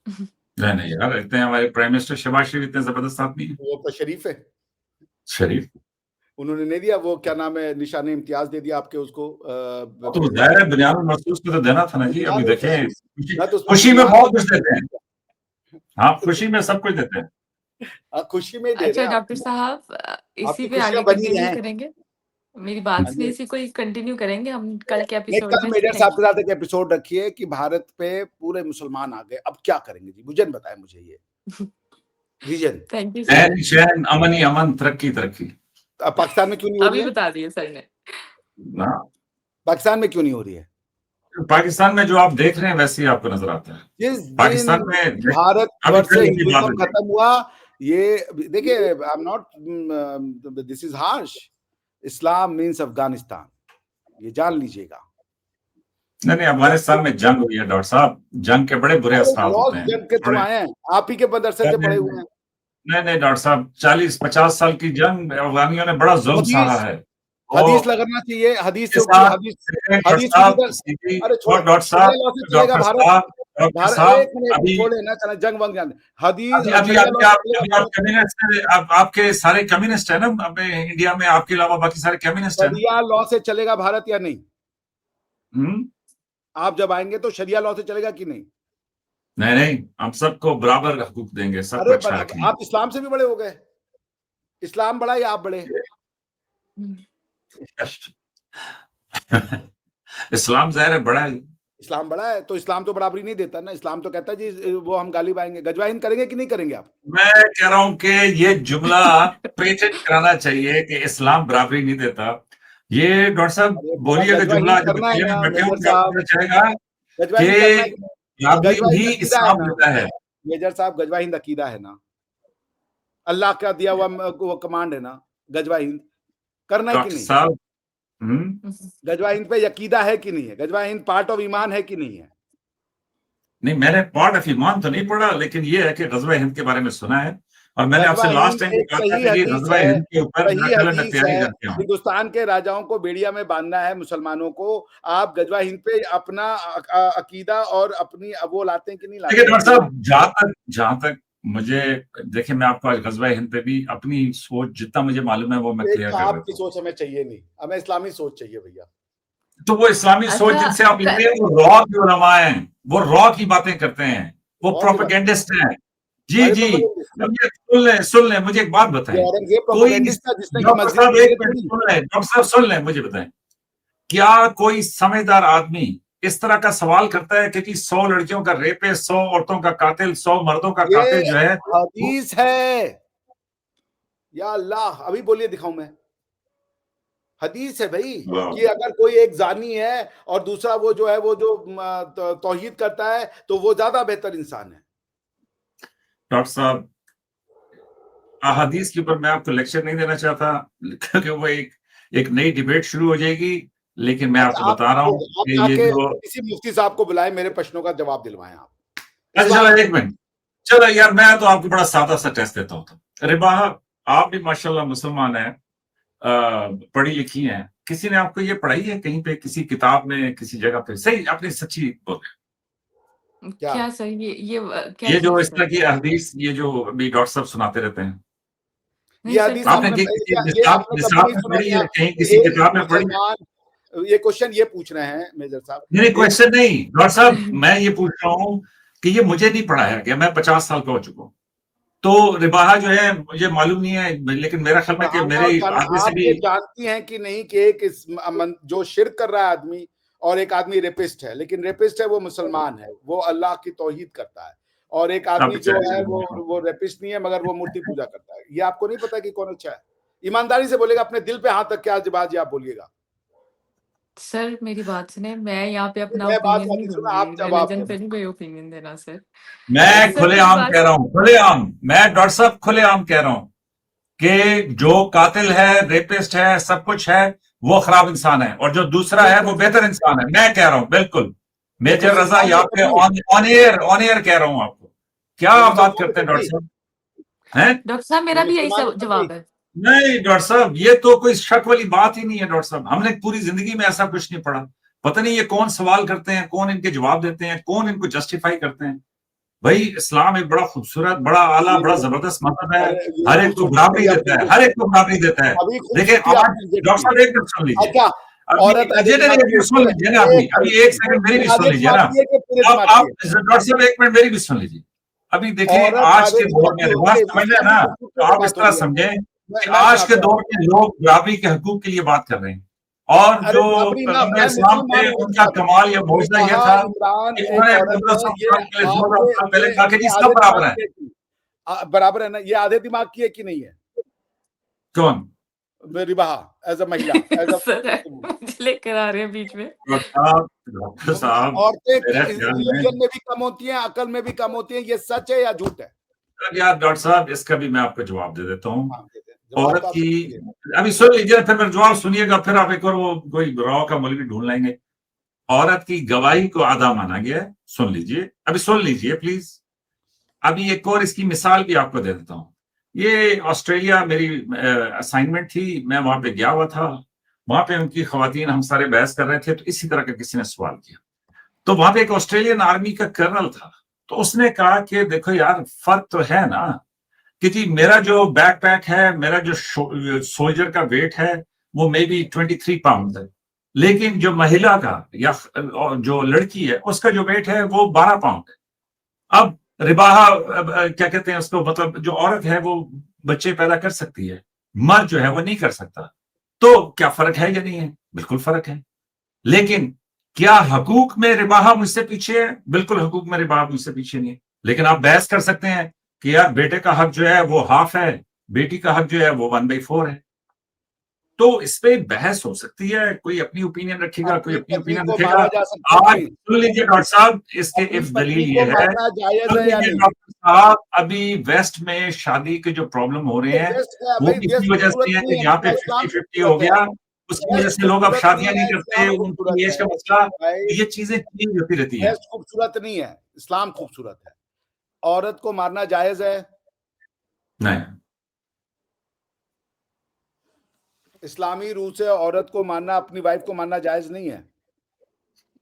[SPEAKER 3] नहीं नहीं यार, इतने हमारे प्राइम मिनिस्टर शहबाज शरीफ इतने जबरदस्त आदमी है।
[SPEAKER 2] वो तो शरीफ है।
[SPEAKER 3] शरीफ
[SPEAKER 2] उन्होंने नहीं दिया वो क्या नाम है, निशान इम्तियाज दे दिया आपके उसको
[SPEAKER 3] तो जाहिर है बुनियाद महसूस को तो देना था ना जी। अभी देखें, खुशी में बहुत कुछ देते हैं। हाँ, खुशी में सब कुछ देते हैं।
[SPEAKER 2] खुशी में दे
[SPEAKER 1] अच्छा
[SPEAKER 2] रहे हैं
[SPEAKER 1] डॉक्टर साहब, इसी
[SPEAKER 2] आपकी
[SPEAKER 1] पे आगे
[SPEAKER 2] खुशियां बनी
[SPEAKER 1] कंटिन्यू
[SPEAKER 2] हैं।
[SPEAKER 1] करेंगे। मेरी बात
[SPEAKER 2] हाँ
[SPEAKER 1] सुने,
[SPEAKER 2] जी।
[SPEAKER 1] इसी को ही कंटिन्यू करेंगे हम कल के
[SPEAKER 2] नहीं,
[SPEAKER 1] एपिसोड
[SPEAKER 2] कल
[SPEAKER 1] में।
[SPEAKER 2] मेजर
[SPEAKER 1] थैंक
[SPEAKER 2] साहब के
[SPEAKER 1] यू।
[SPEAKER 2] साथ एक एपिसोड रखिए कि भारत पे पूरे मुसलमान आ गए, अब क्या करेंगे जी? विजन बताएं मुझे, ये विजन।
[SPEAKER 1] थैंक यू
[SPEAKER 3] चैन
[SPEAKER 1] सर।
[SPEAKER 3] चैन, अमन ही अमन, तरक्की तरक्की।
[SPEAKER 2] पाकिस्तान में क्यों नहीं हो रही
[SPEAKER 1] अभी
[SPEAKER 2] है?
[SPEAKER 1] बता दिए सर ने।
[SPEAKER 3] ना
[SPEAKER 2] पाकिस्तान में क्यों नहीं हो रही है?
[SPEAKER 3] पाकिस्तान में जो आप देख रहे हैं वैसे ही आपको नजर आता है।
[SPEAKER 2] जिस दिन
[SPEAKER 3] पाकिस्तान में
[SPEAKER 2] भारत
[SPEAKER 3] अभी
[SPEAKER 2] वर्ष से
[SPEAKER 3] फिर की बात
[SPEAKER 2] हिंदुत्व
[SPEAKER 3] है।
[SPEAKER 2] खत्म हुआ, ये देखिए, I am not, this is harsh, Islam means Afghanistan, ये जान लीजिएगा।
[SPEAKER 3] नहीं, अफगानिस्तान में जंग हुई है डॉक्टर साहब, जंग के बड़े बुरे असरात
[SPEAKER 2] लॉस
[SPEAKER 3] होते हैं।
[SPEAKER 2] जंग के तो
[SPEAKER 3] बड़े
[SPEAKER 2] आए हैं, आप ही के मदरसे से पढ़े हुए हैं।
[SPEAKER 3] नहीं डॉक्टर साहब, 40-50 साल की जंग अफगानियों ने बड़ा जुल्म सहा है।
[SPEAKER 2] हदीस लगाना चाहिए, हदीस से
[SPEAKER 3] साहब,
[SPEAKER 2] हदीस
[SPEAKER 3] डॉक्टर
[SPEAKER 2] हदीस
[SPEAKER 3] साहब,
[SPEAKER 2] की अरे छोड़े,
[SPEAKER 3] डॉक्टर
[SPEAKER 2] शरिया
[SPEAKER 3] साहब,
[SPEAKER 2] लॉ से चलेगा
[SPEAKER 3] डॉक्टर
[SPEAKER 2] भारत,
[SPEAKER 3] साहब, डॉक्टर
[SPEAKER 2] भारत
[SPEAKER 3] साहब,
[SPEAKER 2] एक मिनट
[SPEAKER 3] अभी
[SPEAKER 2] छोड़े ना, चला जंग वंग जान हदीस
[SPEAKER 3] अभी
[SPEAKER 2] शरिया लॉ से चलेगा
[SPEAKER 3] अभी आप
[SPEAKER 2] भारत,
[SPEAKER 3] कम्युनिस्ट हैं, आपके सारे कम्युनिस्ट है ना अपने इंडिया में, आपके अलावा बाकी सारे कम्युनिस्ट हैं।
[SPEAKER 2] शरिया लॉ से चलेगा भारत या नहीं?
[SPEAKER 3] हम्म,
[SPEAKER 2] आप जब आएंगे तो शरिया लॉ से चलेगा कि नहीं?
[SPEAKER 3] नहीं, हम सबको बराबर हकूक देंगे, सबको
[SPEAKER 2] अरे
[SPEAKER 3] अच्छा रखेंगे।
[SPEAKER 2] आप इस्लाम से भी बड़े हो गए, इस्लाम बड़ा या आप बड़े?
[SPEAKER 3] इस्लाम ज़ाहिर है बड़ा है।
[SPEAKER 2] इस्लाम बड़ा है तो इस्लाम तो बराबरी नहीं देता ना, इस्लाम तो कहता है जी वो हम गालिब आएंगे। गजवा हिंद करेंगे कि नहीं करेंगे आप?
[SPEAKER 3] मैं कह रहा हूं कि ये जुमला पेटेंट कराना चाहिए कि इस्लाम बराबरी नहीं देता। ये डॉक्टर साहब
[SPEAKER 2] अरे
[SPEAKER 3] बोलिए कि
[SPEAKER 2] गजवा
[SPEAKER 3] जुमला
[SPEAKER 2] हिंद
[SPEAKER 3] जब
[SPEAKER 2] करना है
[SPEAKER 3] अकेले
[SPEAKER 2] ना
[SPEAKER 3] में बैठे
[SPEAKER 2] मेजर
[SPEAKER 3] होंगे आपको
[SPEAKER 2] साहब,
[SPEAKER 3] पता चलेगा
[SPEAKER 2] गजवा
[SPEAKER 3] कि
[SPEAKER 2] हिंद करना है कि नहीं?
[SPEAKER 3] बराबरी
[SPEAKER 2] गजवा
[SPEAKER 3] ही
[SPEAKER 2] हिंद अकीदा है
[SPEAKER 3] इस्लाम
[SPEAKER 2] ना
[SPEAKER 3] देता है।
[SPEAKER 2] मेजर साहब, गजवा हिंद अकीदा है ना, अल्लाह का दिया हुआ वो कमांड है ना, गजवा हिंद करना है कि
[SPEAKER 3] डॉक्टर
[SPEAKER 2] नहीं?
[SPEAKER 3] साहब,
[SPEAKER 2] गजवा हिंद पे यकीदा है कि नहीं है? गजवा हिंद पार्ट ऑफ ईमान है कि नहीं है?
[SPEAKER 3] नहीं मैंने पार्ट ऑफ ईमान तो नहीं पढ़ा, लेकिन ये है कि गज़वा हिंद के बारे में सुना है और मैंने
[SPEAKER 2] गजवा
[SPEAKER 3] आपसे लास्ट
[SPEAKER 2] हिंद
[SPEAKER 3] टाइम भी
[SPEAKER 2] एक
[SPEAKER 3] कहा था
[SPEAKER 2] सही
[SPEAKER 3] कि जी
[SPEAKER 2] हदीस
[SPEAKER 3] गज़वा
[SPEAKER 2] है,
[SPEAKER 3] हिंद के ऊपर
[SPEAKER 2] सही
[SPEAKER 3] मैं
[SPEAKER 2] हदीस
[SPEAKER 3] तैयारी
[SPEAKER 2] है,
[SPEAKER 3] करके आऊँ।
[SPEAKER 2] हिंदुस्तान के राजाओं को बेड़िया में बांधना है मुसलमानों को, आप गजवा हिंद पे अपना अकीदा और अपनी वो लाते हैं कि नहीं
[SPEAKER 3] देखिए
[SPEAKER 2] लाते?
[SPEAKER 3] डॉक्टर साहब, जहां तक मुझे, देखिए मैं आपको आज गज़वा हिंद पे भी अपनी सोच जितना मुझे मालूम है वो मैं क्लियर
[SPEAKER 2] एक
[SPEAKER 3] कर
[SPEAKER 2] आपकी
[SPEAKER 3] देता हूँ।
[SPEAKER 2] सोच हमें चाहिए नहीं, हमें इस्लामी सोच चाहिए भैया।
[SPEAKER 3] तो वो इस्लामी सोच
[SPEAKER 1] अच्छा
[SPEAKER 3] जिनसे आप ले रहे हैं वो रॉ की उलमा हैं, वो रॉ की बातें करते हैं, वो
[SPEAKER 2] और की बात
[SPEAKER 3] प्रोपेगेंडिस्ट हैं। जी
[SPEAKER 2] अरे
[SPEAKER 3] जी,
[SPEAKER 2] प्रोपेगेंडिस्ट,
[SPEAKER 3] अब ये सुन लें मुझे एक बात
[SPEAKER 2] ये
[SPEAKER 3] बताएं।
[SPEAKER 2] औरंगजेब
[SPEAKER 3] कोई
[SPEAKER 2] प्रोपेगेंडिस्ट था जिसने की
[SPEAKER 3] डॉक्टर
[SPEAKER 2] मस्जिद
[SPEAKER 3] साहब एक
[SPEAKER 2] गिरे
[SPEAKER 3] मिनट
[SPEAKER 2] थोड़ी।
[SPEAKER 3] सुन लें, डॉक्टर साहब सुन लें, मुझे बताएं, क्या कोई समझदार आदमी इस तरह का सवाल करता है कि जी 100 लड़कियों का रेपिस्ट, 100 औरतों का कातिल, 100 मर्दों का
[SPEAKER 2] ये
[SPEAKER 3] कातिल जो है
[SPEAKER 2] हदीस है, या अल्लाह अभी बोलिए दिखाऊं मैं? हदीस है भाई कि अगर कोई एक जानी है और दूसरा वो जो है वो जो तौहीद करता है तो वो ज्यादा बेहतर इंसान है।
[SPEAKER 3] डॉक्टर साहब अहादीस के ऊपर मैं आपको लेक्चर नहीं देना चाहता क्योंकि वो एक नई डिबेट शुरू हो जाएगी, लेकिन मैं आपको
[SPEAKER 2] अच्छा
[SPEAKER 3] बता रहा हूं
[SPEAKER 2] आप
[SPEAKER 3] कि ये
[SPEAKER 2] जाके
[SPEAKER 3] जो
[SPEAKER 2] किसी मुफ्ती साहब को बुलाएं, मेरे प्रश्नों का जवाब दिलवाएं आप।
[SPEAKER 3] अच्छा चलो एक मिनट, चलो यार मैं तो आपको बड़ा सादा सा टेस्ट देता हूँ। तो रिबाह, आप भी माशाल्लाह मुसलमान हैं, पढ़ी लिखी हैं, किसी ने आपको ये पढ़ाई है कहीं पे, किसी किताब में, किसी जगह पे? सही अपनी सच्ची बोले,
[SPEAKER 1] क्या सर ये क्या
[SPEAKER 3] ये जो
[SPEAKER 1] चीज
[SPEAKER 3] इस तरह
[SPEAKER 1] सर?
[SPEAKER 3] की हदीस, ये जो अभी डॉक्टर साहब सुनाते रहते हैं,
[SPEAKER 1] नहीं
[SPEAKER 2] ये
[SPEAKER 1] सर,
[SPEAKER 2] हदीस
[SPEAKER 3] आपने
[SPEAKER 2] आपने
[SPEAKER 3] किसी
[SPEAKER 2] ये
[SPEAKER 3] निसाब
[SPEAKER 2] आपने कभी
[SPEAKER 3] निसाब
[SPEAKER 2] नहीं
[SPEAKER 3] में
[SPEAKER 2] सुना
[SPEAKER 3] पढ़ी
[SPEAKER 2] क्या?
[SPEAKER 3] है, कहीं किसी
[SPEAKER 2] एक
[SPEAKER 3] किताब में पढ़ी है?
[SPEAKER 2] मुसलमान, ये क्वेश्चन ये पूछ रहे हैं मेजर साहब,
[SPEAKER 3] नहीं
[SPEAKER 2] एक
[SPEAKER 3] क्वेश्चन नहीं डॉक्टर साहब, मैं ये पूछ रहा हूँ कि ये मुझे नहीं पढ़ाया गया, मैं 50 साल का हो चुका हूँ, तो रिबाहा जो है मुझे मालूम नहीं है, लेकिन मेरा ख्याल में कि मेरे आगे से
[SPEAKER 2] आप
[SPEAKER 3] भी
[SPEAKER 2] ये जानती हैं कि नहीं कि एक जो शिरक कर रहा है आदमी और एक आदमी रेपिस्ट है, लेकिन रेपिस्ट है वो मुसलमान है, वो अल्लाह की तौहीद करता है, और एक
[SPEAKER 3] आप
[SPEAKER 2] आदमी जो है
[SPEAKER 3] बेचारे
[SPEAKER 2] वो रेपिस्ट नहीं है मगर वो मूर्ति पूजा करता है। ये आपको नहीं पता कि कौन अच्छा है? ईमानदारी से बोलेगा, अपने दिल पे हाथ रख के आज बाजी आप बोलिएगा।
[SPEAKER 1] सर मेरी बात सुने, मैं यहाँ पे अपना
[SPEAKER 2] मैं बात
[SPEAKER 1] ओपिनियन नहीं
[SPEAKER 2] नहीं सुना,
[SPEAKER 1] दूंगी,
[SPEAKER 2] आप जवाब
[SPEAKER 1] रिलीजन
[SPEAKER 2] दें।
[SPEAKER 1] पे नहीं कोई ओपिनियन देना सर।
[SPEAKER 3] मैं
[SPEAKER 1] सर मेरी
[SPEAKER 3] खुलेआम
[SPEAKER 1] बात,
[SPEAKER 3] कह रहा हूं, खुलेआम, मैं डॉक्टर साहब खुलेआम कह रहा हूं कि जो कातिल है, रेपिस्ट है, सब कुछ है, वो खराब इंसान है, और जो दूसरा है वो बेहतर इंसान है। मैं कह रहा हूं बिल्कुल, मेजर रजा
[SPEAKER 2] मुसलमान में
[SPEAKER 3] यहाँ पे
[SPEAKER 2] तब्दील,
[SPEAKER 3] ऑन एयर कह रहा हूं आपको। क्या
[SPEAKER 2] तो
[SPEAKER 3] आप बात
[SPEAKER 2] मुसलमान में
[SPEAKER 3] करते हैं डॉक्टर
[SPEAKER 2] तब्दील,
[SPEAKER 3] साहब? हैं?
[SPEAKER 1] डॉक्टर साहब मेरा भी यही
[SPEAKER 2] मुसलमान में
[SPEAKER 1] जवाब
[SPEAKER 2] तब्दील।
[SPEAKER 1] है।
[SPEAKER 3] नहीं डॉक्टर साहब, ये तो कोई शक वाली बात ही नहीं है डॉक्टर साहब, हमने पूरी जिंदगी में ऐसा कुछ नहीं पढ़ा। पता नहीं ये कौन सवाल करते हैं, कौन इनके जवाब देते हैं, कौन इनको जस्टिफाई करते हैं। भाई इस्लाम एक बड़ा खूबसूरत, बड़ा आला,
[SPEAKER 2] ये
[SPEAKER 3] बड़ा
[SPEAKER 2] जो
[SPEAKER 3] जबरदस्त मजहब है,
[SPEAKER 2] अरे ये
[SPEAKER 3] हर एक को
[SPEAKER 2] खूबसूरती
[SPEAKER 3] बराबरी
[SPEAKER 2] भैया
[SPEAKER 3] देता है,
[SPEAKER 2] बिल्कुल,
[SPEAKER 3] हर एक को बराबरी देता है।
[SPEAKER 2] अभी
[SPEAKER 3] देखिए
[SPEAKER 2] खूबसूरती
[SPEAKER 3] आज
[SPEAKER 2] आपने रिजेक्ट
[SPEAKER 3] डॉक्टर
[SPEAKER 2] की
[SPEAKER 3] साहब
[SPEAKER 2] है।
[SPEAKER 3] एक मिनट सुन लीजिए,
[SPEAKER 2] अच्छा,
[SPEAKER 3] अभी
[SPEAKER 2] औरत आधे
[SPEAKER 3] नहीं
[SPEAKER 2] दिमाग
[SPEAKER 3] नहीं, एक
[SPEAKER 2] की
[SPEAKER 3] मिनट
[SPEAKER 2] होती
[SPEAKER 3] सुन
[SPEAKER 2] है,
[SPEAKER 3] लीजिए ना, अभी एक सेकंड मेरी भी
[SPEAKER 2] आधे
[SPEAKER 3] सुन लीजिए
[SPEAKER 2] दिमाग
[SPEAKER 3] ना।
[SPEAKER 2] की है कि पूरे दिमाग
[SPEAKER 3] आप
[SPEAKER 2] की है?
[SPEAKER 3] डॉक्टर साहब एक मिनट मेरी भी सुन लीजिए। अभी देखिए
[SPEAKER 2] औरत
[SPEAKER 3] आज
[SPEAKER 2] आधे
[SPEAKER 3] के दौर
[SPEAKER 2] दिमाग
[SPEAKER 3] में
[SPEAKER 2] की
[SPEAKER 3] रिवाज
[SPEAKER 2] होती है,
[SPEAKER 3] समझ रहे
[SPEAKER 2] इसलिए
[SPEAKER 3] हैं
[SPEAKER 2] आपकी
[SPEAKER 3] ना, तो
[SPEAKER 2] खूबसूरती पे
[SPEAKER 3] आप इस
[SPEAKER 2] बात हो
[SPEAKER 3] तरह
[SPEAKER 2] रही है।
[SPEAKER 3] समझे कि
[SPEAKER 2] मैं
[SPEAKER 3] आज के
[SPEAKER 2] सुनाता हूँ
[SPEAKER 3] दौर
[SPEAKER 2] आपको।
[SPEAKER 3] में लोग बराबरी के हकूक के लिए बात कर रहे हैं, और
[SPEAKER 2] अरे
[SPEAKER 3] जो
[SPEAKER 2] बाबरी ना,
[SPEAKER 3] पैगंबर
[SPEAKER 2] मैं
[SPEAKER 3] इस्लाम
[SPEAKER 2] मुसलमान
[SPEAKER 3] थे
[SPEAKER 2] हूँ
[SPEAKER 3] उनका
[SPEAKER 2] साहब।
[SPEAKER 3] कमाल या मौजूदा ये
[SPEAKER 2] रिबाहा
[SPEAKER 3] था
[SPEAKER 2] इमरान
[SPEAKER 3] कि
[SPEAKER 2] एक
[SPEAKER 3] उन्होंने
[SPEAKER 2] औरत है,
[SPEAKER 3] 1500
[SPEAKER 2] ये
[SPEAKER 3] साल पहले, 2000 साल पहले कहा कि जी
[SPEAKER 2] ये
[SPEAKER 3] सब
[SPEAKER 2] आधे दिमाग
[SPEAKER 3] बराबर है।
[SPEAKER 2] की है कि बराबर है ना? ये आधे दिमाग की है कि नहीं है?
[SPEAKER 3] कौन?
[SPEAKER 2] रिबाहा एज अ महिला, एज अ
[SPEAKER 1] सर मुझे लेकर आ रहे हैं बीच में।
[SPEAKER 3] डॉक्टर साहब
[SPEAKER 2] औरतें
[SPEAKER 3] मेरे ख्याल में,
[SPEAKER 2] रिलीजन में भी कम होती हैं, अकल में भी कम होती हैं, ये सच है या झूठ है?
[SPEAKER 3] यार डॉक्टर साहब इसका भी मैं आपको जवाब दे देता हूँ।
[SPEAKER 2] हाँ, देते हैं जवाब
[SPEAKER 3] औरत
[SPEAKER 2] तो आप
[SPEAKER 3] की,
[SPEAKER 2] दीजिए।
[SPEAKER 3] अभी सुन लीजिए फिर मेरा जवाब सुनिएगा, फिर आप एक और वो कोई रॉ का मौलवी ढूंढ लेंगे। औरत की गवाही को आधा माना गया है। सुन लीजिए, अभी सुन लीजिए प्लीज। अभी एक और इसकी मिसाल भी आपको दे देता हूँ। ये ऑस्ट्रेलिया मेरी असाइनमेंट थी, मैं वहां पे गया हुआ था। वहां पे उनकी खवातीन, हम सारे बहस कर रहे थे, तो इसी तरह का किसी ने सवाल किया। तो वहां पे एक ऑस्ट्रेलियन आर्मी का कर्नल था, तो उसने कहा कि देखो यार, फर्क तो है ना कि जी मेरा जो बैकपैक है, मेरा जो सोल्जर का वेट है वो मे बी 23 पाउंड है, लेकिन जो महिला का या जो लड़की है उसका जो वेट है वो 12 पाउंड है। अब रिबाहा क्या कहते हैं उसको, मतलब जो औरत है वो बच्चे पैदा कर सकती है, मर्द जो है वो नहीं कर सकता। तो क्या फर्क है या नहीं है? बिल्कुल फर्क है। लेकिन क्या हकूक में रिबाहा मुझसे पीछे है? बिल्कुल हकूक में रिबाहा मुझसे पीछे नहीं है। लेकिन आप बहस कर सकते हैं कि यार बेटे का हक जो है वो हाफ है, बेटी का हक जो है वो 1/4 है। तो इस पे बहस हो सकती है, कोई अपनी ओपिनियन रखेगा, कोई
[SPEAKER 2] अपनी
[SPEAKER 3] अपनी
[SPEAKER 2] पत्नी
[SPEAKER 3] ओपिनियन
[SPEAKER 2] को
[SPEAKER 3] रखेगा।
[SPEAKER 2] मारा जा सकता है
[SPEAKER 3] आज
[SPEAKER 2] कि
[SPEAKER 3] सुन लीजिए डॉक्टर साहब, इसके
[SPEAKER 2] अपनी
[SPEAKER 3] इफ
[SPEAKER 2] पत्नी
[SPEAKER 3] दलील
[SPEAKER 2] को
[SPEAKER 3] ये है,
[SPEAKER 2] मारना जायज
[SPEAKER 3] सुन
[SPEAKER 2] है या
[SPEAKER 3] लीजिए
[SPEAKER 2] नहीं?
[SPEAKER 3] डॉक्टर साहब, अभी वेस्ट में शादी के जो प्रॉब्लम हो रहे
[SPEAKER 2] तो
[SPEAKER 3] हैं
[SPEAKER 2] देश का
[SPEAKER 3] वो
[SPEAKER 2] भाई, देश
[SPEAKER 3] इसी वजह
[SPEAKER 2] खूबसूरत
[SPEAKER 3] से है
[SPEAKER 2] नहीं
[SPEAKER 3] कि
[SPEAKER 2] है,
[SPEAKER 3] यहाँ पे
[SPEAKER 2] ना इस्लाम
[SPEAKER 3] 50-50 हो
[SPEAKER 2] खूबसूरत है।
[SPEAKER 3] गया, उसकी वजह
[SPEAKER 2] देश
[SPEAKER 3] से लोग अब
[SPEAKER 2] खूबसूरत
[SPEAKER 3] शादियां
[SPEAKER 2] नहीं
[SPEAKER 3] नहीं
[SPEAKER 2] है,
[SPEAKER 3] करते,
[SPEAKER 2] इस्लाम
[SPEAKER 3] उनकी
[SPEAKER 2] खूबसूरत
[SPEAKER 3] एज
[SPEAKER 2] है
[SPEAKER 3] का मसला।
[SPEAKER 2] भाई।
[SPEAKER 3] तो ये चीजें चेंज होती रहती हैं।
[SPEAKER 2] देश खूबसूरत नहीं है, इस्लाम खूबसूरत है। औरत को मारना जायज है?
[SPEAKER 3] नहीं,
[SPEAKER 2] इस्लामी रूल से औरत को मारना, अपनी वाइफ को मारना जायज नहीं है।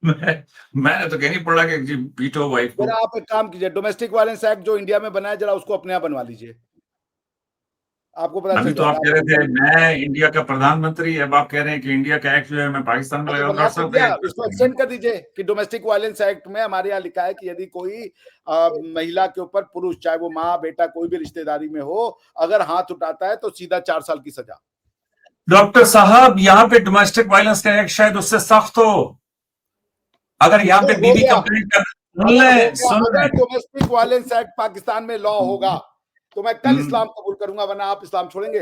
[SPEAKER 3] मैंने तो कहीं नहीं पढ़ा कि जी पीटो वाइफ को।
[SPEAKER 2] फिर आप एक काम कीजिए, डोमेस्टिक वायलेंस एक्ट जो इंडिया में बना है, जरा उसको अपने यहाँ बनवा लीजिए, आपको पता
[SPEAKER 3] अभी
[SPEAKER 2] चल
[SPEAKER 3] तो आप
[SPEAKER 2] जाएगा।
[SPEAKER 3] कह रहे थे मैं इंडिया का प्रधानमंत्री, अब आप कह रहे हैं कि इंडिया का एक्ट जो है मैं पाकिस्तान में
[SPEAKER 2] हाँ, तो
[SPEAKER 3] लगा दूं।
[SPEAKER 2] बनवा
[SPEAKER 3] डॉक्टर साहब
[SPEAKER 2] दीजिए,
[SPEAKER 3] एक
[SPEAKER 2] इसको एक्सटेंड कर दीजिए कि डोमेस्टिक वायलेंस एक्ट में हमारे यहाँ लिखा है कि यदि कोई महिला के ऊपर पुरुष, चाहे वो माँ बेटा कोई भी रिश्तेदारी में हो, अगर हाथ उठाता है तो सीधा 4 साल की सजा।
[SPEAKER 3] डॉक्टर साहब, यहाँ पे डोमेस्टिक वायलेंस का एक्ट शायद उससे सख्त हो। अगर यहाँ
[SPEAKER 2] अगर
[SPEAKER 3] पे
[SPEAKER 2] हो
[SPEAKER 3] बीवी
[SPEAKER 2] गया,
[SPEAKER 3] कंप्लेंट कर, सुन
[SPEAKER 2] अगर
[SPEAKER 3] लें।
[SPEAKER 2] डोमेस्टिक वायलेंस एक्ट पाकिस्तान में लॉ होगा तो मैं कल
[SPEAKER 3] हम्म।
[SPEAKER 2] इस्लाम कबूल करूंगा, वरना आप इस्लाम छोड़ेंगे?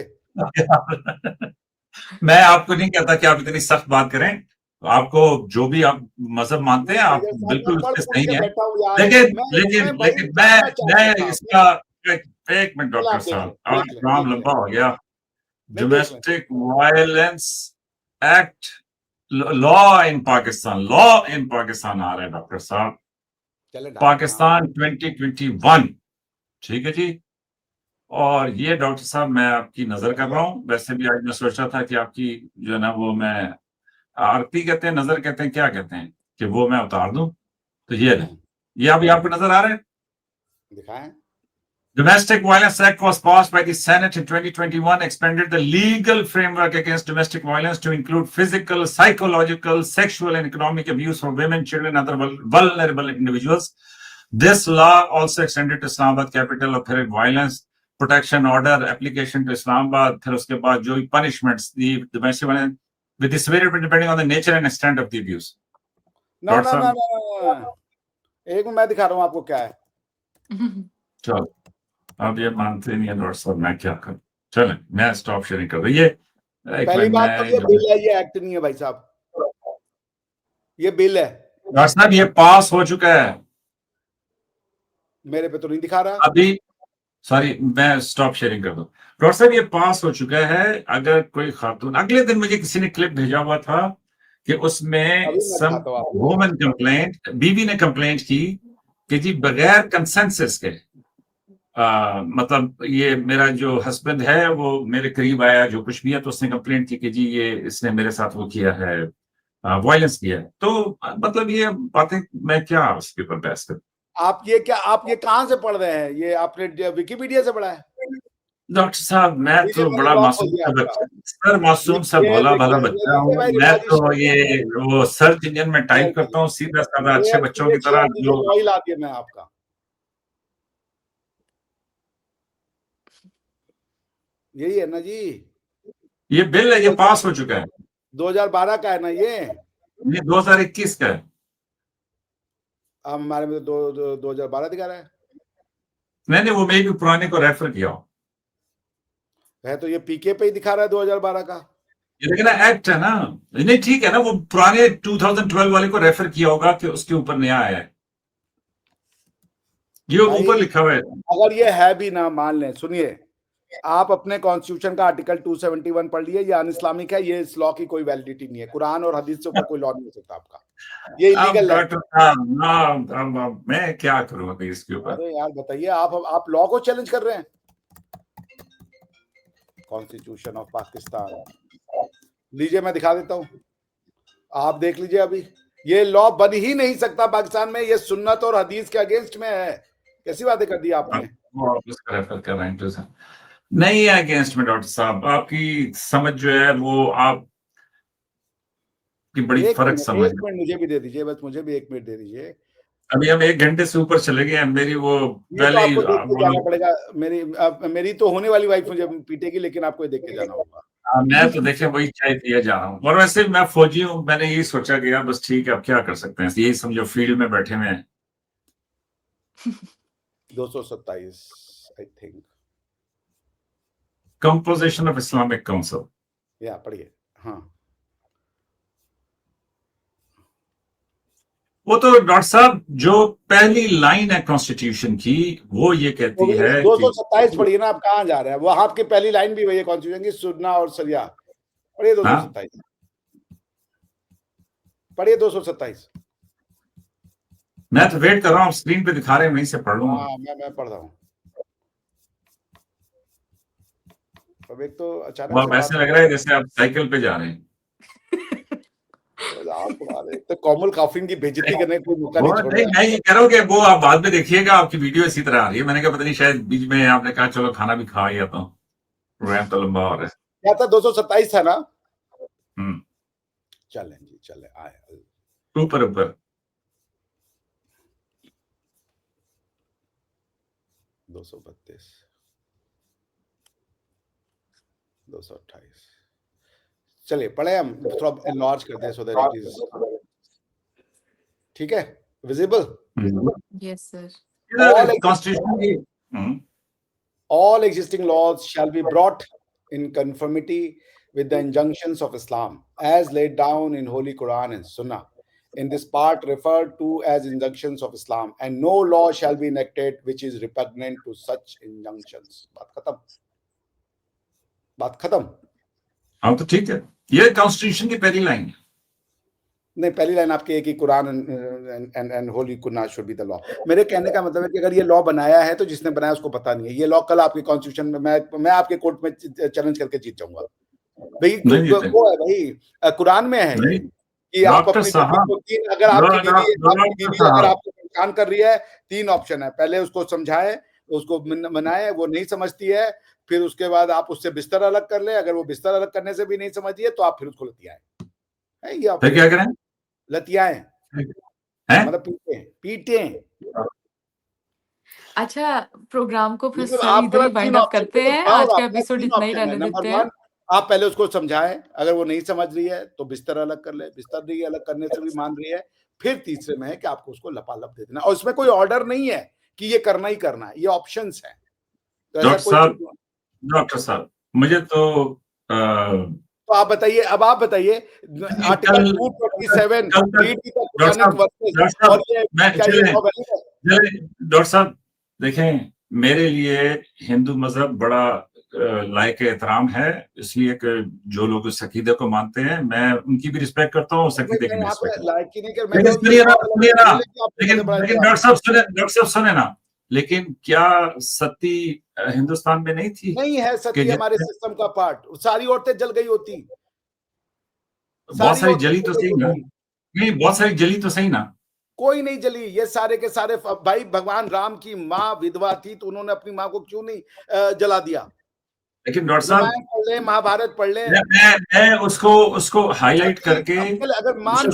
[SPEAKER 3] मैं आपको नहीं कहता कि आप इतनी सख्त बात करें, तो आपको जो भी आप मजहब मानते हैं आप
[SPEAKER 2] मेरे साथ मैं
[SPEAKER 3] बिल्कुल
[SPEAKER 2] पढ़
[SPEAKER 3] उससे
[SPEAKER 2] पूछ
[SPEAKER 3] सही
[SPEAKER 2] के
[SPEAKER 3] हैं।
[SPEAKER 2] बैठा हूँ यार।
[SPEAKER 3] लेकिन
[SPEAKER 2] मैं
[SPEAKER 3] लेकिन
[SPEAKER 2] वही
[SPEAKER 3] लेकिन
[SPEAKER 2] जानना चाहता
[SPEAKER 3] मैं
[SPEAKER 2] था।
[SPEAKER 3] इसका एक मिनट
[SPEAKER 2] चलो
[SPEAKER 3] डॉक्टर
[SPEAKER 2] आप देख लें,
[SPEAKER 3] साहब, और
[SPEAKER 2] देख लें,
[SPEAKER 3] काम
[SPEAKER 2] देख लें,
[SPEAKER 3] लंबा हो गया।
[SPEAKER 2] नहीं देख लें।
[SPEAKER 3] Domestic violence act, law in Pakistan आ रहा है डॉक्टर साहब,
[SPEAKER 2] चले डॉक्टर साहब।
[SPEAKER 3] पाकिस्तान 2021, ठीक है जी। और ये डॉक्टर साहब मैं आपकी नजर कर रहा हूँ, वैसे भी आज मैं सोच रहा था कि आपकी जो है ना वो मैं आरती कहते हैं, नजर कहते हैं, क्या कहते हैं, कि वो मैं उतार दूं। तो ये नहीं, ये अभी आपको नजर आ रहा है।
[SPEAKER 2] दिखाएं।
[SPEAKER 3] Domestic Violence Act was passed by the Senate in 2021, expanded the legal framework against domestic violence to include physical, psychological, sexual, and economic abuse for women, children, and other vulnerable individuals. This law also extended to Islamabad, capital of violence protection order application to Islamabad. फिर उसके बाद जो punishments the domestic violence with the severity depending on the nature and extent of the abuse.
[SPEAKER 2] ना ना ना ना, एक मैं दिखा रहा हूँ आपको क्या है।
[SPEAKER 3] चलो, अब ये मानते नहीं है डॉक्टर साहब, मैं क्या करूं। चलें, मैं स्टॉप शेयरिंग कर रही है।
[SPEAKER 2] पहली बात तो ये बिल है, ये एक्ट नहीं है भाई साहब, ये बिल है।
[SPEAKER 3] डॉक्टर साहब ये पास हो चुका है,
[SPEAKER 2] मेरे पे तो नहीं दिखा रहा
[SPEAKER 3] अभी। सॉरी, मैं स्टॉप शेयरिंग कर दूं। डॉक्टर साहब ये पास हो चुका है। अगर कोई खातून, अगले दिन मुझे किसी ने क्लिप भेजा हुआ था कि उसमें सम वुमन कंप्लेंट, बीवी ने कंप्लेंट की कि जी बगैर कंसेंसस के, मतलब ये मेरा जो हस्बैंड है वो मेरे करीब आया, जो कुछ भी है, तो उसने कंप्लेंट की कि जी ये इसने मेरे साथ वो किया है, वायलेंस किया है। तो मतलब ये बातें मैं क्या उसके ऊपर बहस करूं।
[SPEAKER 2] आप ये कहां से पढ़ रहे हैं? ये आपने विकिपीडिया से पढ़ा है?
[SPEAKER 3] डॉक्टर साहब मैं तो
[SPEAKER 2] मैंने
[SPEAKER 3] बड़ा
[SPEAKER 2] लॉ
[SPEAKER 3] मासूम
[SPEAKER 2] खोल दिया
[SPEAKER 3] सा
[SPEAKER 2] आपका।
[SPEAKER 3] बच्चा, सर मासूम सा भोला भाला बच्चा हूँ
[SPEAKER 2] भाई
[SPEAKER 3] मैं,
[SPEAKER 2] रिवाजी
[SPEAKER 3] तो ये वो सर्च इंजन में टाइप करता हूँ सीधा साधा अच्छे बच्चों की तरह जो।
[SPEAKER 2] लॉ ही ला दिया मैं आपका। यही है ना जी,
[SPEAKER 3] ये बिल है, ये पास हो चुका है।
[SPEAKER 2] 2012 का है ना ये?
[SPEAKER 3] ये 2021 का है।
[SPEAKER 2] अब हमारे में तो 2012 दिखा रहा है।
[SPEAKER 3] मैंने वो मे भी पुराने को रेफर किया
[SPEAKER 2] है तो ये पीके पे ही दिखा रहा है 2012 का।
[SPEAKER 3] ये, लेकिन एक्ट है ना, नहीं ठीक है ना, वो पुराने 2012 वाले को रेफर किया होगा कि उसके ऊपर नया आया है, ये ऊपर लिखा हुआ है।
[SPEAKER 2] अगर ये है भी ना, मान लें, सुनिए, आप अपने कॉन्स्टिट्यूशन का आर्टिकल 271 पढ़ लिए, ये अनइस्लामिक है, ये इस लॉ की कोई वैलिडिटी नहीं है, कुरान और हदीस से ऊपर कोई लॉ नहीं हो सकता आपका, ये
[SPEAKER 3] अब
[SPEAKER 2] इलीगल है।
[SPEAKER 3] डॉक्टर साहब ना, अब मैं क्या करूं अभी इसके ऊपर?
[SPEAKER 2] अरे यार बताइए, आप लॉ को चैलेंज कर रहे हैं। कॉन्स्टिट्यूशन ऑफ पाकिस्तान लीजिए, मैं दिखा देता हूं, आप देख लीजिए। अभी ये लॉ बन ही नहीं सकता पाकिस्तान में, ये सुन्नत और हदीस के अगेंस्ट में है। कैसी बातें कर दी आपने।
[SPEAKER 3] वो आप उसका रेफर कर रहे हैं तो सर नहीं है अगेंस्ट में डॉक्टर साहब, आपकी समझ जो है वो आप की बड़ी फर्क समझ
[SPEAKER 2] एक मिनट मुझे भी दे दीजिए, बस मुझे भी 1 मिनट दे दीजिए।
[SPEAKER 3] अभी हम 1 घंटे से ऊपर चले गए हैं, मेरी वो
[SPEAKER 2] ये तो
[SPEAKER 3] पहले ही
[SPEAKER 2] आपको देख के जाना पड़ेगा। मेरी तो होने वाली वाइफ मुझे पीटेगी, लेकिन आपको ये देख के जाना होगा।
[SPEAKER 3] मैं तो देखे वही चाय पिए जा रहा हूँ, और वैसे मैं फौजी हूँ, मैंने यही सोचा कि यार बस ठीक है, अब क्या कर सकते हैं, यही समझो फील्ड में बैठे हुए हैं।
[SPEAKER 2] 227 I think,
[SPEAKER 3] composition of Islamic council,
[SPEAKER 2] या पढ़िए। हाँ,
[SPEAKER 3] वो तो डॉक्टर साहब जो पहली लाइन है कॉन्स्टिट्यूशन की, वो ये कहती है
[SPEAKER 2] 227 पढ़िए ना, आप कहाँ जा रहे हैं। वो आपकी पहली लाइन भी वही है कॉन्स्टिट्यूशन की, सुन्ना और सरिया। पढ़िए 227, पढ़िए 227।
[SPEAKER 3] मैं तो वेट कर रहा हूँ, स्क्रीन पे दिखा रहे हैं, वहीं से पढ़ लूंगा।
[SPEAKER 2] हाँ, मैं पढ़ रहा हूँ। अब एक तो अचानक से
[SPEAKER 3] ऐसे लग रहा है जैसे आप साइकिल पे जा रहे हैं।
[SPEAKER 2] तो कोमल काफिन की बेइज्जती करने का कोई मौका नहीं छोड़ रहा।
[SPEAKER 3] मैं ये कह रहा हूँ कि वो आप बाद में देखिएगा, आपकी वीडियो इसी तरह आ रही है। मैंने कहा पता नहीं शायद बीच में आपने कहा चलो खाना भी खा ही आता हूँ, प्रोग्राम तो लंबा हो रहा है।
[SPEAKER 2] क्या था, 227 था ना। चलें जी, चले आए
[SPEAKER 3] ऊपर ऊपर
[SPEAKER 2] 232 228। चलिए पढ़े, हम थोड़ा एनलार्ज करते हैं सो दैट इट इज ठीक है, visible.
[SPEAKER 1] Yes sir.
[SPEAKER 2] All existing laws shall be brought in conformity with the injunctions of Islam as laid down in Holy Quran and Sunnah, in this part referred to as injunctions of Islam, and no law shall be enacted which is repugnant to such injunctions. बात खत्म।
[SPEAKER 3] हाँ तो ठीक है, ये constitution की पहली line है।
[SPEAKER 2] नहीं, पहली लाइन आपकी है कि Quran and Holi Quran should be the law. मेरे कहने का मतलब है कि अगर ये लॉ बनाया है तो जिसने बनाया उसको पता नहीं है। ये लॉ कल आपके कॉन्स्टिट्यूशन में मैं आपके कोर्ट में चैलेंज करके जीत जाऊंगा भाई। वो है भाई, कुरान में है ये कि आप अपनी बीवी को अगर आपकी बीवी अगर आपको परेशान कर रही है, 3 ऑप्शन है। पहले उसको समझाए, उसको मनाए, वो नहीं समझती है, फिर उसके बाद आप उससे बिस्तर अलग कर ले। अगर वो बिस्तर अलग करने से भी नहीं समझती है तो आप फिर उसको लतियाएं। ये आप
[SPEAKER 3] क्या करें?
[SPEAKER 2] लतियाएं, मतलब पीटे।
[SPEAKER 1] अच्छा, प्रोग्राम को फिर सर इधर ही वाइंड अप करते हैं, आज का एपिसोड इतना ही रहने देते हैं।
[SPEAKER 2] आप पहले उसको समझाएं, अगर वो नहीं समझ रही है तो बिस्तर अलग कर ले, बिस्तर नहीं अलग करने से भी मान रही है, फिर तीसरे में है कि आपको उसको लपालप दे देना। और इसमें कोई ऑर्डर नहीं है कि ये करना ही करना है, ये ऑप्शंस है।
[SPEAKER 3] डॉक्टर साहब मुझे तो
[SPEAKER 2] आप बताइए, अब आप बताइए आर्टिकल 227
[SPEAKER 3] डॉक्टर साहब देखें, मेरे लिए हिंदू मजहब बड़ा लायक एहतराम है, इसलिए कि जो लोग उस अकीदे को मानते हैं मैं उनकी भी रिस्पेक्ट करता हूँ, उस अकीदे की भी रिस्पेक्ट करता हूँ। लेकिन डॉक्टर साहब सुने ना, लेकिन क्या सती हिंदुस्तान में नहीं थी?
[SPEAKER 2] नहीं है सती हमारे सिस्टम का पार्ट। सारी औरतें जल गई होती,
[SPEAKER 3] बहुत सारी जली तो सही ना, नहीं बहुत सारी जली तो सही ना,
[SPEAKER 2] कोई नहीं जली। ये सारे के सारे भाई, भगवान राम की माँ विधवा थी तो उन्होंने अपनी माँ को क्यों नहीं जला दिया?
[SPEAKER 3] लेकिन डॉक्टर साहब
[SPEAKER 2] पढ़ ले, महाभारत पढ़ ले।
[SPEAKER 3] मैं उसको हाईलाइट करके
[SPEAKER 2] अगर मान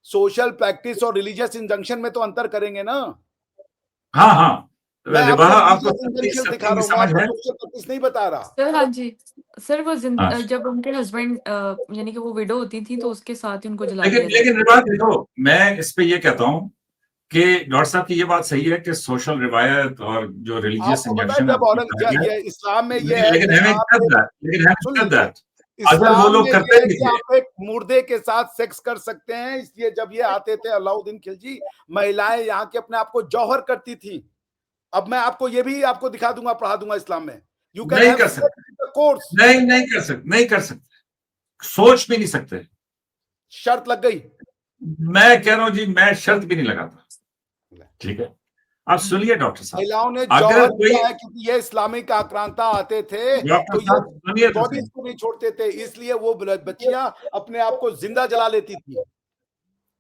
[SPEAKER 2] सोशल प्रैक्टिस और रिलीजियस इंजंक्शन में तो अंतर करेंगे ना।
[SPEAKER 3] हाँ हाँ,
[SPEAKER 2] आपको नहीं बता रहा
[SPEAKER 1] सर। हाँ जी सर, वो जब उनके हस्बैंड यानी कि वो विडो होती थी तो उसके साथ ही उनको जला दिया।
[SPEAKER 3] लेकिन देखो, मैं इस पे ये कहता हूँ कि डॉक्टर साहब की ये बात सही है कि सोशल रिवायत और जो रिलीजियस इंजंक्शन
[SPEAKER 2] है इस्लाम में ये है,
[SPEAKER 3] लेकिन अगर वो लोग करते हैं कि
[SPEAKER 2] आप एक मुर्दे के साथ सेक्स कर सकते हैं। इसलिए जब ये आते थे अलाउद्दीन खिलजी, महिलाएं यहाँ के अपने आप को जौहर करती थी अब मैं आपको ये भी आपको दिखा दूंगा, पढ़ा दूंगा इस्लाम में। यू कैन
[SPEAKER 3] नहीं
[SPEAKER 2] हैव
[SPEAKER 3] कर सकते,
[SPEAKER 2] कोर्स।
[SPEAKER 3] नहीं कर सकते, नहीं कर सकते, सोच भी नहीं सकते।
[SPEAKER 2] शर्त लग गई।
[SPEAKER 3] मैं कह रहा हूं जी, मैं शर्त भी नहीं लगाता। ठीक है, आप सुनिए डॉक्टर साहब,
[SPEAKER 2] महिलाओं ने
[SPEAKER 3] अगर
[SPEAKER 2] जौहर
[SPEAKER 3] कोई,
[SPEAKER 2] किया है, क्योंकि ये इस्लामिक आक्रांता आते थे
[SPEAKER 3] डॉक्टर
[SPEAKER 2] तो ये
[SPEAKER 3] साहब सुनिए तो सही,
[SPEAKER 2] बॉडीज को नहीं छोड़ते थे, इसलिए वो बच्चियां अपने आप को जिंदा जला लेती थी।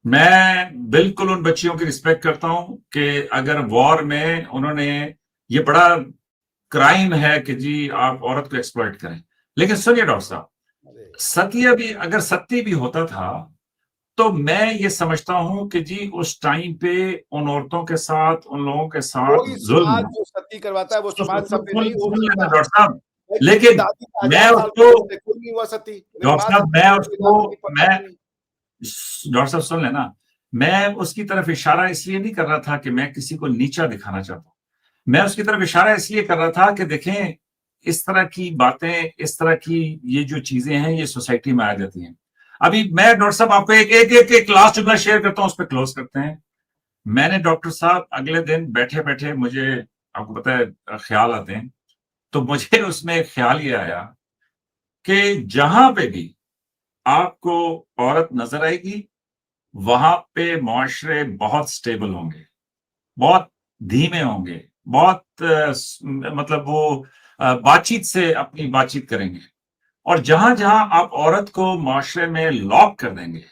[SPEAKER 3] मैं बिल्कुल उन बच्चियों की रिस्पेक्ट करता हूं कि अगर वॉर में उन्होंने, ये बड़ा क्राइम है कि जी आप औरत को एक्सप्लॉइट करें। लेकिन सुनिए डॉक्टर साहब, सत्य भी, अगर सत्य भी होता था तो मैं ये समझता हूं कि जी उस टाइम पे उन औरतों के साथ, उन लोगों के साथ
[SPEAKER 2] कोई
[SPEAKER 3] जुल्म,
[SPEAKER 2] समाज जो सती करवाता है वो समाज सब पे नहीं हो
[SPEAKER 3] सुन लेना
[SPEAKER 2] सकता।
[SPEAKER 3] डॉक्टर साहब,
[SPEAKER 2] मेरी
[SPEAKER 3] लेकिन
[SPEAKER 2] दादी का
[SPEAKER 3] मैं
[SPEAKER 2] 1000 साल
[SPEAKER 3] उसको,
[SPEAKER 2] के थे, कोई नहीं हुआ सती। मेरी
[SPEAKER 3] डॉक्टर
[SPEAKER 2] माँ
[SPEAKER 3] साहब
[SPEAKER 2] सती
[SPEAKER 3] मैं
[SPEAKER 2] थी, मेरी
[SPEAKER 3] उसको,
[SPEAKER 2] दादी की
[SPEAKER 3] मैं,
[SPEAKER 2] पत्नी नहीं।
[SPEAKER 3] डॉक्टर साहब सुन लेना, मैं उसकी तरफ इशारा इसलिए नहीं कर रहा था कि मैं किसी को नीचा दिखाना चाहता हूं। मैं उसकी तरफ इशारा इसलिए कर रहा था कि देखें, इस तरह की बातें, इस तरह की ये जो चीजें हैं, ये सोसाइटी में आ जाती हैं। अभी मैं डॉक्टर साहब आपको एक लास्ट जुमला शेयर करता हूं, उस पर क्लोज करते हैं। मैंने डॉक्टर साहब अगले दिन बैठे बैठे, मुझे आपको पता है ख्याल आते हैं, तो मुझे उसमें एक ख्याल ये आया कि जहां पे भी आपको औरत नजर आएगी, वहां पे मुआशरे बहुत स्टेबल होंगे, बहुत धीमे होंगे, बहुत मतलब वो बातचीत से अपनी बातचीत करेंगे। और जहां जहां आप औरत को मुआशरे में लॉक कर देंगे,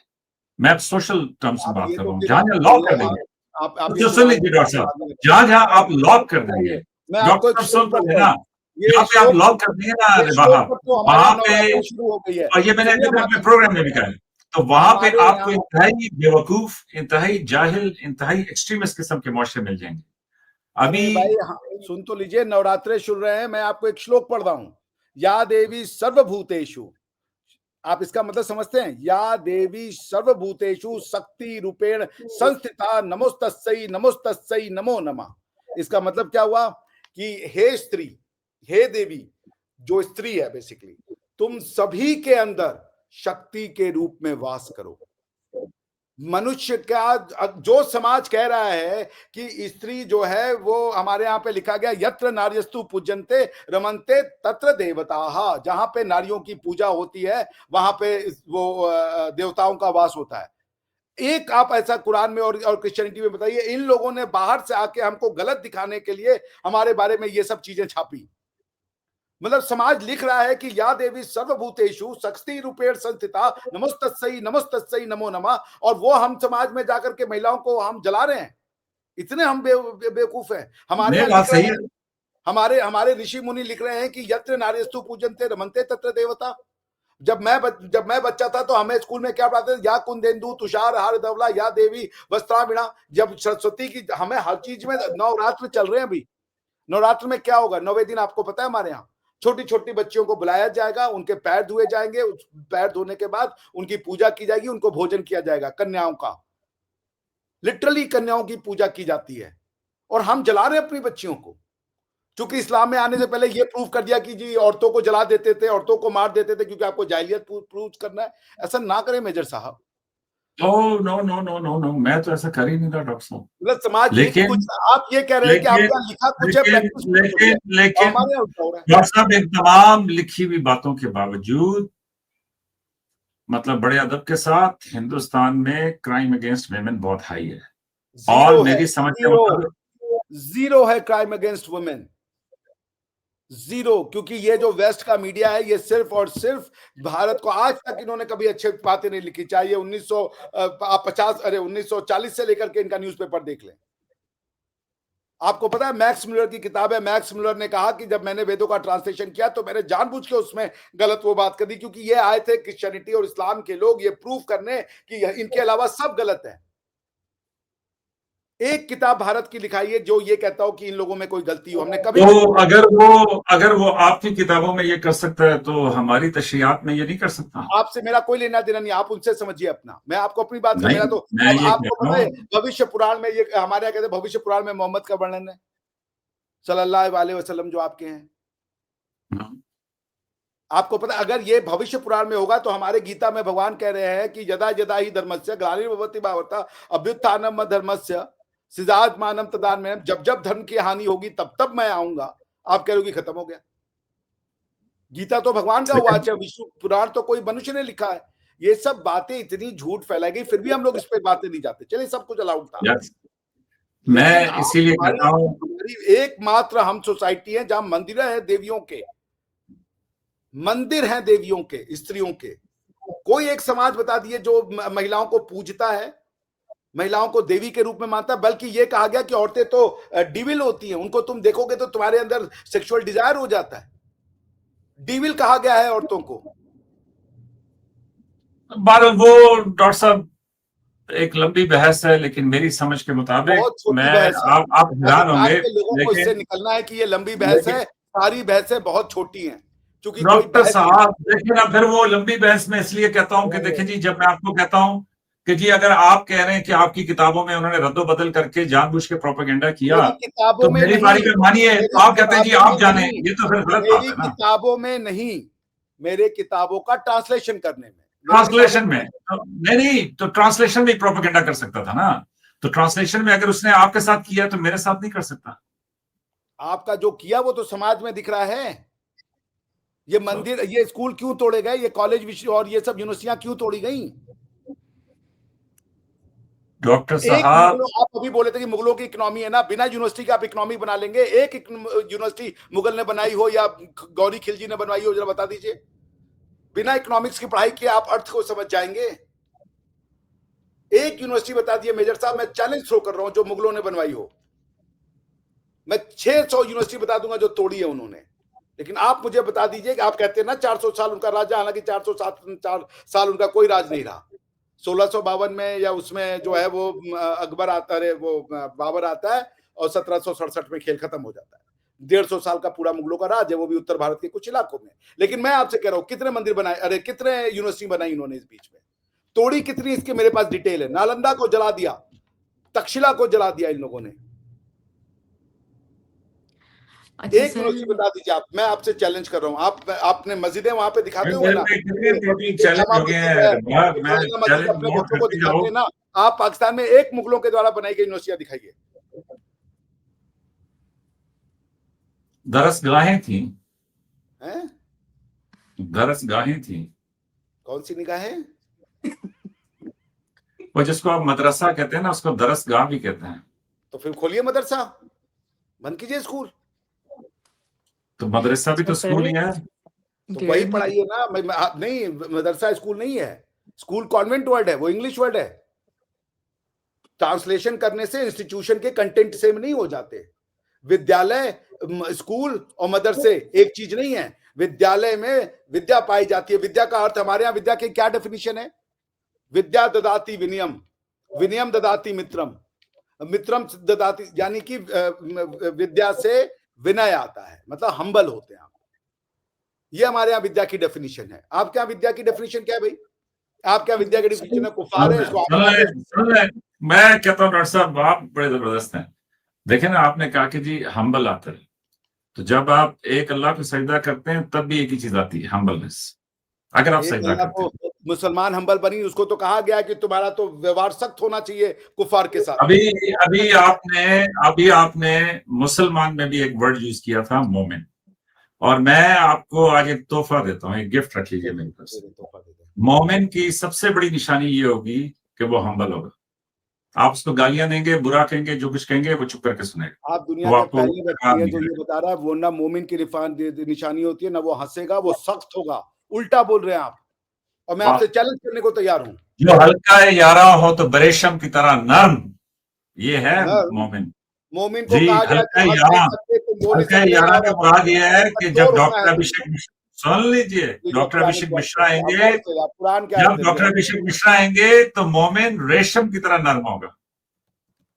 [SPEAKER 3] मैं अब सोशल टर्म्स में
[SPEAKER 2] आप
[SPEAKER 3] बात
[SPEAKER 2] ये
[SPEAKER 3] कर
[SPEAKER 2] तो
[SPEAKER 3] रहा हूँ,
[SPEAKER 2] फिर
[SPEAKER 3] जहां जहां लॉक कर
[SPEAKER 2] ये
[SPEAKER 3] देंगे,
[SPEAKER 2] आप ये
[SPEAKER 3] तो सुन
[SPEAKER 2] कुरान
[SPEAKER 3] लीजिए डॉक्टर साहब,
[SPEAKER 2] में
[SPEAKER 3] जहां जहां आप लॉक कर देंगे,
[SPEAKER 2] मैं आपको
[SPEAKER 3] डॉक्टर
[SPEAKER 2] एक
[SPEAKER 3] साहब
[SPEAKER 2] श्लोक
[SPEAKER 3] सुन तो
[SPEAKER 2] पढ़ता
[SPEAKER 3] लेना,
[SPEAKER 2] हूँ। ये
[SPEAKER 3] जहां पे आप
[SPEAKER 2] श्लोक,
[SPEAKER 3] लॉक कर देंगे ना,
[SPEAKER 2] ये
[SPEAKER 3] अरे
[SPEAKER 2] श्लोक पर तो हमारे
[SPEAKER 3] वहां
[SPEAKER 2] यहाँ
[SPEAKER 3] पे,
[SPEAKER 2] नवरात्रि शुरू हो गई है।
[SPEAKER 3] और ये मैंने
[SPEAKER 2] सुनिए
[SPEAKER 3] अपने
[SPEAKER 2] माता,
[SPEAKER 3] प्रोग्राम में भी कहा है, तो वहां पे
[SPEAKER 2] हमारे
[SPEAKER 3] आपको
[SPEAKER 2] यहाँ,
[SPEAKER 3] इंतहाई बेवकूफ, इंतहाई जाहिल, इंतहाई एक्सट्रीमिस्ट किस्म के मुआशरे मिल जाएंगे। अभी
[SPEAKER 2] अरे भाई सुन तो लीजिए, नवरात्रे शुरू रहे हैं, मैं आपको एक श्लोक पढ़ रहा हूँ। या देवी सर्वभूतेषु, आप इसका मतलब समझते हैं? या देवी सर्वभूतेषु शक्ति रूपेण संस्थिता नमोस्तस्यै नमोस्तस्यै नमो नमः। इसका मतलब क्या हुआ कि हे स्त्री, हे देवी, जो स्त्री है बेसिकली, तुम सभी के अंदर शक्ति के रूप में वास करो। मनुष्य का, जो समाज कह रहा है कि स्त्री जो है वो, हमारे यहाँ पे लिखा गया यत्र नार्यस्तु पूज्यन्ते रमन्ते तत्र देवताः, जहां पे नारियों की पूजा होती है वहां पे वो देवताओं का वास होता है। एक आप ऐसा कुरान में और क्रिश्चियनिटी में बताइए, इन लोगों ने बाहर से आके हमको गलत दिखाने के लिए हमारे बारे में ये सब चीजें छापी। मतलब समाज लिख रहा है कि या देवी सर्वभूतेषु शक्ति रूपेण संस्थिता नमोस्तस्यै नमो नमः, और वो हम समाज में जाकर के महिलाओं को हम जला रहे हैं। इतने हम बेवकूफ हैं। हमारे
[SPEAKER 3] ये
[SPEAKER 2] यहाँ
[SPEAKER 3] बात
[SPEAKER 2] लिख रहे
[SPEAKER 3] सही है।
[SPEAKER 2] हैं, हमारे हमारे ऋषि मुनि लिख रहे हैं कि यत्र नार्यस्तु पूजन्ते रमन्ते तत्र देवता। जब मैं बच्चा था तो हमें स्कूल में क्या पढ़ाते थे? या कुंदेन्दु तुषार हार धवला या देवी वस्त्रावीणा। जब सरस्वती की, हमें हर चीज में, नवरात्र चल रहे हैं अभी। नवरात्र में क्या होगा? 9वें दिन आपको पता है हमारे यहाँ छोटी छोटी बच्चियों को बुलाया जाएगा, उनके पैर धोए जाएंगे, उस पैर धोने के बाद उनकी पूजा की जाएगी, उनको भोजन किया जाएगा। कन्याओं का, लिटरली कन्याओं की पूजा की जाती है, और हम जला रहे हैं अपनी बच्चियों को। क्योंकि इस्लाम में आने से पहले ये प्रूव कर दिया कि जी औरतों को जला देते थे, औरतों को मार देते थे, क्योंकि आपको जाहिलियत प्रूव करना है। ऐसा ना करें मेजर साहब।
[SPEAKER 3] No no no no no, मैं तो ऐसा कर ही नहीं रहा डॉक्टर साहब।
[SPEAKER 2] मतलब समाज लिख
[SPEAKER 3] लेकिन
[SPEAKER 2] कुछ, आप ये कह रहे हैं कि आपके
[SPEAKER 3] लेकिन
[SPEAKER 2] यहाँ लिखा कुछ है,
[SPEAKER 3] लेकिन
[SPEAKER 2] प्रैक्टिस कुछ हो रही है,
[SPEAKER 3] लेकिन
[SPEAKER 2] और
[SPEAKER 3] लेकिन
[SPEAKER 2] हमारे यहाँ उल्टा हो रहा है।
[SPEAKER 3] डॉक्टर साहब, इन तमाम लिखी हुई बातों के बावजूद, मतलब बड़े अदब के साथ, हिंदुस्तान में क्राइम अगेंस्ट वेमेन बहुत हाई है। और
[SPEAKER 2] जीरो है,
[SPEAKER 3] मेरी समझ के
[SPEAKER 2] जीरो,
[SPEAKER 3] मुताबिक
[SPEAKER 2] जीरो है क्राइम अगेंस्ट वुमेन, जीरो। क्योंकि ये जो वेस्ट का मीडिया है, ये सिर्फ और सिर्फ भारत को, आज तक इन्होंने कभी अच्छे बातें नहीं लिखी, चाहे 1940 से लेकर के इनका न्यूज़पेपर देख लें। आपको पता है, मैक्स मुलर की किताब है, मैक्स मुलर ने कहा कि जब मैंने वेदों का ट्रांसलेशन किया तो मैंने जानबूझ के उसमें गलत वो बात कर दी, क्योंकि ये आए थे क्रिश्चियनिटी और इस्लाम के लोग ये प्रूव करने कि इनके अलावा सब गलत है। एक किताब भारत की लिखाई है जो ये कहता हो कि इन लोगों में कोई गलती हो। हमने कभी,
[SPEAKER 3] तो अगर वो आपकी किताबों में ये कर सकता है, तो हमारी तशरीहात में ये नहीं कर सकता।
[SPEAKER 2] आपसे मेरा कोई लेना देना नहीं, आप उनसे समझिए अपना, मैं आपको अपनी बात कर,
[SPEAKER 3] नहीं,
[SPEAKER 2] मेरा तो,
[SPEAKER 3] मैं
[SPEAKER 2] अब
[SPEAKER 3] ये
[SPEAKER 2] आपको
[SPEAKER 3] कह
[SPEAKER 2] पता
[SPEAKER 3] रहा
[SPEAKER 2] है भविष्य पुराण में, ये हमारे यहाँ कहते हैं भविष्य पुराण में मोहम्मद का वर्णन है सल्लल्लाहु अलैहि वसल्लम जो आपके हैं।
[SPEAKER 3] हूँ।
[SPEAKER 2] आपको पता, अगर ये भविष्य पुराण में होगा तो हमारे गीता में भगवान कह रहे हैं कि यदा यदा ही धर्मस्य ग्लानिर्भवति भारत अभ्युत्थानम धर्मस्य सिजात मानम तदान में, जब जब धर्म की हानि होगी तब तब मैं आऊंगा। आप कह रहे हो कि खत्म हो गया। गीता तो भगवान का वाच है, विष्णु पुराण तो कोई मनुष्य ने लिखा है। ये सब बातें इतनी झूठ फैलाई गई, फिर भी हम लोग इस पे बातें नहीं जाते। चलिए, सब कुछ अलाउड था।
[SPEAKER 3] Yes. मैं इसीलिए कहता हूँ,
[SPEAKER 2] हमारी एकमात्र हम सोसाइटी है जहां मंदिर है देवियों के, मंदिर हैं देवियों के, स्त्रियों के। कोई एक समाज बता दिए जो महिलाओं को पूजता है, महिलाओं को देवी के रूप में मानता है। बल्कि ये कहा गया कि औरतें तो डिविल होती हैं, उनको तुम देखोगे तो तुम्हारे अंदर सेक्सुअल डिजायर हो जाता है। डिविल कहा गया है औरतों को।
[SPEAKER 3] बारह वो डॉक्टर साहब एक लंबी बहस है, लेकिन मेरी समझ के मुताबिक
[SPEAKER 2] बहुत छोटी
[SPEAKER 3] मैं
[SPEAKER 2] बहस है।
[SPEAKER 3] आप हैरान होंगे,
[SPEAKER 2] के लोगों को इससे निकलना है कि ये लंबी बहस है। सारी बहसें बहुत छोटी हैं, क्योंकि कोई
[SPEAKER 3] डॉक्टर
[SPEAKER 2] बहस
[SPEAKER 3] साहब देखिए ना, फिर वो लंबी बहस में इसलिए कहता हूं कि देखिए जी, जब मैं आपको कहता हूं कि जी अगर आप कह रहे हैं कि आपकी किताबों में उन्होंने रद्दो बदल करके जानबूझ के प्रोपेगेंडा किया,
[SPEAKER 2] मेरी किताबों
[SPEAKER 3] तो
[SPEAKER 2] में
[SPEAKER 3] मेरी
[SPEAKER 2] नहीं,
[SPEAKER 3] बारी में मानिए,
[SPEAKER 2] मेरी
[SPEAKER 3] तो आप कहते हैं जी
[SPEAKER 2] किताबों
[SPEAKER 3] आप
[SPEAKER 2] में
[SPEAKER 3] जाने,
[SPEAKER 2] नहीं,
[SPEAKER 3] ये तो फिर गलत बात
[SPEAKER 2] मेरी
[SPEAKER 3] है ना।
[SPEAKER 2] किताबों में नहीं, मेरे किताबों का ट्रांसलेशन करने में,
[SPEAKER 3] ट्रांसलेशन में तो, नहीं, तो ट्रांसलेशन में प्रोपेगेंडा कर सकता था ना। तो ट्रांसलेशन में अगर उसने आपके साथ किया तो मेरे साथ नहीं कर सकता।
[SPEAKER 2] आपका जो किया वो तो समाज में दिख रहा है। ये मंदिर, ये स्कूल क्यों तोड़े गए, ये कॉलेज और ये सब यूनिवर्सिटियां क्यों तोड़ी गई?
[SPEAKER 3] डॉक्टर
[SPEAKER 2] एक
[SPEAKER 3] साहब,
[SPEAKER 2] आप अभी बोले थे कि मुगलों की इकोनॉमी है ना, बिना यूनिवर्सिटी के आप इकोनॉमी बना लेंगे? एक यूनिवर्सिटी मुगल ने बनाई हो या गौरी खिलजी ने बनवाई हो, जरा बता दीजिए। बिना इकोनॉमिक्स की पढ़ाई के आप अर्थ को समझ जाएंगे? एक यूनिवर्सिटी बता दिए मेजर साहब, मैं चैलेंज थ्रो कर रहा हूं, जो मुगलों ने बनवाई हो। मैं 600 यूनिवर्सिटी बता दूंगा जो तोड़ी है उन्होंने। लेकिन आप मुझे बता दीजिए कि आप कहते हैं ना 400 साल उनका राज, हालांकि 404 साल उनका कोई राज नहीं रहा। 1652 में या उसमें जो है वो अकबर आता है, वो बाबर आता है, और 1767 में खेल खत्म हो जाता है। 150 साल का पूरा मुगलों का राज है, वो भी उत्तर भारत के कुछ इलाकों में। लेकिन मैं आपसे कह रहा हूं, कितने मंदिर बनाए, अरे कितने यूनिवर्सिटी बनाई इन्होंने इस बीच में, तोड़ी कितनी, इसके मेरे पास डिटेल है। नालंदा को जला दिया, तक्षशिला को जला दिया इन लोगों ने।
[SPEAKER 1] अच्छा
[SPEAKER 2] एक यूनिवर्सिटी
[SPEAKER 1] सर,
[SPEAKER 2] बता दीजिए आप, मैं आपसे चैलेंज कर रहा हूं। आप आपने मस्जिदें वहां पे दिखाते होंगे
[SPEAKER 3] मेरे
[SPEAKER 2] ना,
[SPEAKER 3] पे कितने टोटल चैलेंज
[SPEAKER 2] जामा
[SPEAKER 3] हो गए
[SPEAKER 2] मस्जिद
[SPEAKER 3] हैं,
[SPEAKER 2] है,
[SPEAKER 3] मैं
[SPEAKER 2] फलाना मस्जिद
[SPEAKER 3] चैलेंज
[SPEAKER 2] अपने
[SPEAKER 3] नोट
[SPEAKER 2] बच्चों को
[SPEAKER 3] करते
[SPEAKER 2] दिखाते
[SPEAKER 3] जाओ।
[SPEAKER 2] हैं ना। आप पाकिस्तान में एक मुगलों के द्वारा बनाई गई यूनिवर्सिटियां दिखाइए।
[SPEAKER 3] दरसगाहें थी,
[SPEAKER 2] हैं?
[SPEAKER 3] दरसगाहें थी,
[SPEAKER 2] कौन सी निगाहें?
[SPEAKER 3] वो जिसको आप मदरसा कहते हैं ना, उसको दरसगाह भी कहते हैं।
[SPEAKER 2] तो फिर खोलिए मदरसा, बंद कीजिए स्कूल।
[SPEAKER 3] तो मदरसा भी तो
[SPEAKER 1] अच्छा
[SPEAKER 3] स्कूल
[SPEAKER 1] सर,
[SPEAKER 3] ही है।
[SPEAKER 2] तो वही
[SPEAKER 1] 1.5
[SPEAKER 2] पढ़ाइए ना। नहीं, मदरसा स्कूल नहीं है। स्कूल कॉन्वेंट वर्ड है, वो इंग्लिश वर्ड है। ट्रांसलेशन करने से इंस्टीट्यूशन के कंटेंट सेम नहीं हो जाते। विद्यालय, स्कूल और मदरसे एक चीज नहीं है। विद्यालय में विद्या पाई जाती है। विद्या का अर्थ, हमारे यहां विद्या की क्या डेफिनेशन है? विद्या ददाति विनयम, विनयम ददाति मित्रम, मित्रम ददाति, यानी कि विद्या से विनय आता है, मतलब हम्बल होते हैं आप। ये हमारे यहाँ विद्या की डेफिनेशन है। आपके यहाँ विद्या की डेफिनेशन क्या है भाई? आपके यहाँ विद्या की डेफिनेशन है कुफार है, इसको आप मानते हैं?
[SPEAKER 3] मैं कहता हूँ डॉक्टर साहब, आप बड़े जबरदस्त हैं। देखें ना, आपने कहा कि जी हम्बल आता है, तो जब आप एक अल्लाह को सजदा करते हैं तब भी एक ही चीज आती है, हम्बलनेस। अगर आप
[SPEAKER 2] एक
[SPEAKER 3] सजदा
[SPEAKER 2] अल्लाह
[SPEAKER 3] करते हैं,
[SPEAKER 2] को मुसलमान हम्बल बनी, उसको तो कहा गया कि तुम्हारा तो व्यवहार सख्त होना चाहिए कुफार के साथ।
[SPEAKER 3] अभी आपने मुसलमान में भी एक वर्ड यूज किया था, मोमिन। और मैं आपको आज एक तोहफा देता हूँ, एक गिफ्ट रख लीजिए मेरी तरफ से। मोमिन की सबसे बड़ी निशानी ये होगी कि वो हम्बल होगा। आप उसको गालियां देंगे, बुरा कहेंगे, जो कुछ कहेंगे, वो चुप करके सुनेगा।
[SPEAKER 2] आप दुनिया
[SPEAKER 3] वो
[SPEAKER 2] के
[SPEAKER 3] आपको
[SPEAKER 2] पहले
[SPEAKER 3] खराब
[SPEAKER 2] व्यक्ति है
[SPEAKER 3] नहीं
[SPEAKER 2] जो ये
[SPEAKER 3] करेगा।
[SPEAKER 2] बता रहा है, वो ना मोमिन की निशानी होती है, ना वो हंसेगा, वो सख्त होगा। उल्टा बोल रहे हैं आप, और मैं आपसे चैलेंज करने को तैयार हूं।
[SPEAKER 3] जो हल्का है यारा हो तो बरेशम की तरह नर्म, ये है मोमिन।
[SPEAKER 2] मोमिन को
[SPEAKER 3] जी
[SPEAKER 2] कहा गया
[SPEAKER 3] हल्का
[SPEAKER 2] तुम हंस नहीं
[SPEAKER 3] यारा,
[SPEAKER 2] सकते, तुम बोल नहीं
[SPEAKER 3] हल्का
[SPEAKER 2] सकते,
[SPEAKER 3] यारा
[SPEAKER 2] और
[SPEAKER 3] का मुराद ये है कि जब
[SPEAKER 2] कठोर होना
[SPEAKER 3] डॉक्टर
[SPEAKER 2] है
[SPEAKER 3] अभिषेक
[SPEAKER 2] तुमको।
[SPEAKER 3] सुन लीजिए, डॉक्टर
[SPEAKER 2] पुराने
[SPEAKER 3] अभिषेक
[SPEAKER 2] क्या
[SPEAKER 3] मिश्रा
[SPEAKER 2] आप
[SPEAKER 3] आएंगे,
[SPEAKER 2] गौर से, आप पुराण क्या
[SPEAKER 3] जब
[SPEAKER 2] दे
[SPEAKER 3] डॉक्टर
[SPEAKER 2] रहे
[SPEAKER 3] अभिषेक मिश्रा आएंगे तो मोमिन रेशम की तरह नर्म होगा।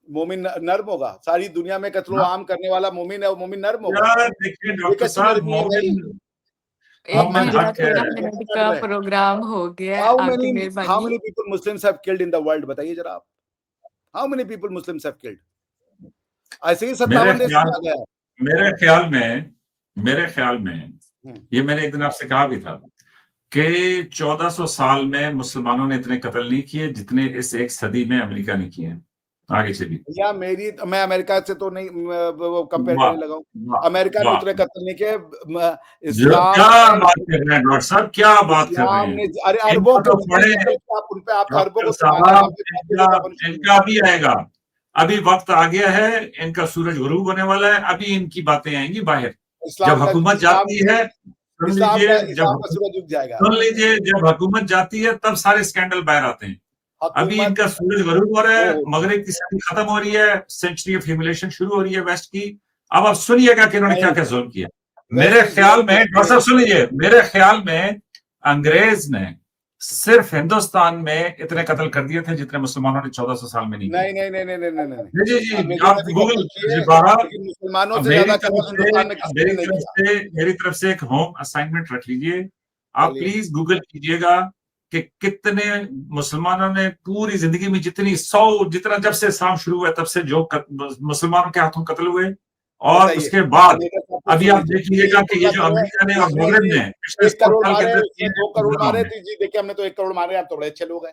[SPEAKER 2] मोमिन नर्म होगा? सारी दुनिया में कत्लो आम करने वाला मोमिन है, वो मोमिन नर्म होगा?
[SPEAKER 3] यार देखिए
[SPEAKER 2] ये
[SPEAKER 3] डॉक्टर
[SPEAKER 2] कैसी
[SPEAKER 3] साहब,
[SPEAKER 2] नरमी है भाई?
[SPEAKER 3] मोमिन
[SPEAKER 1] एक
[SPEAKER 3] मोमिन
[SPEAKER 1] घंटा
[SPEAKER 3] हक है।
[SPEAKER 1] 13 मिनट का प्रोग्राम हो गया है,
[SPEAKER 2] हाउ
[SPEAKER 1] आपकी
[SPEAKER 2] मेनी
[SPEAKER 1] मेहरबानी।
[SPEAKER 2] People Muslims have killed in the world, बताइए जरा आप। How many people Muslims have killed? ऐसे ही
[SPEAKER 3] मेरे
[SPEAKER 2] 57 देश
[SPEAKER 3] ख्याल
[SPEAKER 2] में आ गया है।
[SPEAKER 3] मेरे ख्याल में मेरे ख्याल में
[SPEAKER 2] हम्म।
[SPEAKER 3] ये मैंने एक दिन आपसे कहा भी था कि 1400 साल में मुसलमानों ने इतने कत्ल नहीं किए जितने इस एक सदी में अमेरिका ने किए हैं। आगे चलिए।
[SPEAKER 2] या मैं अमेरिका से तो नहीं वो कंपेयर
[SPEAKER 3] वाह,
[SPEAKER 2] करने लगा हूँ।
[SPEAKER 3] वाह,
[SPEAKER 2] अमेरिका ने
[SPEAKER 3] वाह।
[SPEAKER 2] उतने कत्ल नहीं किए।
[SPEAKER 3] जो
[SPEAKER 2] इस्लाम
[SPEAKER 3] क्या
[SPEAKER 2] ने
[SPEAKER 3] बात कर रहे हैं डॉक्टर साहब, क्या बात कर रहे
[SPEAKER 2] इस्लाम
[SPEAKER 3] हैं?
[SPEAKER 2] ने अरे अरबों
[SPEAKER 3] इनको
[SPEAKER 2] के
[SPEAKER 3] तो
[SPEAKER 2] जितने
[SPEAKER 3] पढ़े
[SPEAKER 2] कत्ल किए, आप उन पे आप अरबों
[SPEAKER 3] डॉक्टर
[SPEAKER 2] को तो माने,
[SPEAKER 3] साहब,
[SPEAKER 2] आप
[SPEAKER 3] इनका
[SPEAKER 2] का मनुष्य नहीं।
[SPEAKER 3] इनका भी आएगा। अभी वक्त आ गया है, इनका सूरज गुरूब होने वाला है, अभी इनकी बातें आएंगी बाहर। जब हुकूमत जाती है, सुन लीजिए,
[SPEAKER 2] इस्लाम का सूरज उग जाएगा।
[SPEAKER 3] सुन लीजिए, जब हुकूमत जाती है तब सारे स्कैंडल बाहर आते हैं। अभी
[SPEAKER 2] हुकूमत
[SPEAKER 3] इनका सूरज गरूब हो रहा है,
[SPEAKER 2] वो
[SPEAKER 3] मगरिब की सदी खत्म हो रही है, सेंचुरी ऑफ ह्यूमिलेशन शुरू हो रही है वेस्ट की। अब आप सुनिएगा कि इन्होंने क्या
[SPEAKER 2] नहीं,
[SPEAKER 3] क्या जुल्म किया।
[SPEAKER 2] वेस्ट
[SPEAKER 3] मेरे
[SPEAKER 2] इज
[SPEAKER 3] ख्याल में,
[SPEAKER 2] वेस्ट
[SPEAKER 3] डॉक्टर साहब सुन लीजिए, मेरे ख्याल में अंग्रेज ने सिर्फ हिंदुस्तान में इतने कत्ल कर दिए थे जितने मुसलमानों ने 1400 साल में नहीं किए।
[SPEAKER 2] नहीं नहीं नहीं नहीं नहीं नहीं नहीं
[SPEAKER 3] जी जी जी,
[SPEAKER 2] अंग्रेजों
[SPEAKER 3] आप
[SPEAKER 2] ने भी
[SPEAKER 3] गूगल
[SPEAKER 2] कत्ल किए,
[SPEAKER 3] बाहर।
[SPEAKER 2] लेकिन मुसलमानों
[SPEAKER 3] अब
[SPEAKER 2] से
[SPEAKER 3] मेरी
[SPEAKER 2] ज्यादा
[SPEAKER 3] तरफ
[SPEAKER 2] कत्ल
[SPEAKER 3] से
[SPEAKER 2] हिंदुस्तान में किसी ने नहीं किया।
[SPEAKER 3] मेरी तरफ से एक होम असाइनमेंट रख लीजिए। आप
[SPEAKER 2] चलिए,
[SPEAKER 3] प्लीज गूगल कीजिएगा कि कितने मुसलमानों ने पूरी जिंदगी में जितना जब से इस्लाम शुरू हुआ तब से जो मुसलमानों के हाथों कत्ल हुए, और
[SPEAKER 2] बताइए।
[SPEAKER 3] उसके बाद
[SPEAKER 2] मेरे साथ तो
[SPEAKER 3] अभी
[SPEAKER 2] सुन
[SPEAKER 3] आप
[SPEAKER 2] लीजिए,
[SPEAKER 3] देख लीजिएगा कि ये जो अमेरिका ने और मगरब ने पिछले
[SPEAKER 2] 1
[SPEAKER 3] 100
[SPEAKER 2] करोड़
[SPEAKER 3] साल के
[SPEAKER 2] मारे,
[SPEAKER 3] अंदर
[SPEAKER 2] उसमें
[SPEAKER 3] किए
[SPEAKER 2] 2 करोड़
[SPEAKER 3] हैं,
[SPEAKER 2] मारे थे जी, देखिए हमने तो 1 करोड़ मारे, आप तो बड़े अच्छे लोग हैं।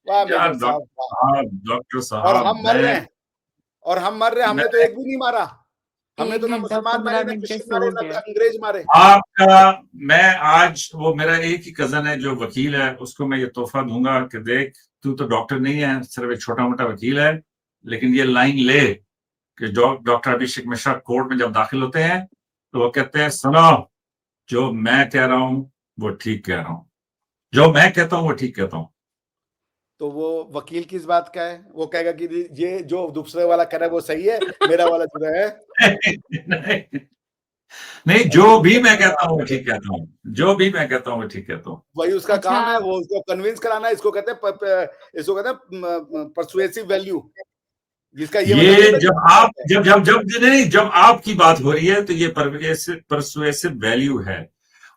[SPEAKER 2] वाह
[SPEAKER 3] यार
[SPEAKER 2] मेजर साहब, वाह।
[SPEAKER 3] डॉक्टर
[SPEAKER 2] और
[SPEAKER 3] साहब,
[SPEAKER 2] हम मर रहे हैं, हमने तो
[SPEAKER 3] मैं
[SPEAKER 2] एक भी नहीं मारा। हमने तो
[SPEAKER 1] 1
[SPEAKER 2] ना
[SPEAKER 1] घंटा
[SPEAKER 2] मुसलमान मारे,
[SPEAKER 1] 15
[SPEAKER 2] ना
[SPEAKER 1] मिनट
[SPEAKER 2] क्रिश्चियन
[SPEAKER 1] कैसे
[SPEAKER 2] मारे,
[SPEAKER 1] हो
[SPEAKER 2] ना
[SPEAKER 1] गया?
[SPEAKER 2] अंग्रेज मारे।
[SPEAKER 3] आपका मैं आज वो मेरा एक ही कजन है जो वकील है, उसको मैं ये तोहफा दूंगा कि देख, तू तो डॉक्टर नहीं है, सिर्फ एक छोटा मोटा वकील है, लेकिन ये लाइन ले कि डॉक्टर अभिषेक मिश्रा कोर्ट में जब दाखिल होते हैं तो वो कहते हैं, सुनो, जो मैं कह रहा हूं वो ठीक कह रहा हूं, जो मैं कहता हूं वो ठीक कहता हूं।
[SPEAKER 2] तो वो वकील किस बात का है? वो कहेगा कि ये जो दूसरे वाला कह रहा है वो सही है, मेरा वाला जो है।
[SPEAKER 3] नहीं, नहीं, जो भी मैं कहता हूँ वो ठीक कहता हूँ, जो भी मैं कहता हूँ वो ठीक कहता हूँ।
[SPEAKER 2] वही उसका
[SPEAKER 1] अच्छा,
[SPEAKER 2] काम है, वो उसको कन्विंस कराना है। इसको कहते हैं परसुएसिव वैल्यू, जिसका ये मतलब नहीं
[SPEAKER 3] ये
[SPEAKER 2] होता कि
[SPEAKER 3] जब
[SPEAKER 2] सही
[SPEAKER 3] आप
[SPEAKER 2] बात है।
[SPEAKER 3] जब आपकी बात हो रही है तो ये परसुएसिव वैल्यू है,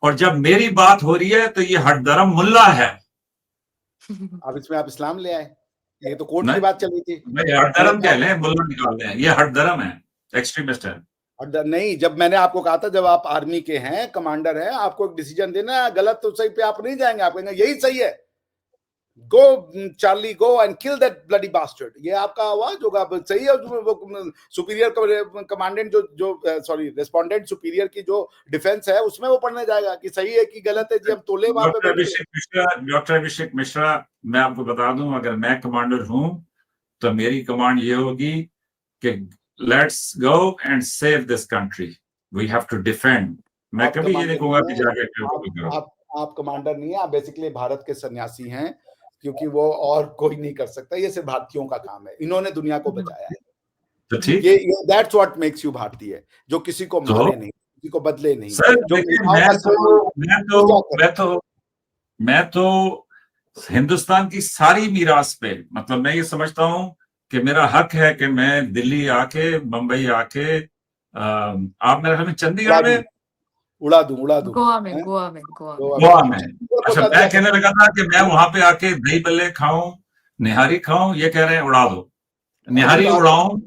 [SPEAKER 3] और जब मेरी बात हो रही है तो ये हठधर्म मुल्ला है।
[SPEAKER 2] अब इसमें आप इस्लाम ले आए, ये तो कोर्ट की
[SPEAKER 3] नहीं,
[SPEAKER 2] बात चल रही थी।
[SPEAKER 3] भाई
[SPEAKER 2] मैंने
[SPEAKER 3] हठधर्म
[SPEAKER 2] कहा
[SPEAKER 3] कह लें, मुल्ला निकाल दें, ये हठधर्म है, एक्सट्रीमिस्ट है।
[SPEAKER 2] नहीं, जब मैंने आपको कहा था, जब आप आर्मी के हैं, कमांडर हैं, आपको एक डिसीजन देना है, गलत तो सही पे आप नहीं जाएंगे, आप कहेंगे यही सही है, go Charlie go and kill that bloody bastard, ये आपका आवाज होगा। सही है, वो सुपीरियर कमांडेंट जो सॉरी रेस्पोंडेंट सुपीरियर की जो डिफेंस है उसमें वो पढ़ने जाएगा कि सही है कि गलत है जी, हम तोले वहां पे बैठ के।
[SPEAKER 3] डॉक्टर अभिषेक मिश्रा, मैं आपको बता दूं, अगर मैं कमांडर हूं तो मेरी कमांड ये होगी कि let's go and save this country, we have to defend. मैं कभी ये नहीं कहूंगा कि जाके
[SPEAKER 2] आप कमांडर नहीं है, आप बेसिकली भारत के सन्यासी हैं, क्योंकि वो और कोई नहीं कर सकता, ये सिर्फ भारतीयों का काम है, इन्होंने दुनिया को बचाया है।
[SPEAKER 3] तो ठीक,
[SPEAKER 2] ये दैट्स व्हाट मेक्स यू भारतीय, जो किसी को मारे नहीं, किसी को बदले नहीं,
[SPEAKER 3] सर
[SPEAKER 2] जो
[SPEAKER 3] देखिए, मैं तो हिंदुस्तान की सारी मीरास पे, मतलब मैं ये समझता हूं कि मेरा हक है कि मैं दिल्ली आके, मुंबई आके, आप मेरे ख्याल में चंडीगढ़ में,
[SPEAKER 2] उड़ा दूं
[SPEAKER 1] गोवा में
[SPEAKER 3] गोवा में, अच्छा, मैं कहने लगा था कि मैं वहां पे आके दही बल्ले खाऊं, निहारी खाऊं, ये कह रहे हैं उड़ा दो, निहारी उड़ाऊं,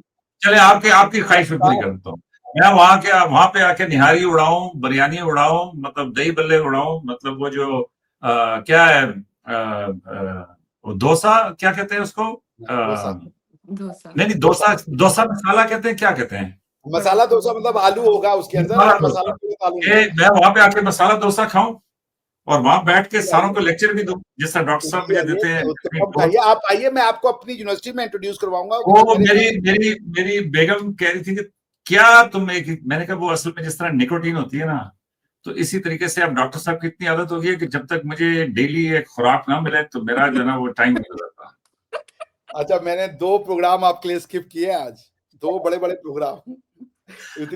[SPEAKER 3] चले आपकी ख्वाहिश पूरी कर देता हूँ। मैं वहां पे आके निहारी उड़ाऊं, बिरयानी उड़ाऊं, मतलब दही बल्ले उड़ाऊं, मतलब वो जो क्या है, वो डोसा, क्या कहते हैं उसको, नहीं, डोसा मसाला कहते हैं, क्या कहते हैं,
[SPEAKER 2] मसाला डोसा, मतलब आलू होगा उसके अंदर, मसाला
[SPEAKER 3] मैं वहां पे आके मसाला डोसा खाऊं और वहां बैठ के सारों को लेक्चर भी दूं, जिससे डॉक्टर साहब मुझे देते हैं।
[SPEAKER 2] आप आइए, मैं आपको अपनी यूनिवर्सिटी में इंट्रोड्यूस करवाऊंगा।
[SPEAKER 3] वो मेरी बेगम कह रही थी कि क्या तुम मैंने कहा वो असल में जिस तरह निकोटीन होती है ना, तो इसी तरीके से अब डॉक्टर साहब की इतनी आदत हो गई है कि जब तक मुझे डेली एक खुराक ना मिले तो मेरा जो ना वो टाइम नहीं गुजरता।
[SPEAKER 2] अच्छा, मैंने 2 प्रोग्राम आपके लिए स्किप किए आज, 2 बड़े-बड़े प्रोग्राम।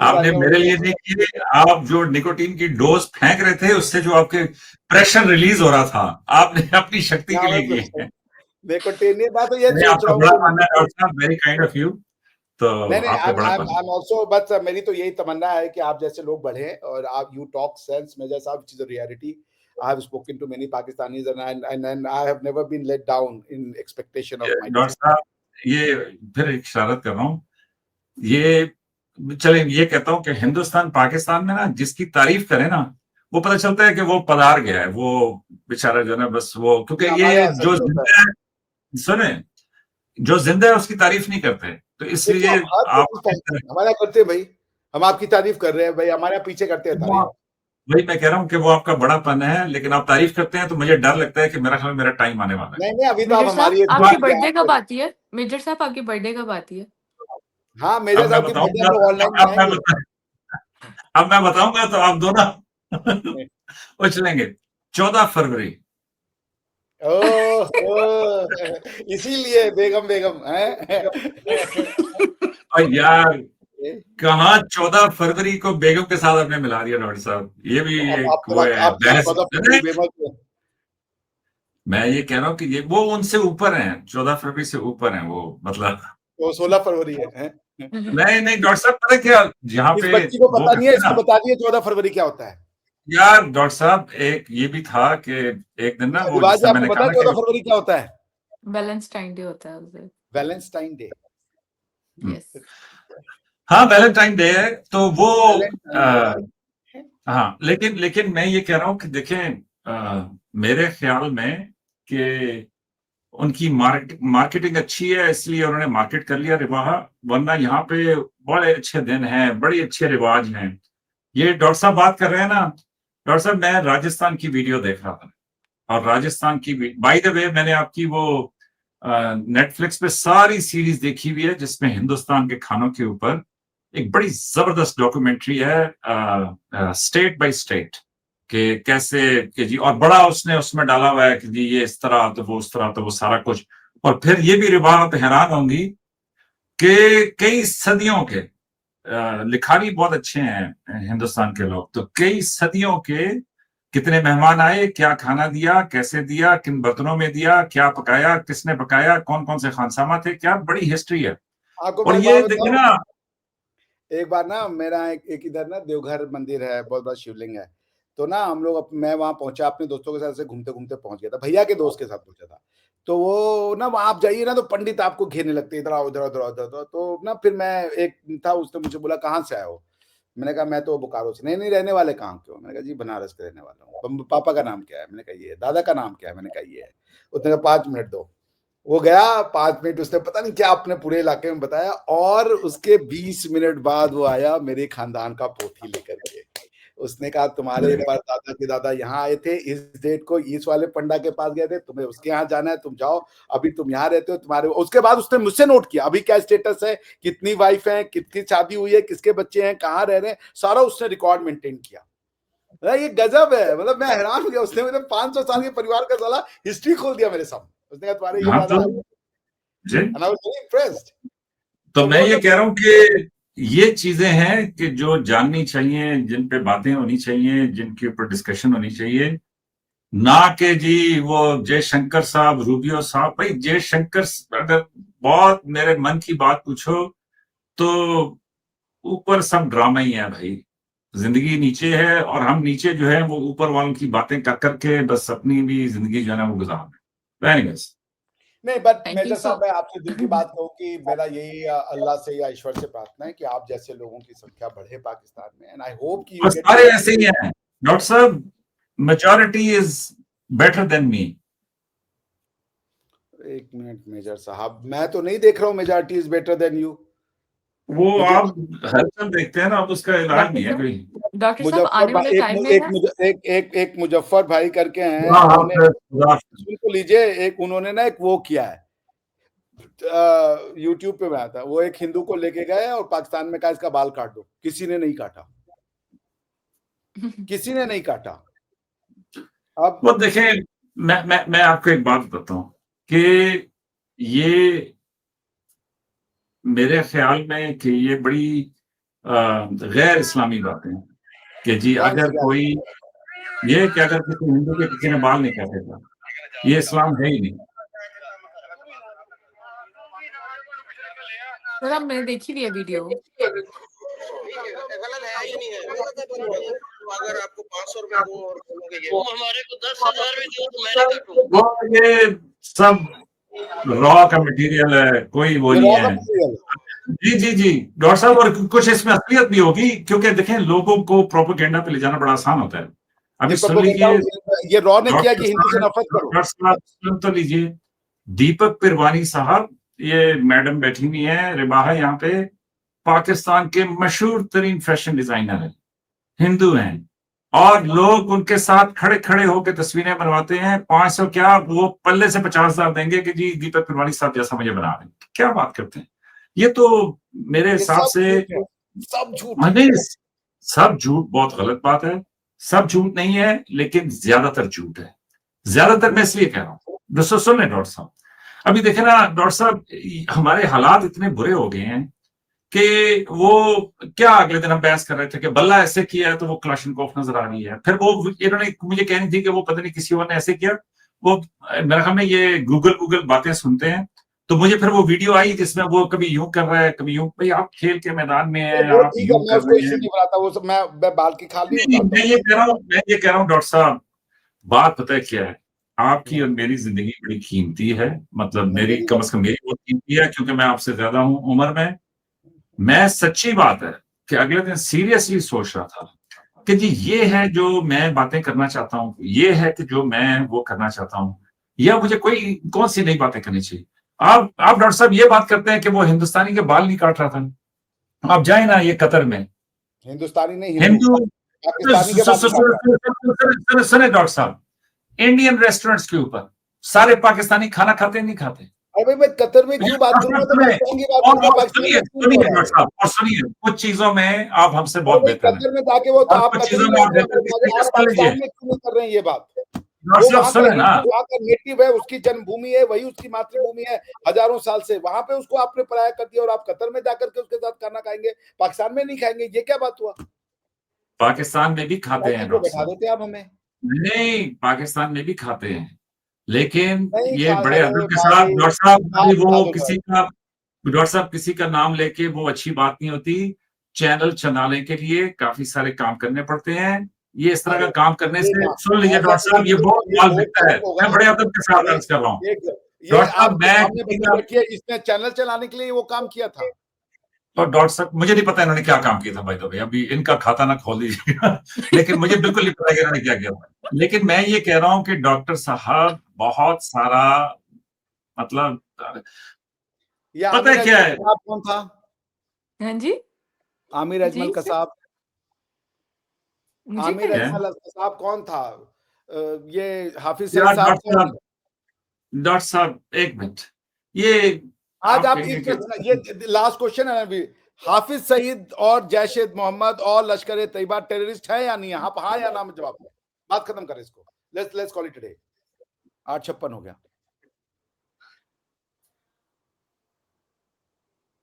[SPEAKER 3] आपने मेरे लिए नहीं किए, आप जो निकोटीन की डोज फेंक रहे थे उससे जो आपके प्रेशर रिलीज हो रहा था, आपने अपनी शक्ति के लिए किए।
[SPEAKER 2] निकोटीन ये बात तो ये सोच
[SPEAKER 3] आपका
[SPEAKER 2] रहा
[SPEAKER 3] बड़ा
[SPEAKER 2] हूँ,
[SPEAKER 3] मानना है डॉक्टर साहब, वेरी काइंड ऑफ यू, तो
[SPEAKER 2] नहीं
[SPEAKER 3] आपका बड़ा
[SPEAKER 2] आई एम आल्सो, बट मेरी तो यही तमन्ना है कि आप जैसे लोग बढ़े और आप यू टॉक सेंस में, जैसा आप चीज़ reality. I have spoken to many Pakistanis and I have never been let down in expectation of my
[SPEAKER 3] doctor साहब, ये फिर एक इशारत कर रहा हूँ, ये चले ये कहता हूँ कि हिंदुस्तान पाकिस्तान में ना जिसकी तारीफ करे ना, वो पता चलता है कि वो पधार गया है, वो बेचारा जो ना बस वो, क्योंकि ये जो सुने, जो जिंदा है उसकी तारीफ नहीं करते, तो
[SPEAKER 2] देखिए
[SPEAKER 3] इसलिए
[SPEAKER 2] हम हर
[SPEAKER 3] आप
[SPEAKER 2] कोशिश हमारे यहाँ करते हैं भाई, हम आपकी तारीफ कर रहे हैं भाई, हमारे यहाँ पीछे करते हैं तारीफ।
[SPEAKER 3] वही मैं कह रहा हूँ कि वो आपका बड़ापन है, लेकिन आप तारीफ करते हैं तो मुझे डर लगता है कि मेरा ख्याल मेरा टाइम आने वाला है।
[SPEAKER 2] नहीं नहीं, अभी तो आप
[SPEAKER 1] मेजर साहब
[SPEAKER 2] हमारी एक
[SPEAKER 1] आपकी
[SPEAKER 2] बात
[SPEAKER 1] बर्थडे कब
[SPEAKER 2] आप,
[SPEAKER 1] आती है? मेजर साहब आपकी बर्थडे कब आती है?
[SPEAKER 2] हाँ मेजर
[SPEAKER 3] अब मैं
[SPEAKER 2] साहब की बर्थडे हम लोग
[SPEAKER 3] बताऊंगा
[SPEAKER 2] ऑनलाइन
[SPEAKER 3] अब मैं
[SPEAKER 2] मनाएंगे।
[SPEAKER 3] अब मैं बताऊंगा तो आप दोनों उछलेंगे। 14 फरवरी।
[SPEAKER 2] इसीलिए बेगम बेगम है।
[SPEAKER 3] और यार कहाँ 14 फरवरी को बेगम के साथ आपने मिला दिया डॉक्टर साहब, ये भी एक वो है
[SPEAKER 2] आप
[SPEAKER 3] बहस।
[SPEAKER 2] 14 फरवरी बेमत में।
[SPEAKER 3] मैं ये कह रहा हूँ कि ये वो उनसे ऊपर हैं, 14 फरवरी से ऊपर हैं वो, मतलब
[SPEAKER 2] वो 16 फरवरी है।
[SPEAKER 3] नहीं नहीं डॉक्टर साहब, पता है क्या, जहाँ
[SPEAKER 2] इस
[SPEAKER 3] पे
[SPEAKER 2] बच्ची को
[SPEAKER 3] वो
[SPEAKER 2] पता नहीं है,
[SPEAKER 3] कहते हैं
[SPEAKER 2] इसको
[SPEAKER 3] ना,
[SPEAKER 2] बता दिए 14 फरवरी क्या होता है।
[SPEAKER 3] यार डॉक्टर साहब एक ये भी था कि एक दिन ना वो
[SPEAKER 2] रिवाज
[SPEAKER 3] जिससे
[SPEAKER 2] है, आपको
[SPEAKER 3] मैंने
[SPEAKER 2] पता
[SPEAKER 3] कहा
[SPEAKER 2] है
[SPEAKER 3] ना
[SPEAKER 2] 14
[SPEAKER 3] कि
[SPEAKER 2] फरवरी क्या होता है?
[SPEAKER 1] वैलेंटाइन डे होता है उस दिन।
[SPEAKER 2] Valentine day.
[SPEAKER 1] यस।
[SPEAKER 3] हाँ वैलेंटाइन डे है, तो वो
[SPEAKER 2] वैलेंटाइन
[SPEAKER 3] हाँ, लेकिन लेकिन मैं ये कह रहा हूँ कि देखें, मेरे ख्याल में कि उनकी मार्केटिंग अच्छी है, इसलिए उन्होंने मार्केट कर लिया रिवाह, वरना यहाँ पे बड़े अच्छे दिन हैं, बड़े अच्छे रिवाज हैं। ये डॉक्टर साहब बात कर रहे हैं ना, डॉक्टर साहब मैं राजस्थान की वीडियो देख रहा था, और राजस्थान की बाय द वे मैंने आपकी वो नेटफ्लिक्स पे सारी सीरीज देखी हुई है जिसमें हिंदुस्तान के खानों के ऊपर एक बड़ी जबरदस्त डॉक्यूमेंट्री है, स्टेट बाय स्टेट, कि कैसे कि जी, और बड़ा उसने उसमें डाला हुआ है कि जी ये इस तरह तो वो उस तरह तो वो सारा कुछ। और फिर ये भी रिवाह आप हैरान होंगी कि कई सदियों के लिखारी बहुत अच्छे हैं हिंदुस्तान के लोग, तो कई सदियों के कितने मेहमान आए, क्या खाना दिया, कैसे दिया, किन बर्तनों में दिया, क्या पकाया, किसने पकाया, कौन कौन से खानसामा थे, क्या बड़ी हिस्ट्री है।
[SPEAKER 2] आपको मैं
[SPEAKER 3] और
[SPEAKER 2] एक
[SPEAKER 3] ये
[SPEAKER 2] बात
[SPEAKER 3] देखिए
[SPEAKER 2] बताऊं,
[SPEAKER 3] ना,
[SPEAKER 2] एक बार ना मेरा एक इधर ना देवघर मंदिर है, बहुत बड़ा शिवलिंग है। तो ना हम लोग मैं वहां पहुंचा, अपने दोस्तों के साथ से घूमते घूमते पहुंच गया था, भैया के दोस्त के साथ पहुंचा था। तो वो ना वहां आप जाइए ना तो पंडित आपको घेरने लगते, इधर आओ, इधर उधर उधर। तो ना फिर मैं एक था, उसने मुझे बोला कहाँ से आए हो? मैंने कहा मैं तो बोकारो से। नहीं नहीं, रहने वाले कहाँ के हो? मैंने कहा जी बनारस के रहने वाला हूँ। पापा का नाम क्या है? मैंने कहा ये है। दादा का नाम क्या है? मैंने कहा ये है। उसने कहा 5 मिनट दो। वो गया 5 मिनट, उसने पता नहीं क्या अपने पूरे इलाके में बताया, और उसके 20 मिनट बाद वो आया मेरे खानदान का पोथी लेकर के। उसने कहा तुम्हारे परदादा के दादा यहाँ आए थे, इस डेट को इस वाले पंडा के पास गए थे, तुम्हें उसके यहाँ जाना है, तुम जाओ, अभी तुम यहाँ रहते हो, तुम्हारे। उसके बाद उसने मुझसे नोट किया अभी क्या स्टेटस है, कितनी वाइफ है, कितनी शादी हुई है, किसके बच्चे हैं, कहाँ रह रहे हैं, सारा उसने रिकॉर्ड मेंटेन किया। ये गजब है, मतलब मैं हैरान हो गया। उसने मेरे 500 साल के परिवार का साला हिस्ट्री खोल दिया मेरे सामने। उसने कहा तुम्हारे ये
[SPEAKER 3] हाँ
[SPEAKER 2] दादा,
[SPEAKER 3] जी,
[SPEAKER 2] and I was very impressed।
[SPEAKER 3] तो मैं
[SPEAKER 2] वो
[SPEAKER 3] ये
[SPEAKER 2] जब
[SPEAKER 3] कह रहा हूँ कि ये चीजें हैं कि जो जाननी चाहिए, जिन पे बातें होनी चाहिए, जिनके ऊपर डिस्कशन होनी चाहिए, ना कि जी वो जयशंकर साहब, रूबियो साहब। भाई जयशंकर अगर बहुत मेरे मन की बात पूछो तो ऊपर सब ड्रामा ही है भाई, जिंदगी नीचे है, और हम नीचे जो है वो ऊपर वालों की बातें कर करके बस अपनी भी जिंदगी जो है ना वो गुजार रहे हैं। Anyways,
[SPEAKER 2] नहीं, बट
[SPEAKER 1] थैंक यू
[SPEAKER 2] मेजर
[SPEAKER 1] सो
[SPEAKER 2] साहब मैं आपसे दिल की बात कहूँ कि मेरा यही अल्लाह से या ईश्वर से प्रार्थना है कि आप जैसे लोगों की संख्या बढ़े पाकिस्तान में, एंड आई होप कि यू
[SPEAKER 3] बस
[SPEAKER 2] गेट
[SPEAKER 3] सारे ऐसे ही हैं डॉक्टर साहब, majority is better than me.
[SPEAKER 2] एक मिनट मेजर साहब, मैं तो नहीं देख रहा हूँ majority is better than you.
[SPEAKER 3] वो आप हलचल देखते हैं ना, अब उसका इलाज नहीं है कोई।
[SPEAKER 1] डॉक्टर साहब
[SPEAKER 2] मुजफ्फर
[SPEAKER 1] आने वाले
[SPEAKER 2] भाई,
[SPEAKER 1] टाइम में ना
[SPEAKER 2] एक मुजफ्फर भाई करके हैं,
[SPEAKER 3] हाँ,
[SPEAKER 2] उन्होंने
[SPEAKER 3] हाँ,
[SPEAKER 2] सुन तो लीजिए, एक उन्होंने ना एक वो किया है, यूट्यूब पे आया था, वो एक हिंदू को लेके गए और पाकिस्तान में कहा इसका बाल काट दो, किसी ने नहीं काटा, किसी ने नहीं काटा। अब
[SPEAKER 3] वो देखें, मैं आपको एक बात बताता हूँ कि ये मेरे ख्याल में कि ये बड़ी गैर इस्लामी बातें हैं कि जी अगर कोई ये कि अगर किसी हिंदू के किसी ने बाल नहीं काटे था, ये इस्लाम है ही नहीं।
[SPEAKER 1] सर अब मैंने देखी हुई है वीडियो।
[SPEAKER 4] गलत है ही नहीं है, अगर आपको 500 रुपए दूं और बोलोगे ये हमारे को 10,000 भी दो तो मैं नहीं काटूंगा।
[SPEAKER 3] वो ये सब रॉ का मटेरियल है, कोई वो नहीं है। जी जी जी डॉक्टर साहब, और कुछ इसमें असलियत भी होगी, क्योंकि देखें लोगों को प्रोपेगेंडा पे ले जाना बड़ा आसान होता है। अभी सुन लीजिए,
[SPEAKER 2] ये रॉ ने किया कि हिंदू से नफरत करो।
[SPEAKER 3] डॉक्टर साहब सुन तो लीजिए, दीपक पिरवानी साहब ये मैडम बैठी हुई है रिबाहा, यहाँ पे पाकिस्तान के मशहूर तरीन फैशन डिजाइनर है, हिंदू हैं, और लोग उनके साथ खड़े खड़े होकर तस्वीरें बनवाते हैं। 500 क्या, वो पल्ले से 50,000 देंगे कि जी दीपक पिरवानी साहब जैसा मुझे बना दें। क्या बात करते हैं, ये तो मेरे
[SPEAKER 2] ये
[SPEAKER 3] हिसाब
[SPEAKER 2] सब
[SPEAKER 3] से
[SPEAKER 2] झूठ है, सब झूठ है।
[SPEAKER 3] नहीं, सब झूठ बहुत गलत बात है। सब झूठ नहीं है, लेकिन ज्यादातर झूठ है। ज्यादातर मैं इसलिए कह रहा हूँ, दोस्तों सुन लें डॉक्टर साहब, अभी देखे ना डॉक्टर साहब, हमारे हालात इतने बुरे हो गए हैं कि वो क्या, अगले दिन हम बहस कर रहे थे कि बल्ला ऐसे किया है तो वो क्लाशनकोफ नजर आ रही है, फिर वो इन्होंने मुझे कहनी थी कि वो पता नहीं किसी और ने ऐसे किया। वो मेरे ख्याल में ये गूगल बातें सुनते हैं, तो मुझे फिर वो वीडियो आई जिसमें वो कभी यूं कर रहा है कभी यूं। भाई आप खेल के मैदान में हैं,
[SPEAKER 2] वो
[SPEAKER 3] आप
[SPEAKER 2] ठीक है,
[SPEAKER 3] यूं
[SPEAKER 2] मैं
[SPEAKER 3] कर
[SPEAKER 2] उसको
[SPEAKER 3] रहे
[SPEAKER 2] इश्यू
[SPEAKER 3] हैं।
[SPEAKER 2] नहीं बनाता, वो सब मैं बाल की खाल नहीं
[SPEAKER 3] नहीं,
[SPEAKER 2] उतारता।
[SPEAKER 3] मैं ये कह रहा हूँ डॉक्टर साहब, बात पता है क्या है, आपकी और मेरी जिंदगी बड़ी कीमती है, मतलब मेरी,
[SPEAKER 2] जिंदगी
[SPEAKER 3] कम से कम मेरी बहुत कीमती है, क्योंकि मैं आपसे ज्यादा हूं उम्र में। मैं सच्ची बात है कि अगले दिन सीरियसली सोच रहा था कि जी ये है जो मैं बातें करना चाहता हूँ, ये है कि जो मैं वो करना चाहता हूँ, या मुझे कोई कौन सी नई बातें करनी चाहिए। आप डॉक्टर साहब ये बात करते हैं कि वो हिंदुस्तानी के बाल नहीं काट रहा था, आप जाए ना ये कतर में,
[SPEAKER 2] हिंदुस्तानी नहीं, हिंदू
[SPEAKER 3] हिंदू,
[SPEAKER 2] पाकिस्तानी के बाल नहीं काट रहा।
[SPEAKER 3] सुने डॉक्टर साहब, इंडियन रेस्टोरेंट्स के ऊपर सारे पाकिस्तानी खाना खाते नहीं खाते।
[SPEAKER 2] अरे भाई, मैं कतर में क्यों बात करूंगा, तो पाकिस्तान की बात करूंगा, पाकिस्तान
[SPEAKER 3] सुनिए
[SPEAKER 2] में क्यों नहीं हो रहा
[SPEAKER 3] डॉक्टर
[SPEAKER 2] है?
[SPEAKER 3] साहब, और सुनिए, कुछ चीजों में आप हमसे
[SPEAKER 2] अरे
[SPEAKER 3] बहुत
[SPEAKER 2] भाई,
[SPEAKER 3] बेहतर हैं,
[SPEAKER 2] कतर में जाके वो तो
[SPEAKER 3] और
[SPEAKER 2] आप
[SPEAKER 3] कुछ
[SPEAKER 2] कतरी
[SPEAKER 3] चीजों में आप
[SPEAKER 2] लड़के
[SPEAKER 3] बेहतर
[SPEAKER 2] हैं,
[SPEAKER 3] तरीके से
[SPEAKER 2] आप
[SPEAKER 3] सुन लीजिए।
[SPEAKER 2] पाकिस्तान में क्यों नहीं कर रहे हैं ये बात?
[SPEAKER 3] डॉक्टर
[SPEAKER 2] वो
[SPEAKER 3] साहब
[SPEAKER 2] वहां का
[SPEAKER 3] सुने ना,
[SPEAKER 2] हिंदू, वहां का नेटिव है, उसकी जन्मभूमि है, वही उसकी मातृभूमि है हजारों साल से, वहां पे उसको आपने पराया कर दिया और आप कतर में जाकर के उसके साथ खाना खाएंगे, पाकिस्तान में नहीं खाएंगे, ये क्या बात हुआ?
[SPEAKER 3] पाकिस्तान में भी खाते हैं
[SPEAKER 2] को
[SPEAKER 3] डॉक्टर
[SPEAKER 2] बैठा
[SPEAKER 3] साहब,
[SPEAKER 2] देते आप हमें।
[SPEAKER 3] नहीं पाकिस्तान में भी खाते हैं, लेकिन
[SPEAKER 2] नहीं
[SPEAKER 3] ये
[SPEAKER 2] खा,
[SPEAKER 3] बड़े
[SPEAKER 2] अरे
[SPEAKER 3] अदब के साथ
[SPEAKER 2] भाई,
[SPEAKER 3] डॉक्टर साहब, अभी
[SPEAKER 2] बात
[SPEAKER 3] वो
[SPEAKER 2] निकालो
[SPEAKER 3] किसी
[SPEAKER 2] भाई।
[SPEAKER 3] का, डॉक्टर साहब किसी का नाम लेके वो अच्छी बात नहीं होती। चैनल चलाने के लिए काफी सारे काम करने पड़ते हैं, ये इस तरह का
[SPEAKER 2] अरे
[SPEAKER 3] काम करने
[SPEAKER 2] ये
[SPEAKER 3] से,
[SPEAKER 2] ना,
[SPEAKER 3] सुन लीजिए
[SPEAKER 2] ऐसा
[SPEAKER 3] डॉक्टर साहब, ये बहुत
[SPEAKER 2] ये
[SPEAKER 3] माल
[SPEAKER 2] बहुत
[SPEAKER 3] बिकता है,
[SPEAKER 2] फर्क होगा।
[SPEAKER 3] मैं बड़े अदब के साथ
[SPEAKER 2] ये
[SPEAKER 3] अर्ज कर रहा हूँ
[SPEAKER 2] ये
[SPEAKER 3] डॉक्टर साहब।
[SPEAKER 2] आपके
[SPEAKER 3] मैं
[SPEAKER 2] सामने
[SPEAKER 3] किसी
[SPEAKER 2] बंदी
[SPEAKER 3] का,
[SPEAKER 2] बैठी है, इसने चैनल चलाने के लिए वो काम किया था।
[SPEAKER 3] और डॉक्टर साहब मुझे नहीं पता इन्होंने क्या काम किया था भाई, तो भाई अभी इनका खाता ना खोल दीजिएगा लेकिन मुझे बिल्कुल नहीं पता कि इन्होंने क्या किया था। लेकिन मैं ये कह रहा हूँ कि डॉक्टर साहब बहुत सारा, मतलब
[SPEAKER 2] ये
[SPEAKER 3] पता है
[SPEAKER 2] आमिर
[SPEAKER 3] क्या
[SPEAKER 2] अजमल
[SPEAKER 3] है,
[SPEAKER 2] कसाब कौन था?
[SPEAKER 1] हाँ जी,
[SPEAKER 2] आमिर
[SPEAKER 1] जी
[SPEAKER 2] अजमल
[SPEAKER 1] सर,
[SPEAKER 2] कसाब,
[SPEAKER 1] मुझे क्या
[SPEAKER 2] आमिर
[SPEAKER 3] क्या है?
[SPEAKER 2] अजमल कसाब कौन था? ये हाफिज सईद
[SPEAKER 3] यार
[SPEAKER 2] साहब
[SPEAKER 3] डॉक्टर
[SPEAKER 2] कौन
[SPEAKER 3] साहब,
[SPEAKER 2] है?
[SPEAKER 3] डॉक्टर साहब एक मिनट, ये
[SPEAKER 2] आज
[SPEAKER 3] आप
[SPEAKER 2] आप
[SPEAKER 3] कहेंगे
[SPEAKER 2] एक
[SPEAKER 3] कि
[SPEAKER 2] प्रश्न, ये लास्ट क्वेश्चन है अभी, हाफिज सईद और जैश ए मोहम्मद और लश्कर तैयबा टेररिस्ट है या नहीं है? आप हाँ या ना में जवाब दें, बात खत्म करें इसको। Let's call it today. 8:56 हो गया।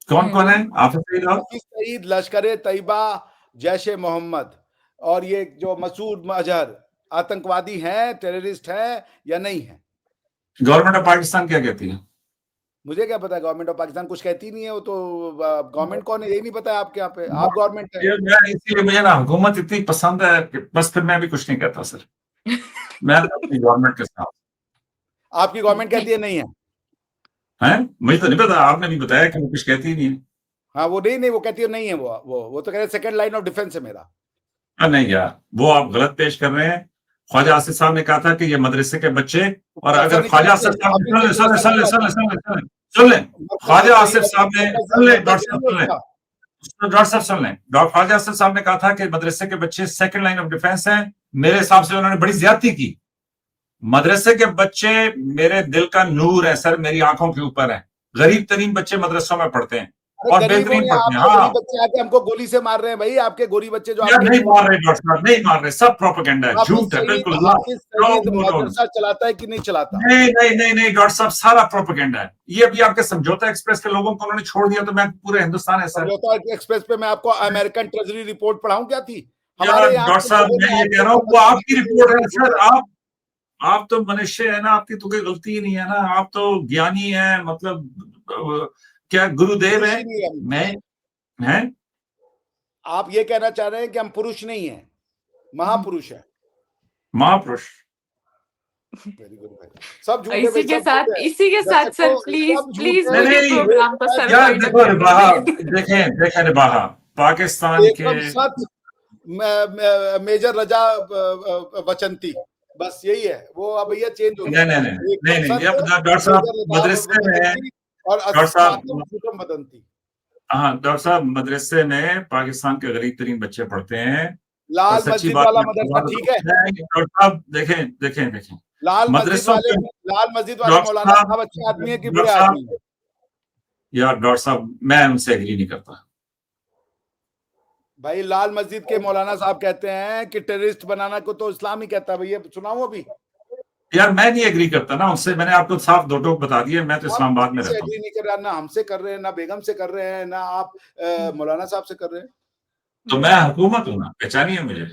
[SPEAKER 3] कौन कौन है?
[SPEAKER 1] हेलो,
[SPEAKER 3] हाफिज सईद और
[SPEAKER 2] हाफिज सईद, लश्कर तैयबा, जैश ए मोहम्मद, और ये जो मसूद अजहर आतंकवादी हैं, टेररिस्ट हैं या नहीं है?
[SPEAKER 3] गवर्नमेंट ऑफ पाकिस्तान क्या कहती है?
[SPEAKER 2] मुझे क्या पता, गवर्नमेंट ऑफ पाकिस्तान कुछ कहती नहीं है, वो तो गवर्नमेंट कौन है यही नहीं पता है आपके यहाँ पे, आप गवर्नमेंट है।
[SPEAKER 3] ये मैं इसीलिए, मुझे ना हुकूमत इतनी पसंद है कि बस फिर मैं भी कुछ नहीं कहता सर, मैं अपनी गवर्नमेंट के साथ।
[SPEAKER 2] आपकी गवर्नमेंट कहती है नहीं है?
[SPEAKER 3] है, मुझे तो नहीं पता, आपने भी बताया कि वो कुछ कहती ही नहीं है।
[SPEAKER 2] हाँ, वो नहीं वो कहती है नहीं है, वो तो कह रहे सेकंड लाइन ऑफ डिफेंस है मेरा।
[SPEAKER 3] नहीं यार, वो आप गलत पेश कर रहे हैं। ख्वाजा आसिफ साहब ने कहा था कि ये मदरसे के बच्चे, और
[SPEAKER 2] ऐसा
[SPEAKER 3] अगर
[SPEAKER 2] नहीं
[SPEAKER 3] ख्वाजा
[SPEAKER 2] कहा,
[SPEAKER 3] आसिफ साहब ने,
[SPEAKER 2] हाफिज
[SPEAKER 3] सुन ले
[SPEAKER 2] सईद
[SPEAKER 3] सुन ले
[SPEAKER 2] ऐसा
[SPEAKER 3] सुन
[SPEAKER 2] नहीं
[SPEAKER 3] ले
[SPEAKER 2] कहा
[SPEAKER 3] सुन ले सुन ले सुन ले सुन ले, ख्वाजा आसिफ साहब ने, सुन ले डॉक्टर साहब सुन ले, डॉक्टर साहब सुन लें, डॉक्टर ख्वाजा आसिफ साहब ने कहा था कि मदरसे के बच्चे सेकंड लाइन ऑफ डिफेंस हैं। मेरे हिसाब से उन्होंने बड़ी ज्यादती की। मदरसे के बच्चे मेरे दिल का नूर है सर, मेरी आंखों के ऊपर है। गरीब तरीन बच्चे मदरसों में पढ़ते हैं
[SPEAKER 2] अरे
[SPEAKER 3] और
[SPEAKER 2] गरीब हो
[SPEAKER 3] बेहतरीन
[SPEAKER 2] या
[SPEAKER 3] पढ़ते हैं।
[SPEAKER 2] आपके
[SPEAKER 3] हाँ
[SPEAKER 2] गरीब बच्चे आके हमको गोली से मार रहे हैं भाई, आपके गोरी बच्चे जो
[SPEAKER 3] यार,
[SPEAKER 2] आपके
[SPEAKER 3] नहीं मार रहे डॉक्टर साहब, नहीं मार रहे, सब प्रोपेगेंडा है, झूठ है, बिल्कुल नो
[SPEAKER 2] हाफिज
[SPEAKER 3] नो
[SPEAKER 2] सईद
[SPEAKER 3] नो नो।
[SPEAKER 2] मदरसा चलाता है कि नहीं चलाता?
[SPEAKER 3] नहीं नहीं नहीं नहीं डॉक्टर साहब, सारा प्रोपेगेंडा है। ये अभी आपके समझौता एक्सप्रेस के लोगों को उन्होंने छोड़ दिया, तो मैं पूरे हिंदुस्तान है सर।
[SPEAKER 2] समझौता एक्सप्रेस पे मैं आपको अमेरिकन ट्रेजरी रिपोर्ट पढ़ाऊं क्या थी?
[SPEAKER 3] यार
[SPEAKER 2] हमारे यहाँ
[SPEAKER 3] डॉक्टर
[SPEAKER 2] के
[SPEAKER 3] साहब,
[SPEAKER 2] लोगों
[SPEAKER 3] मैं
[SPEAKER 2] ने
[SPEAKER 3] ये कह रहा हूँ, वो आपकी रिपोर्ट है सर। आप तो मनुष्य है ना, आपकी तो कोई गलती ही नहीं है ना, आप तो ज्ञानी है, मतलब क्या गुरुदेव है। मैं है,
[SPEAKER 2] आप ये कहना चाह रहे हैं कि हम पुरुष नहीं है, महापुरुष है।
[SPEAKER 3] महापुरुष।
[SPEAKER 2] वेरी गुड भाई, सब झूठ है भाई, सब झूठ है।
[SPEAKER 1] इसी के साथ सर,
[SPEAKER 2] देखो,
[SPEAKER 1] प्लीज
[SPEAKER 2] सब झूठ
[SPEAKER 1] प्लीज
[SPEAKER 2] है।
[SPEAKER 1] मुझे
[SPEAKER 3] नहीं,
[SPEAKER 1] प्रोग्राम को सर
[SPEAKER 3] यार
[SPEAKER 1] वाइंड
[SPEAKER 3] देखो
[SPEAKER 1] अप
[SPEAKER 3] रिबाहा,
[SPEAKER 1] करने दीजिए।
[SPEAKER 3] देखें रिबाहा, पाकिस्तान के,
[SPEAKER 2] एकदम सच, मेजर रजा वचंती, बस यही है वो। अब भैया चेंज हो गया।
[SPEAKER 3] नहीं नहीं नहीं नहीं
[SPEAKER 2] एकदम
[SPEAKER 3] नहीं,
[SPEAKER 2] सच,
[SPEAKER 3] अब डॉक्टर साहब
[SPEAKER 2] मेजर रजा
[SPEAKER 3] मदरसे में,
[SPEAKER 2] वचंती, और
[SPEAKER 3] डॉक्टर साहब
[SPEAKER 2] अस्माकं भूतं वदन्ति।
[SPEAKER 3] हाँ, डॉक्टर साहब मदरसे में पाकिस्तान के गरीब तरीन बच्चे पढ़ते हैं और
[SPEAKER 2] लाल
[SPEAKER 3] सच्ची
[SPEAKER 2] मस्जिद
[SPEAKER 3] बात
[SPEAKER 2] वाला
[SPEAKER 3] मैं
[SPEAKER 2] मदरसा
[SPEAKER 3] करवा
[SPEAKER 2] ठीक है?
[SPEAKER 3] डॉक्टर साहब देखें
[SPEAKER 2] लाल मस्जिद
[SPEAKER 3] मदरसों
[SPEAKER 2] वाले
[SPEAKER 3] के डॉक्टर
[SPEAKER 2] मौलाना
[SPEAKER 3] साहब
[SPEAKER 2] साहब अच्छे आदमी है कि बुरे
[SPEAKER 3] डॉक्टर साहब
[SPEAKER 2] आदमी है?
[SPEAKER 3] यार डॉक्टर साहब मैं उनसे एग्री नहीं करता।
[SPEAKER 2] भाई लाल मस्जिद के मौलाना साहब कहते हैं कि टेररिस्ट बनाना को तो इस्लाम ही कहता है। भैया सुनाऊं अभी?
[SPEAKER 3] यार मैं नहीं एग्री करता ना उससे, मैंने आपको साफ दो टोक बता दिया, मैं तो
[SPEAKER 2] आप
[SPEAKER 3] इस्लामाबाद में
[SPEAKER 2] किसी से
[SPEAKER 3] रहता हूँ।
[SPEAKER 2] एग्री नहीं कर रहा, ना हमसे कर रहे हैं, ना बेगम से कर रहे हैं, ना आप मौलाना साहब से कर रहे हैं।
[SPEAKER 3] तो मैं हुकूमत हूँ ना, पहचानिए मुझे।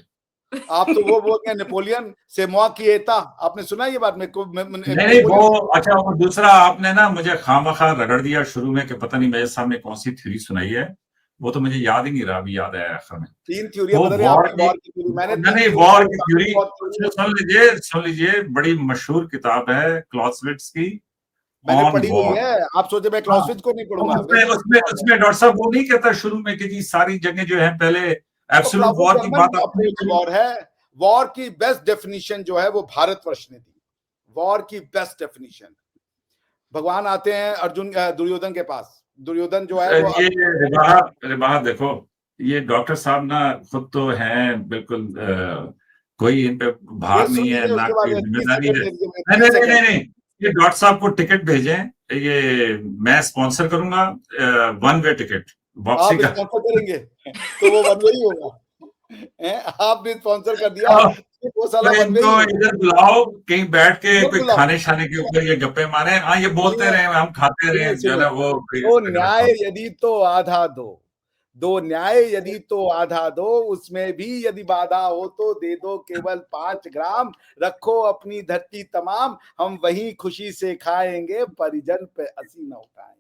[SPEAKER 2] आप तो वो बोलते हैं नेपोलियन से मुआ की एता, आपने सुना ये बात? में
[SPEAKER 3] नहीं वो अच्छा वो दूसरा आपने ना मुझे खामखा रगड़ दिया शुरू में कि पता नहीं मेरे सामने कौन सी थ्योरी सुनाई है, वो तो मुझे याद ही नहीं रहा, अभी याद आया आखिर में।
[SPEAKER 2] 3 थ्योरियां
[SPEAKER 3] वो
[SPEAKER 2] बता रहे हैं आपने वॉर की थ्योरी, मैंने 3
[SPEAKER 3] नहीं
[SPEAKER 2] थ्योरी
[SPEAKER 3] वॉर
[SPEAKER 2] बताई,
[SPEAKER 3] की
[SPEAKER 2] आपने
[SPEAKER 3] थ्योरी
[SPEAKER 2] वॉर थ्योरी
[SPEAKER 3] सुन लीजिए बड़ी मशहूर किताब है क्लॉसविट्ज की
[SPEAKER 2] मैंने
[SPEAKER 3] ऑन
[SPEAKER 2] पढ़ी हुई
[SPEAKER 3] वॉर।
[SPEAKER 2] है। आप सोचे मैं
[SPEAKER 3] हाँ,
[SPEAKER 2] क्लॉसविट्ज को नहीं
[SPEAKER 3] तो
[SPEAKER 2] पढ़ूंगा?
[SPEAKER 3] उसमें उसमें उसमें डॉक्टर साहब वो नहीं कहता शुरू में कि जी सारी जगह जो है पहले एब्सोल्यूट
[SPEAKER 2] वो
[SPEAKER 3] वॉर की
[SPEAKER 2] जर्मन
[SPEAKER 3] बात आपने
[SPEAKER 2] अप्रोच वॉर है। वॉर की बेस्ट डेफिनेशन जो है वो भारतवर्ष ने दी। वॉर की बेस्ट डेफिनेशन भगवान आते हैं अर्जुन दुर्योधन के पास। दुर्योधन जो है वो
[SPEAKER 3] ये रिबाहा देखो, ये डॉक्टर साहब ना खुद तो हैं बिल्कुल कोई इन पे
[SPEAKER 2] ये
[SPEAKER 3] भार
[SPEAKER 2] सुन
[SPEAKER 3] नहीं है
[SPEAKER 2] लीजिए,
[SPEAKER 3] ना
[SPEAKER 2] उसके बाद
[SPEAKER 3] कोई
[SPEAKER 2] 30
[SPEAKER 3] जिम्मेदारी
[SPEAKER 2] सेकंड
[SPEAKER 3] है।
[SPEAKER 2] दे दीजिए मुझे,
[SPEAKER 3] नहीं
[SPEAKER 2] 30
[SPEAKER 3] नहीं नहीं
[SPEAKER 2] सेकंड।
[SPEAKER 3] नहीं, ये डॉक्टर साहब को टिकट भेजें, ये मैं स्पॉन्सर करूंगा, वन वे टिकट वापसी
[SPEAKER 2] आप
[SPEAKER 3] का।
[SPEAKER 2] स्पॉन्सर करेंगे तो वो वन वे ही होगा। आपने स्पॉन्सर कर दिया तो वो साला
[SPEAKER 3] तो
[SPEAKER 2] वन वे ही
[SPEAKER 3] इनको
[SPEAKER 2] होगा।
[SPEAKER 3] इधर बुलाओ, कहीं बैठ के
[SPEAKER 2] मत
[SPEAKER 3] कोई
[SPEAKER 2] बुलाओ।
[SPEAKER 3] खाने शाने के ऊपर ये गप्पे मारे, हाँ ये बोलते
[SPEAKER 2] सुनिए
[SPEAKER 3] रहे हम खाते रहे, जो है
[SPEAKER 2] सुनिए
[SPEAKER 3] ना वो
[SPEAKER 2] तो न्याय यदि तो आधा दो, दो न्याय यदि तो आधा दो, उसमें भी यदि बाधा हो तो दे दो केवल 5 ग्राम। रखो अपनी धरती तमाम, हम वही खुशी से खाएंगे, परिजन पे हंसी न उठाएंगे।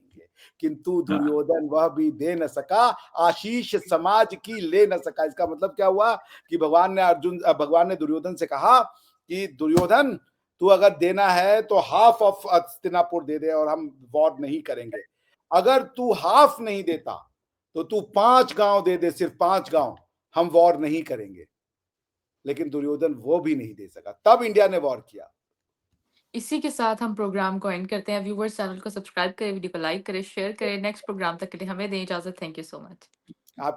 [SPEAKER 2] किंतु दुर्योधन वह भी दे न सका, आशीष समाज की ले न सका। इसका मतलब क्या हुआ कि भगवान ने दुर्योधन से कहा कि दुर्योधन तू अगर देना है तो हाफ ऑफ हस्तिनापुर दे दे और हम वॉर नहीं करेंगे। अगर तू हाफ नहीं देता तो तू 5 गांव दे दे, सिर्फ 5 गांव, हम वॉर नहीं करेंगे। लेकिन दुर्योधन वो भी नहीं दे सका, तब इंडिया ने वॉर किया।
[SPEAKER 1] इसी के साथ हम प्रोग्राम को एंड करते हैं। व्यूअर्स चैनल को सब्सक्राइब करें, वीडियो को लाइक करें, शेयर करें। नेक्स्ट प्रोग्राम तक के लिए हमें दें इजाजत। Thank you so much.
[SPEAKER 2] आप